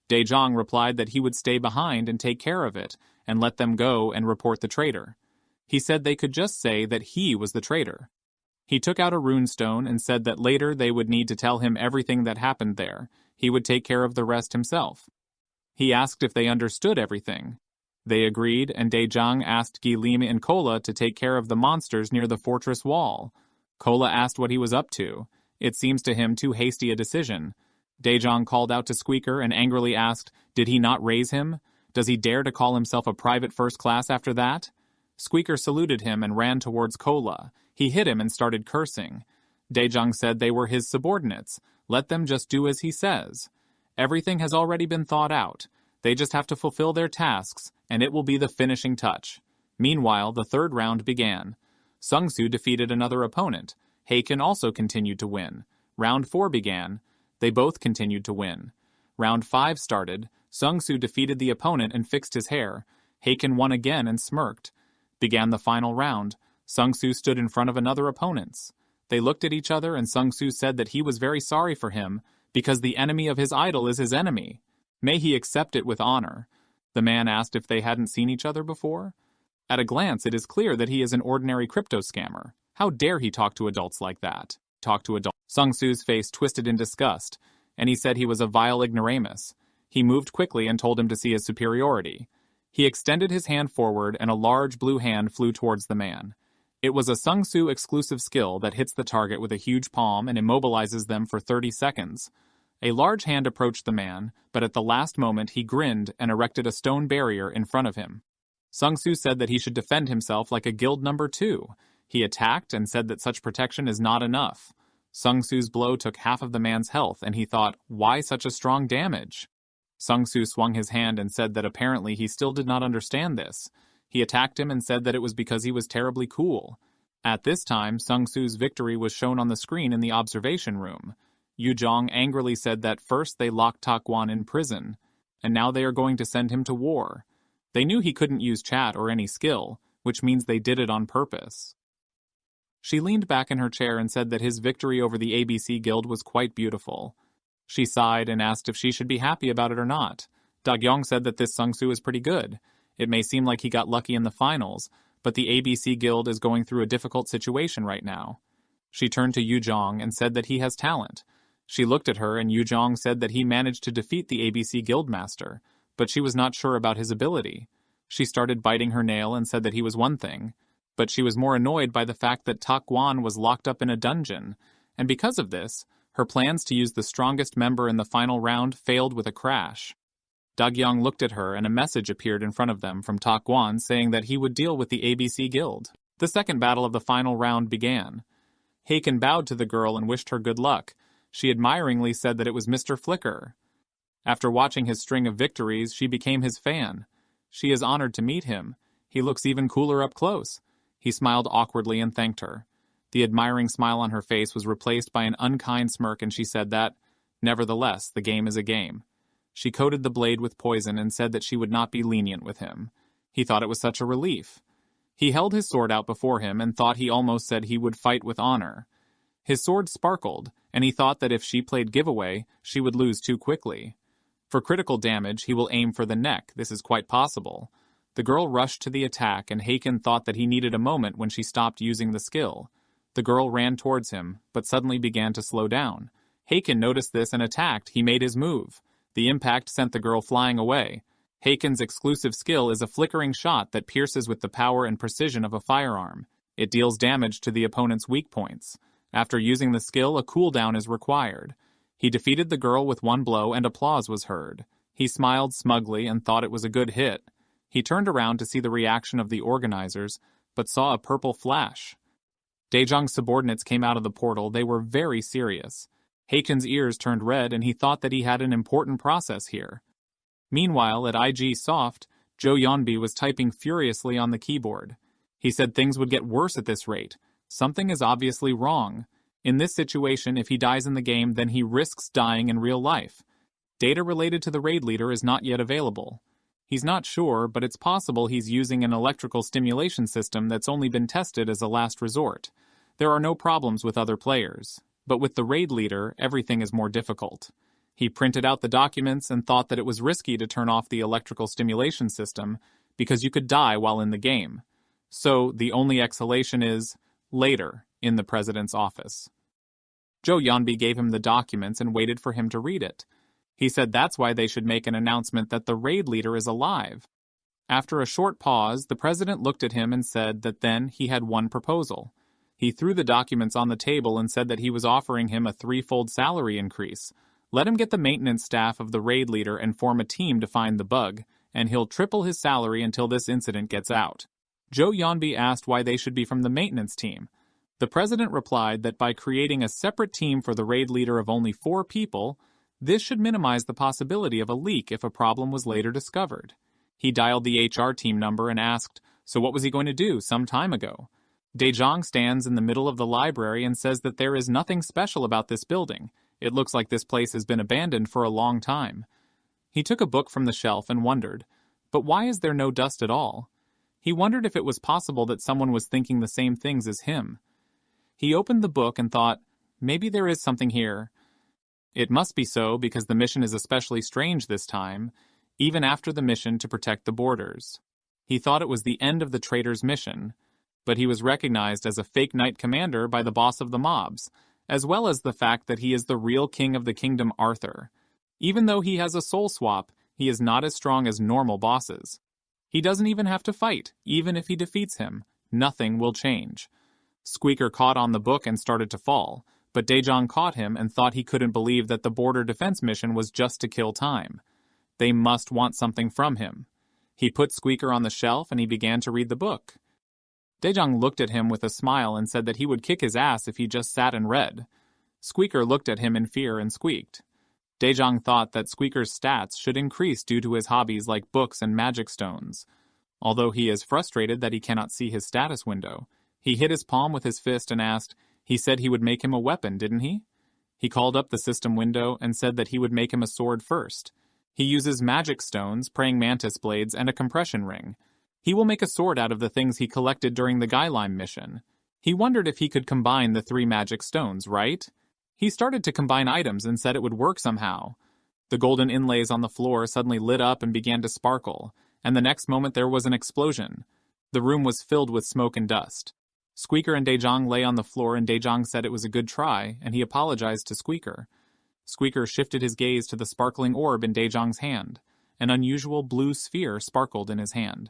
Daejong replied that he would stay behind and take care of it, and let them go and report the traitor. He said they could just say that he was the traitor. He took out a runestone and said that later they would need to tell him everything that happened there. He would take care of the rest himself. He asked if they understood everything. They agreed, and Daejong asked Gilim and Kola to take care of the monsters near the fortress wall. Kola asked what he was up to. It seems to him too hasty a decision. Daejong called out to Squeaker and angrily asked, did he not raise him? Does he dare to call himself a private first class after that? Squeaker saluted him and ran towards Kola. He hit him and started cursing. Daejong said they were his subordinates. Let them just do as he says. Everything has already been thought out. They just have to fulfill their tasks, and it will be the finishing touch. Meanwhile, the third round began. Sung-Soo defeated another opponent. Haken also continued to win. Round 4 began. They both continued to win. Round 5 started. Sung-Soo defeated the opponent and fixed his hair. Haken won again and smirked. Began the final round. Sung-Soo stood in front of another opponent's. They looked at each other and Sung-Soo said that he was very sorry for him Because the enemy of his idol is his enemy. May he accept it with honor. The man asked if they hadn't seen each other before. At a glance, it is clear that he is an ordinary crypto scammer. How dare he talk to adults like that? Sung Su's face twisted in disgust, and he said he was a vile ignoramus. He moved quickly and told him to see his superiority. He extended his hand forward, and a large blue hand flew towards the man. It was a Sung Su exclusive skill that hits the target with a huge palm and immobilizes them for 30 seconds. A large hand approached the man, but at the last moment he grinned and erected a stone barrier in front of him. Sung Su said that he should defend himself like a guild number 2. He attacked and said that such protection is not enough. Sung Su's blow took half of the man's health, and he thought, why such a strong damage? Sung Su swung his hand and said that apparently he still did not understand this. He attacked him and said that it was because he was terribly cool. At this time, Sung Su's victory was shown on the screen in the observation room. Yu Zhong angrily said that first they locked Tak Guan in prison, and now they are going to send him to war. They knew he couldn't use chat or any skill, which means they did it on purpose. She leaned back in her chair and said that his victory over the ABC Guild was quite beautiful. She sighed and asked if she should be happy about it or not. Dagyong said that this Sung Su is pretty good. It may seem like he got lucky in the finals, but the ABC Guild is going through a difficult situation right now. She turned to Yu Zhong and said that he has talent. She looked at her, and Yu Zhong said that he managed to defeat the ABC Guildmaster, but she was not sure about his ability. She started biting her nail and said that he was one thing, but she was more annoyed by the fact that Tak Guan was locked up in a dungeon, and because of this, her plans to use the strongest member in the final round failed with a crash. Dagyong looked at her, and a message appeared in front of them from Tak Guan saying that he would deal with the ABC Guild. The second battle of the final round began. Haken bowed to the girl and wished her good luck. She admiringly said that it was Mr. Flicker. After watching his string of victories, she became his fan. She is honored to meet him. He looks even cooler up close. He smiled awkwardly and thanked her. The admiring smile on her face was replaced by an unkind smirk, and she said that, nevertheless, the game is a game. She coated the blade with poison and said that she would not be lenient with him. He thought it was such a relief. He held his sword out before him and thought he almost said he would fight with honor. His sword sparkled, and he thought that if she played giveaway, she would lose too quickly. For critical damage, he will aim for the neck. This is quite possible. The girl rushed to the attack, and Haken thought that he needed a moment when she stopped using the skill. The girl ran towards him, but suddenly began to slow down. Haken noticed this and attacked. He made his move. The impact sent the girl flying away. Haken's exclusive skill is a flickering shot that pierces with the power and precision of a firearm. It deals damage to the opponent's weak points. After using the skill, a cooldown is required. He defeated the girl with one blow, and applause was heard. He smiled smugly and thought it was a good hit. He turned around to see the reaction of the organizers, but saw a purple flash. Daejong's subordinates came out of the portal. They were very serious. Haken's ears turned red, and he thought that he had an important process here. Meanwhile, at IG Soft, Zhou Yanbi was typing furiously on the keyboard. He said things would get worse at this rate. Something is obviously wrong. In this situation, if he dies in the game, then he risks dying in real life. Data related to the raid leader is not yet available. He's not sure, but it's possible he's using an electrical stimulation system that's only been tested as a last resort. There are no problems with other players, but with the raid leader, everything is more difficult. He printed out the documents and thought that it was risky to turn off the electrical stimulation system because you could die while in the game. So the only exhalation is later in the president's office. Zhou Yanbi gave him the documents and waited for him to read it. He said that's why they should make an announcement that the raid leader is alive. After a short pause, the president looked at him and said that then he had one proposal. He threw the documents on the table and said that he was offering him a 3-fold salary increase. Let him get the maintenance staff of the raid leader and form a team to find the bug, and he'll triple his salary until this incident gets out. Zhou Yanbi asked why they should be from the maintenance team. The president replied that by creating a separate team for the raid leader of only 4 people, this should minimize the possibility of a leak if a problem was later discovered. He dialed the HR team number and asked, so what was he going to do some time ago? Daejong stands in the middle of the library and says that there is nothing special about this building. It looks like this place has been abandoned for a long time. He took a book from the shelf and wondered, but why is there no dust at all? He wondered if it was possible that someone was thinking the same things as him. He opened the book and thought, maybe there is something here. It must be so because the mission is especially strange this time, even after the mission to protect the borders. He thought it was the end of the traitor's mission, but he was recognized as a fake knight commander by the boss of the mobs, as well as the fact that he is the real king of the kingdom, Arthur. Even though he has a soul swap, he is not as strong as normal bosses. He doesn't even have to fight, even if he defeats him. Nothing will change. Squeaker caught on the book and started to fall, but Daejong caught him and thought he couldn't believe that the border defense mission was just to kill time. They must want something from him. He put Squeaker on the shelf and he began to read the book. Daejong looked at him with a smile and said that he would kick his ass if he just sat and read. Squeaker looked at him in fear and squeaked. Daejong thought that Squeaker's stats should increase due to his hobbies like books and magic stones. Although he is frustrated that he cannot see his status window, he hit his palm with his fist and asked, "He said he would make him a weapon, didn't he?" He called up the system window and said that he would make him a sword first. He uses magic stones, praying mantis blades, and a compression ring. He will make a sword out of the things he collected during the Guylime mission. He wondered if he could combine the 3 magic stones, right? He started to combine items and said it would work somehow. The golden inlays on the floor suddenly lit up and began to sparkle, and the next moment there was an explosion. The room was filled with smoke and dust. Squeaker and Daejong lay on the floor and Daejong said it was a good try, and he apologized to Squeaker. Squeaker shifted his gaze to the sparkling orb in Daejong's hand. An unusual blue sphere sparkled in his hand.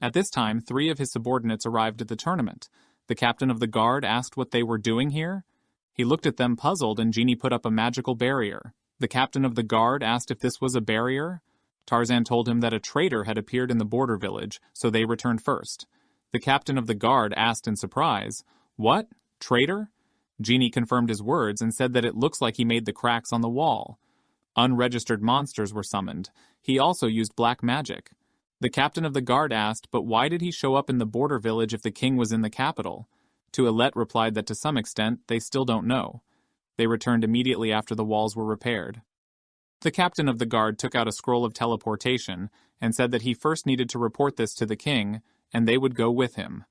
At this time, 3 of his subordinates arrived at the tournament. The captain of the guard asked what they were doing here. He looked at them puzzled and Genie put up a magical barrier. The captain of the guard asked if this was a barrier. Tarzan told him that a traitor had appeared in the border village, so they returned first. The captain of the guard asked in surprise, "What? Traitor?" Genie confirmed his words and said that it looks like he made the cracks on the wall. Unregistered monsters were summoned. He also used black magic. The captain of the guard asked, but why did he show up in the border village if the king was in the capital? Tualet replied that to some extent, they still don't know. They returned immediately after the walls were repaired. The captain of the guard took out a scroll of teleportation and said that he first needed to report this to the king, and they would go with him.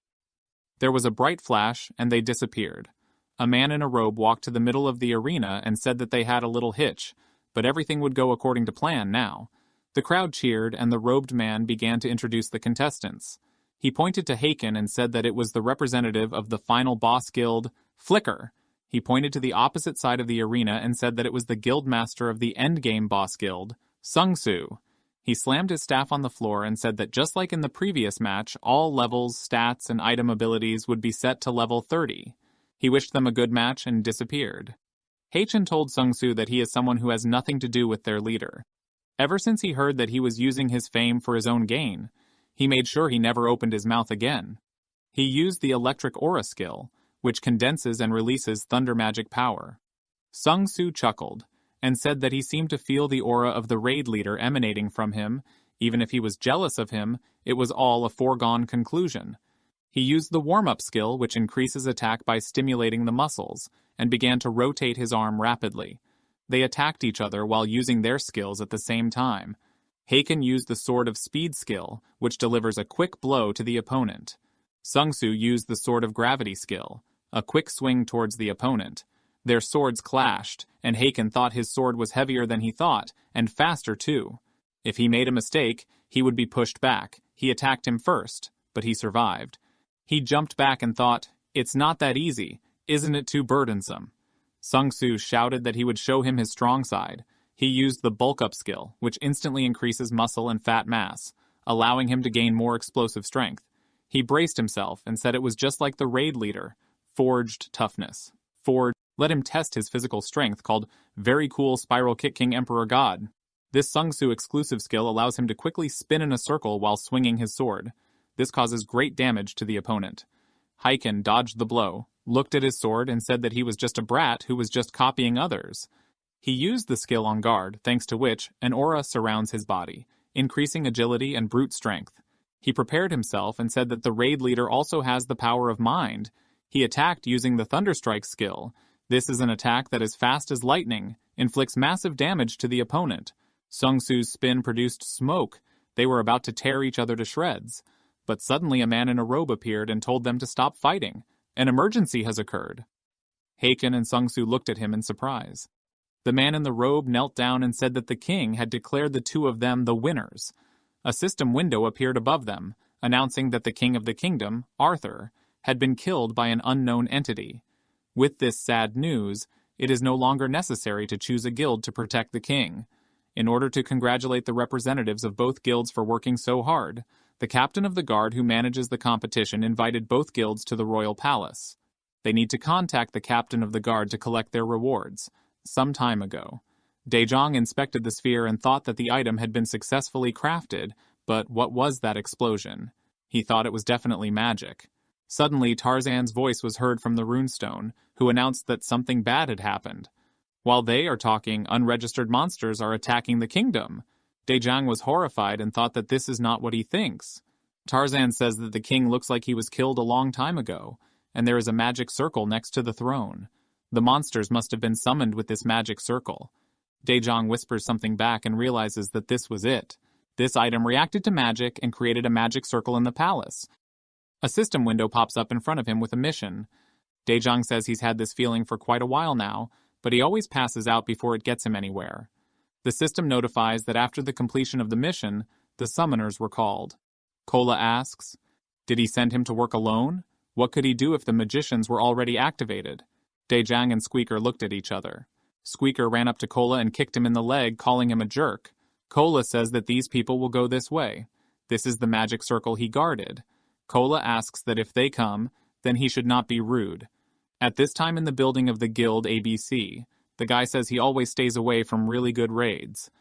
There was a bright flash, and they disappeared. A man in a robe walked to the middle of the arena and said that they had a little hitch, but everything would go according to plan now. The crowd cheered, and the robed man began to introduce the contestants. He pointed to Haken and said that it was the representative of the final boss guild, Flicker. He pointed to the opposite side of the arena and said that it was the guild master of the endgame boss guild, Sung-Soo. He slammed his staff on the floor and said that just like in the previous match, all levels, stats, and item abilities would be set to level 30. He wished them a good match and disappeared. Hachen told Sung-Soo that he is someone who has nothing to do with their leader. Ever since he heard that he was using his fame for his own gain, he made sure he never opened his mouth again. He used the electric aura skill, which condenses and releases thunder magic power. Sung-Soo chuckled, and said that he seemed to feel the aura of the raid leader emanating from him. Even if he was jealous of him, it was all a foregone conclusion. He used the warm-up skill, which increases attack by stimulating the muscles, and began to rotate his arm rapidly. They attacked each other while using their skills at the same time. Haken used the Sword of Speed skill, which delivers a quick blow to the opponent. Sung-Soo used the Sword of Gravity skill, a quick swing towards the opponent. Their swords clashed, and Haken thought his sword was heavier than he thought, and faster too. If he made a mistake, he would be pushed back. He attacked him first, but he survived. He jumped back and thought, "It's not that easy. Isn't it too burdensome?" Sung-Soo shouted that he would show him his strong side. He used the bulk-up skill, which instantly increases muscle and fat mass, allowing him to gain more explosive strength. He braced himself and said it was just like the raid leader, forged toughness. Let him test his physical strength called Very Cool Spiral Kick King Emperor God. This Sung-Soo exclusive skill allows him to quickly spin in a circle while swinging his sword. This causes great damage to the opponent. Haken dodged the blow, looked at his sword, and said that he was just a brat who was just copying others. He used the skill on guard, thanks to which an aura surrounds his body, increasing agility and brute strength. He prepared himself and said that the raid leader also has the power of mind. He attacked using the Thunderstrike skill. This is an attack that is fast as lightning, inflicts massive damage to the opponent. Sung-Soo's spin produced smoke. They were about to tear each other to shreds. But suddenly a man in a robe appeared and told them to stop fighting. An emergency has occurred. Haken and Sung-Soo looked at him in surprise. The man in the robe knelt down and said that the king had declared the two of them the winners. A system window appeared above them, announcing that the king of the kingdom, Arthur, had been killed by an unknown entity. With this sad news, it is no longer necessary to choose a guild to protect the king. In order to congratulate the representatives of both guilds for working so hard, the captain of the guard who manages the competition invited both guilds to the royal palace. They need to contact the captain of the guard to collect their rewards. Some time ago, Daejong inspected the sphere and thought that the item had been successfully crafted, but what was that explosion? He thought it was definitely magic. Suddenly, Tarzan's voice was heard from the runestone, who announced that something bad had happened. While they are talking, unregistered monsters are attacking the kingdom. Daejong was horrified and thought that this is not what he thinks. Tarzan says that the king looks like he was killed a long time ago, and there is a magic circle next to the throne. The monsters must have been summoned with this magic circle. Daejong whispers something back and realizes that this was it. This item reacted to magic and created a magic circle in the palace. A system window pops up in front of him with a mission. Daejong says he's had this feeling for quite a while now, but he always passes out before it gets him anywhere. The system notifies that after the completion of the mission, the summoners were called. Kola asks, did he send him to work alone? What could he do if the magicians were already activated? Daejong and Squeaker looked at each other. Squeaker ran up to Kola and kicked him in the leg, calling him a jerk. Kola says that these people will go this way. This is the magic circle he guarded. Kola asks that if they come, then he should not be rude. At this time in the building of the guild ABC, the guy says he always stays away from really good raids.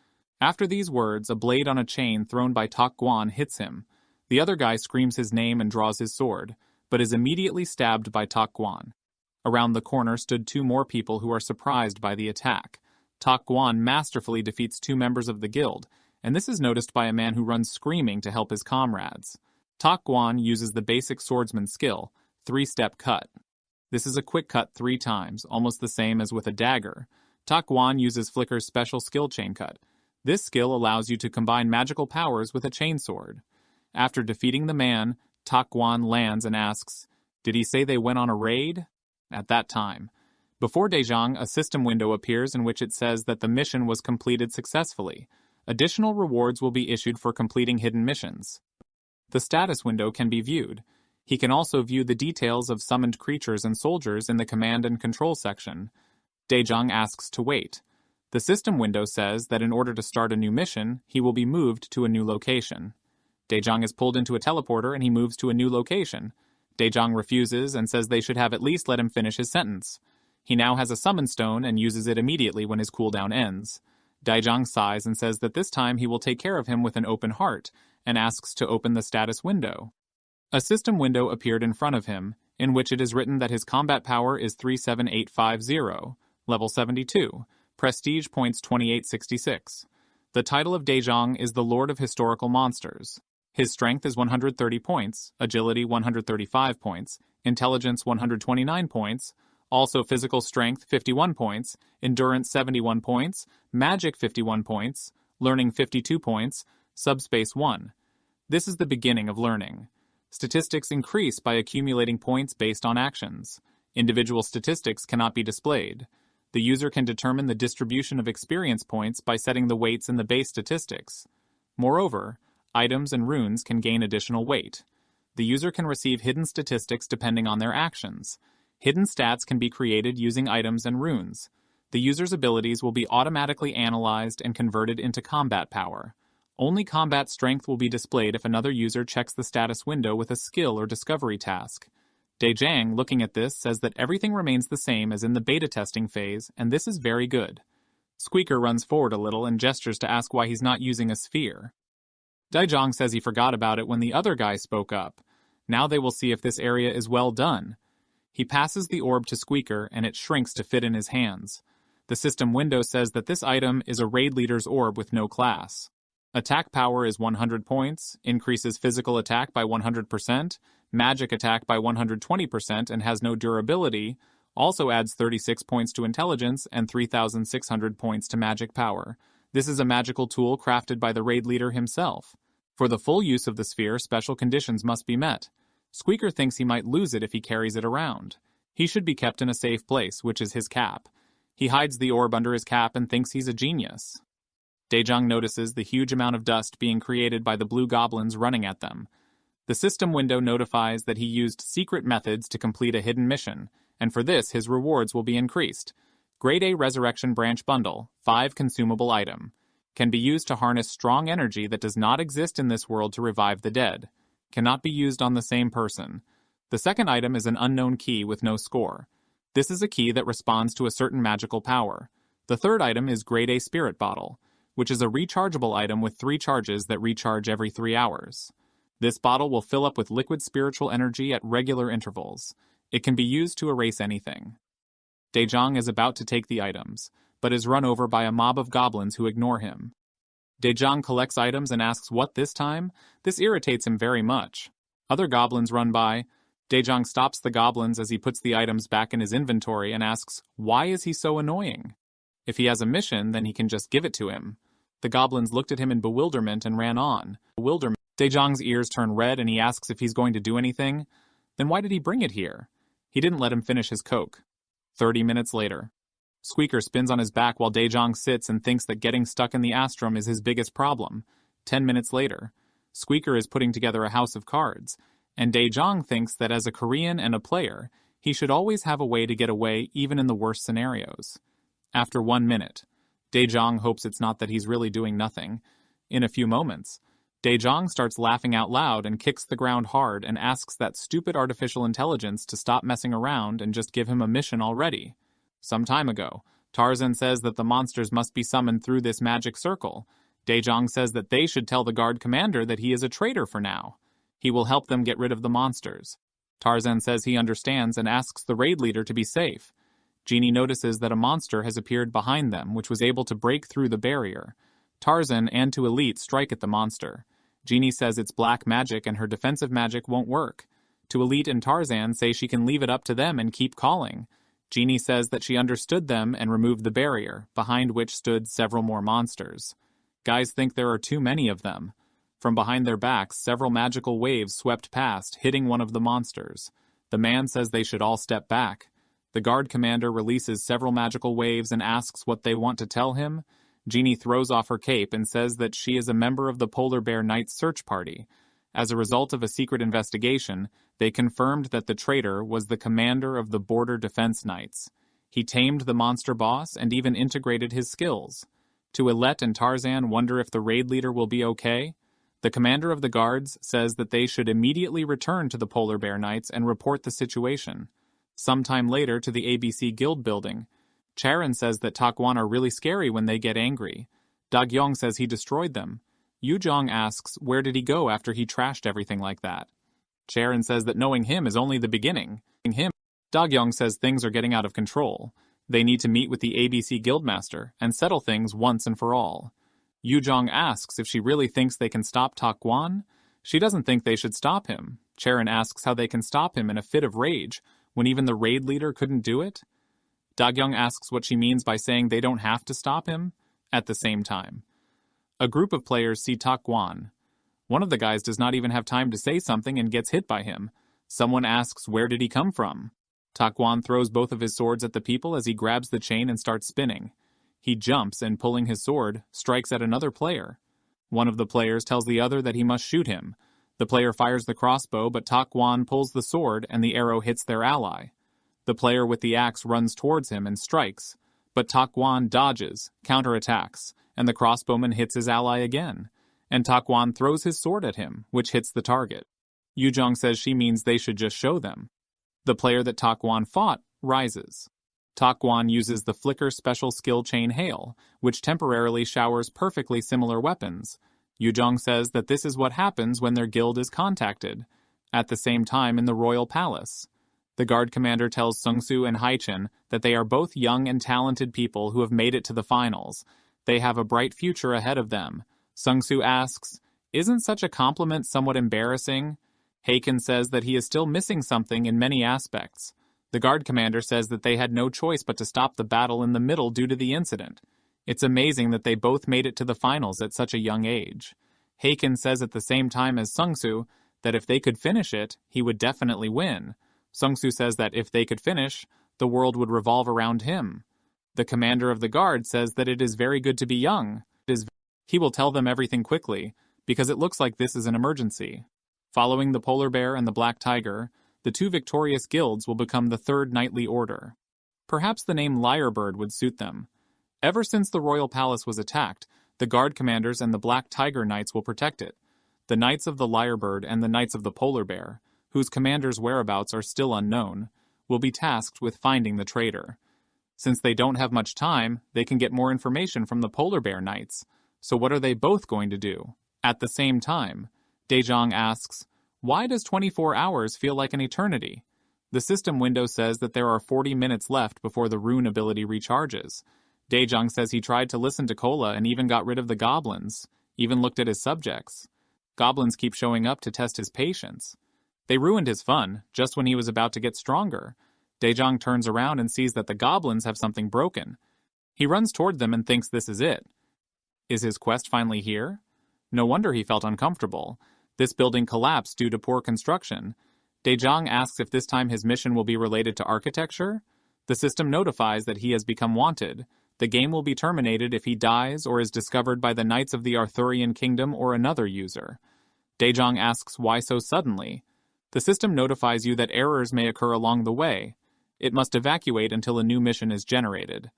After these words, a blade on a chain thrown by Tak Guan hits him. The other guy screams his name and draws his sword, but is immediately stabbed by Tak Guan. Around the corner stood two more people who are surprised by the attack. Tak Guan masterfully defeats two members of the guild, and this is noticed by a man who runs screaming to help his comrades. Tak Guan uses the basic swordsman skill, 3-step cut. This is a quick cut 3 times, almost the same as with a dagger. Tak Guan uses Flicker's special skill chain cut. This skill allows you to combine magical powers with a chainsword. After defeating the man, Tak Guan lands and asks, did he say they went on a raid? At that time, before Daejong, a system window appears in which it says that the mission was completed successfully. Additional rewards will be issued for completing hidden missions. The status window can be viewed. He can also view the details of summoned creatures and soldiers in the command and control section. Daejong asks to wait. The system window says that in order to start a new mission, he will be moved to a new location. Daejong is pulled into a teleporter and he moves to a new location. Daejong refuses and says they should have at least let him finish his sentence. He now has a summon stone and uses it immediately when his cooldown ends. Daejong sighs and says that this time he will take care of him with an open heart, and asks to open the status window. A system window appeared in front of him, in which it is written that his combat power is 37850, level 72, prestige points 2866. The title of Daejong is the Lord of Historical Monsters. His strength is 130 points, agility 135 points, intelligence 129 points, also physical strength 51 points, endurance 71 points, magic 51 points, learning 52 points, subspace 1. This is the beginning of learning. Statistics increase by accumulating points based on actions. Individual statistics cannot be displayed. The user can determine the distribution of experience points by setting the weights in the base statistics. Moreover, items and runes can gain additional weight. The user can receive hidden statistics depending on their actions. Hidden stats can be created using items and runes. The user's abilities will be automatically analyzed and converted into combat power. Only combat strength will be displayed if another user checks the status window with a skill or discovery task. Daejong, looking at this, says that everything remains the same as in the beta testing phase, and this is very good. Squeaker runs forward a little and gestures to ask why he's not using a sphere. Daejong says he forgot about it when the other guy spoke up. Now they will see if this area is well done. He passes the orb to Squeaker and it shrinks to fit in his hands. The system window says that this item is a raid leader's orb with no class. Attack power is 100 points, increases physical attack by 100%, magic attack by 120% and has no durability, also adds 36 points to intelligence and 3,600 points to magic power. This is a magical tool crafted by the raid leader himself. For the full use of the sphere, special conditions must be met. Squeaker thinks he might lose it if he carries it around. He should be kept in a safe place, which is his cap. He hides the orb under his cap and thinks he's a genius. Daejong notices the huge amount of dust being created by the blue goblins running at them. The system window notifies that he used secret methods to complete a hidden mission, and for this his rewards will be increased. Grade A Resurrection Branch Bundle, 5 consumable item. Can be used to harness strong energy that does not exist in this world to revive the dead. Cannot be used on the same person. The second item is an unknown key with no score. This is a key that responds to a certain magical power. The third item is Grade A Spirit Bottle, which is a rechargeable item with 3 charges that recharge every 3 hours. This bottle will fill up with liquid spiritual energy at regular intervals. It can be used to erase anything. Daejong is about to take the items, but is run over by a mob of goblins who ignore him. Daejong collects items and asks what this time. This irritates him very much. Other goblins run by. Daejong stops the goblins as he puts the items back in his inventory and asks, why is he so annoying? If he has a mission, then he can just give it to him. The goblins looked at him in bewilderment and ran on. Daejong's ears turn red and he asks if he's going to do anything. Then why did he bring it here? He didn't let him finish his coke. 30 minutes later. Squeaker spins on his back while Daejong sits and thinks that getting stuck in the astrum is his biggest problem. 10 minutes later. Squeaker is putting together a house of cards, and Daejong thinks that as a Korean and a player, he should always have a way to get away even in the worst scenarios. After 1 minute. Daejong hopes it's not that he's really doing nothing. In a few moments, Daejong starts laughing out loud and kicks the ground hard and asks that stupid artificial intelligence to stop messing around and just give him a mission already. Some time ago, Tarzan says that the monsters must be summoned through this magic circle. Daejong says that they should tell the guard commander that he is a traitor for now. He will help them get rid of the monsters. Tarzan says he understands and asks the raid leader to be safe. Genie notices that a monster has appeared behind them, which was able to break through the barrier. Tarzan and To Elite strike at the monster. Genie says it's black magic and her defensive magic won't work. To Elite and Tarzan say she can leave it up to them and keep calling. Genie says that she understood them and removed the barrier, behind which stood several more monsters. Guys think there are too many of them. From behind their backs, several magical waves swept past, hitting one of the monsters. The man says they should all step back. The guard commander releases several magical waves and asks what they want to tell him. Genie throws off her cape and says that she is a member of the Polar Bear Knights search party. As a result of a secret investigation, they confirmed that the traitor was the commander of the Border Defense Knights. He tamed the monster boss and even integrated his skills. To Ilette and Tarzan wonder if the raid leader will be okay. The commander of the guards says that they should immediately return to the Polar Bear Knights and report the situation. Sometime later to the ABC Guild building. Charon says that Takwon are really scary when they get angry. Dagyong says he destroyed them. Yujong asks where did he go after he trashed everything like that. Charon says that knowing him is only the beginning. Dagyong says things are getting out of control. They need to meet with the ABC Guildmaster and settle things once and for all. Yujong asks if she really thinks they can stop Takwon. She doesn't think they should stop him. Charon asks how they can stop him in a fit of rage when even the raid leader couldn't do it. Dagyong asks what she means by saying they don't have to stop him. At the same time, a group of players see Takwon. One of the guys does not even have time to say something and gets hit by him. Someone asks where did he come from. Takwon throws both of his swords at the people as he grabs the chain and starts spinning. He jumps and, pulling his sword, strikes at another player. One of the players tells the other that he must shoot him. The player fires the crossbow, but Takwon pulls the sword and the arrow hits their ally. The player with the axe runs towards him and strikes, but Takwon dodges, counterattacks, and the crossbowman hits his ally again, and Takwon throws his sword at him, which hits the target. Yujong says she means they should just show them. The player that Takwon fought rises. Takwon uses the Flicker special skill Chain Hail, which temporarily showers perfectly similar weapons. Yujong says that this is what happens when their guild is contacted. At the same time in the royal palace. The guard commander tells Sungsu and Haichin that they are both young and talented people who have made it to the finals. They have a bright future ahead of them. Sungsu asks, "Isn't such a compliment somewhat embarrassing?" Haichin says that he is still missing something in many aspects. The guard commander says that they had no choice but to stop the battle in the middle due to the incident. It's amazing that they both made it to the finals at such a young age. Haichin says at the same time as Sungsu that if they could finish it, he would definitely win. Sungsu says that if they could finish, the world would revolve around him. The commander of the guard says that it is very good to be young. He will tell them everything quickly, because it looks like this is an emergency. Following the polar bear and the black tiger, the two victorious guilds will become the third knightly order. Perhaps the name Lyrebird would suit them. Ever since the royal palace was attacked, the guard commanders and the black tiger knights will protect it. The knights of the Lyrebird and the knights of the polar bear, whose commanders' whereabouts are still unknown, will be tasked with finding the traitor. Since they don't have much time, they can get more information from the polar bear knights. So what are they both going to do? At the same time, Daejong asks, why does 24 hours feel like an eternity? The system window says that there are 40 minutes left before the rune ability recharges. Daejong says he tried to listen to Kola and even got rid of the goblins, even looked at his subjects. Goblins keep showing up to test his patience. They ruined his fun, just when he was about to get stronger. Daejong turns around and sees that the goblins have something broken. He runs toward them and thinks this is it. Is his quest finally here? No wonder he felt uncomfortable. This building collapsed due to poor construction. Daejong asks if this time his mission will be related to architecture. The system notifies that he has become wanted. The game will be terminated if he dies or is discovered by the Knights of the Arthurian Kingdom or another user. Daejong asks why so suddenly. The system notifies you that errors may occur along the way. It must evacuate until a new mission is generated.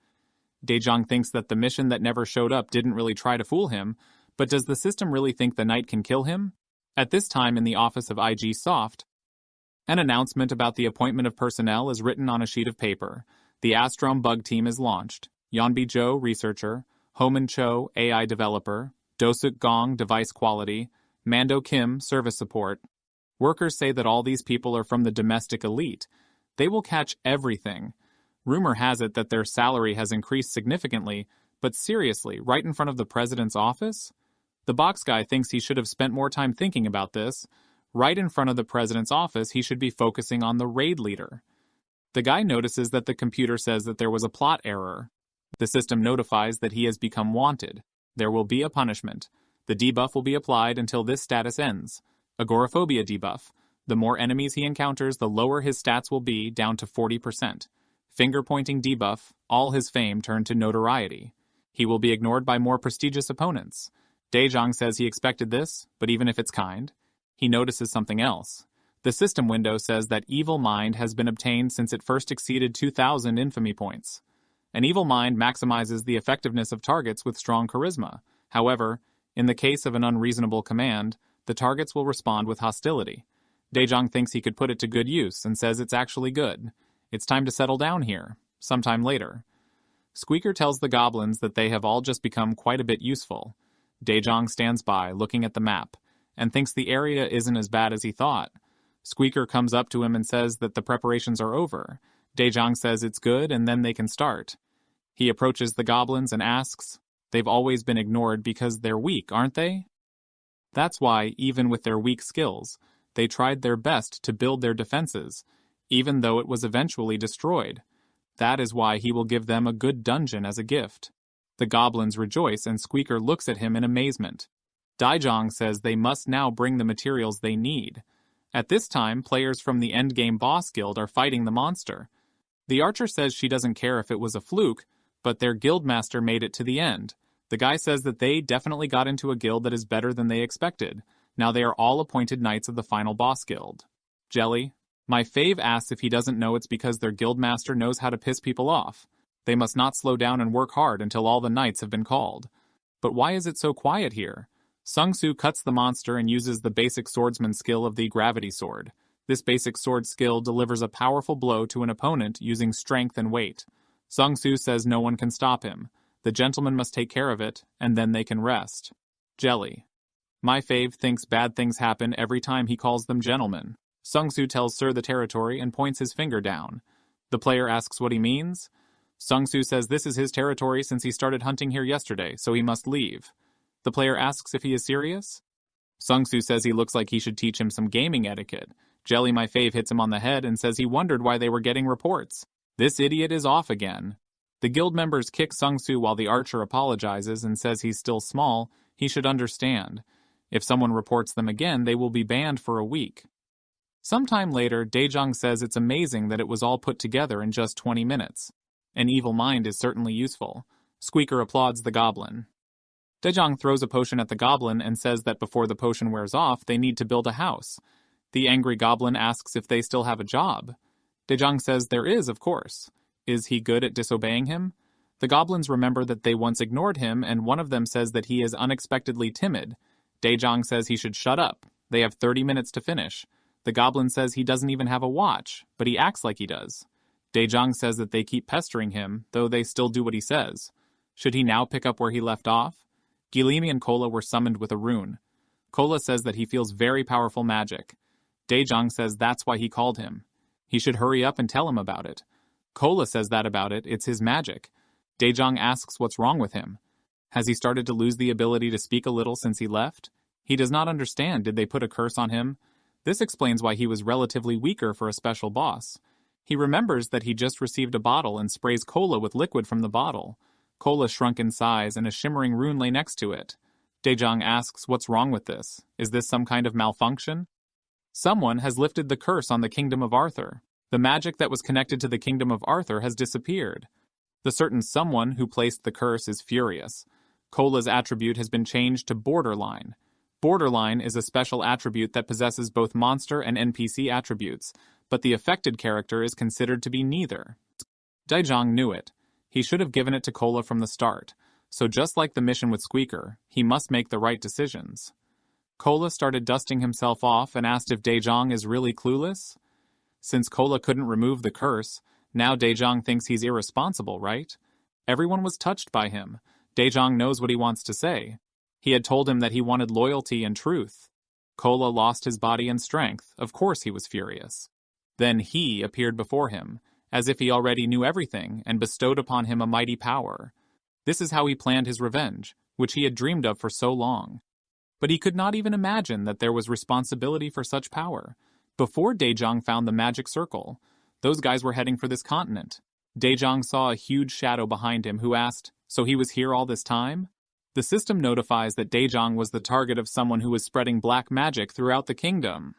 Daejong thinks that the mission that never showed up didn't really try to fool him, but does the system really think the knight can kill him? At this time in the office of IG Soft, an announcement about the appointment of personnel is written on a sheet of paper. The Astrom bug team is launched. Yeonbi Jo, researcher, Homan Cho, AI developer, Dosuk Gong, device quality, Mando Kim, service support. Workers say that all these people are from the domestic elite. They will catch everything. Rumor has it that their salary has increased significantly, but seriously, right in front of the president's office? The box guy thinks he should have spent more time thinking about this. Right in front of the president's office, he should be focusing on the raid leader. The guy notices that the computer says that there was a plot error. The system notifies that he has become wanted. There will be a punishment. The debuff will be applied until this status ends. Agoraphobia debuff. The more enemies he encounters, the lower his stats will be, down to 40%. Finger-pointing debuff. All his fame turned to notoriety. He will be ignored by more prestigious opponents. Daejong says he expected this, but even if it's kind, he notices something else. The system window says that Evil Mind has been obtained since it first exceeded 2,000 infamy points. An Evil Mind maximizes the effectiveness of targets with strong charisma. However, in the case of an unreasonable command, the targets will respond with hostility. Daejong thinks he could put it to good use and says it's actually good. It's time to settle down here, sometime later. Squeaker tells the goblins that they have all just become quite a bit useful. Daejong stands by, looking at the map, and thinks the area isn't as bad as he thought. Squeaker comes up to him and says that the preparations are over. Daejong says it's good and then they can start. He approaches the goblins and asks, they've always been ignored because they're weak, aren't they? That's why, even with their weak skills, they tried their best to build their defenses, even though it was eventually destroyed. That is why he will give them a good dungeon as a gift. The goblins rejoice and Squeaker looks at him in amazement. Daejong says they must now bring the materials they need. At this time, players from the Endgame Boss Guild are fighting the monster. The archer says she doesn't care if it was a fluke, but their guildmaster made it to the end. The guy says that they definitely got into a guild that is better than they expected. Now they are all appointed knights of the final boss guild. Jelly. My fave asks if he doesn't know it's because their guildmaster knows how to piss people off. They must not slow down and work hard until all the knights have been called. But why is it so quiet here? Sung-Soo cuts the monster and uses the basic swordsman skill of the gravity sword. This basic sword skill delivers a powerful blow to an opponent using strength and weight. Sung-Soo says no one can stop him. The gentleman must take care of it, and then they can rest. Jelly. My fave thinks bad things happen every time he calls them gentlemen. Sung-Soo tells Sir the territory and points his finger down. The player asks what he means. Sung-Soo says this is his territory since he started hunting here yesterday, so he must leave. The player asks if he is serious. Sung-Soo says he looks like he should teach him some gaming etiquette. Jelly, my fave, hits him on the head and says he wondered why they were getting reports. This idiot is off again. The guild members kick Sung-Soo while the archer apologizes and says he's still small. He should understand. If someone reports them again, they will be banned for a week. Sometime later, Daejong says it's amazing that it was all put together in just 20 minutes. An evil mind is certainly useful. Squeaker applauds the goblin. Dejong throws a potion at the goblin and says that before the potion wears off, they need to build a house. The angry goblin asks if they still have a job. Dejong says there is, of course. Is he good at disobeying him? The goblins remember that they once ignored him, and one of them says that he is unexpectedly timid. Dejong says he should shut up. They have 30 minutes to finish. The goblin says he doesn't even have a watch, but he acts like he does. Dejong says that they keep pestering him, though they still do what he says. Should he now pick up where he left off? Gilimi and Kola were summoned with a rune. Kola says that he feels very powerful magic. Dejong says that's why he called him. He should hurry up and tell him about it. Kola says that about it, it's his magic. Dejong asks what's wrong with him. Has he started to lose the ability to speak a little since he left? He does not understand. Did they put a curse on him? This explains why he was relatively weaker for a special boss. He remembers that he just received a bottle and sprays Kola with liquid from the bottle. Kola shrunk in size and a shimmering rune lay next to it. Dejong asks what's wrong with this. Is this some kind of malfunction? Someone has lifted the curse on the Kingdom of Arthur. The magic that was connected to the Kingdom of Arthur has disappeared. The certain someone who placed the curse is furious. Kola's attribute has been changed to Borderline. Borderline is a special attribute that possesses both monster and NPC attributes, but the affected character is considered to be neither. Dejong knew it. He should have given it to Kola from the start, so just like the mission with Squeaker, he must make the right decisions. Kola started dusting himself off and asked if Dejong is really clueless. Since Kola couldn't remove the curse, now Dejong thinks he's irresponsible, right? Everyone was touched by him. Dejong knows what he wants to say. He had told him that he wanted loyalty and truth. Kola lost his body and strength. Of course he was furious. Then he appeared before him, as if he already knew everything and bestowed upon him a mighty power. This is how he planned his revenge, which he had dreamed of for so long. But he could not even imagine that there was responsibility for such power. Before Dejong found the magic circle, those guys were heading for this continent. Dejong saw a huge shadow behind him who asked, "So he was here all this time?" The system notifies that Dejong was the target of someone who was spreading black magic throughout the kingdom.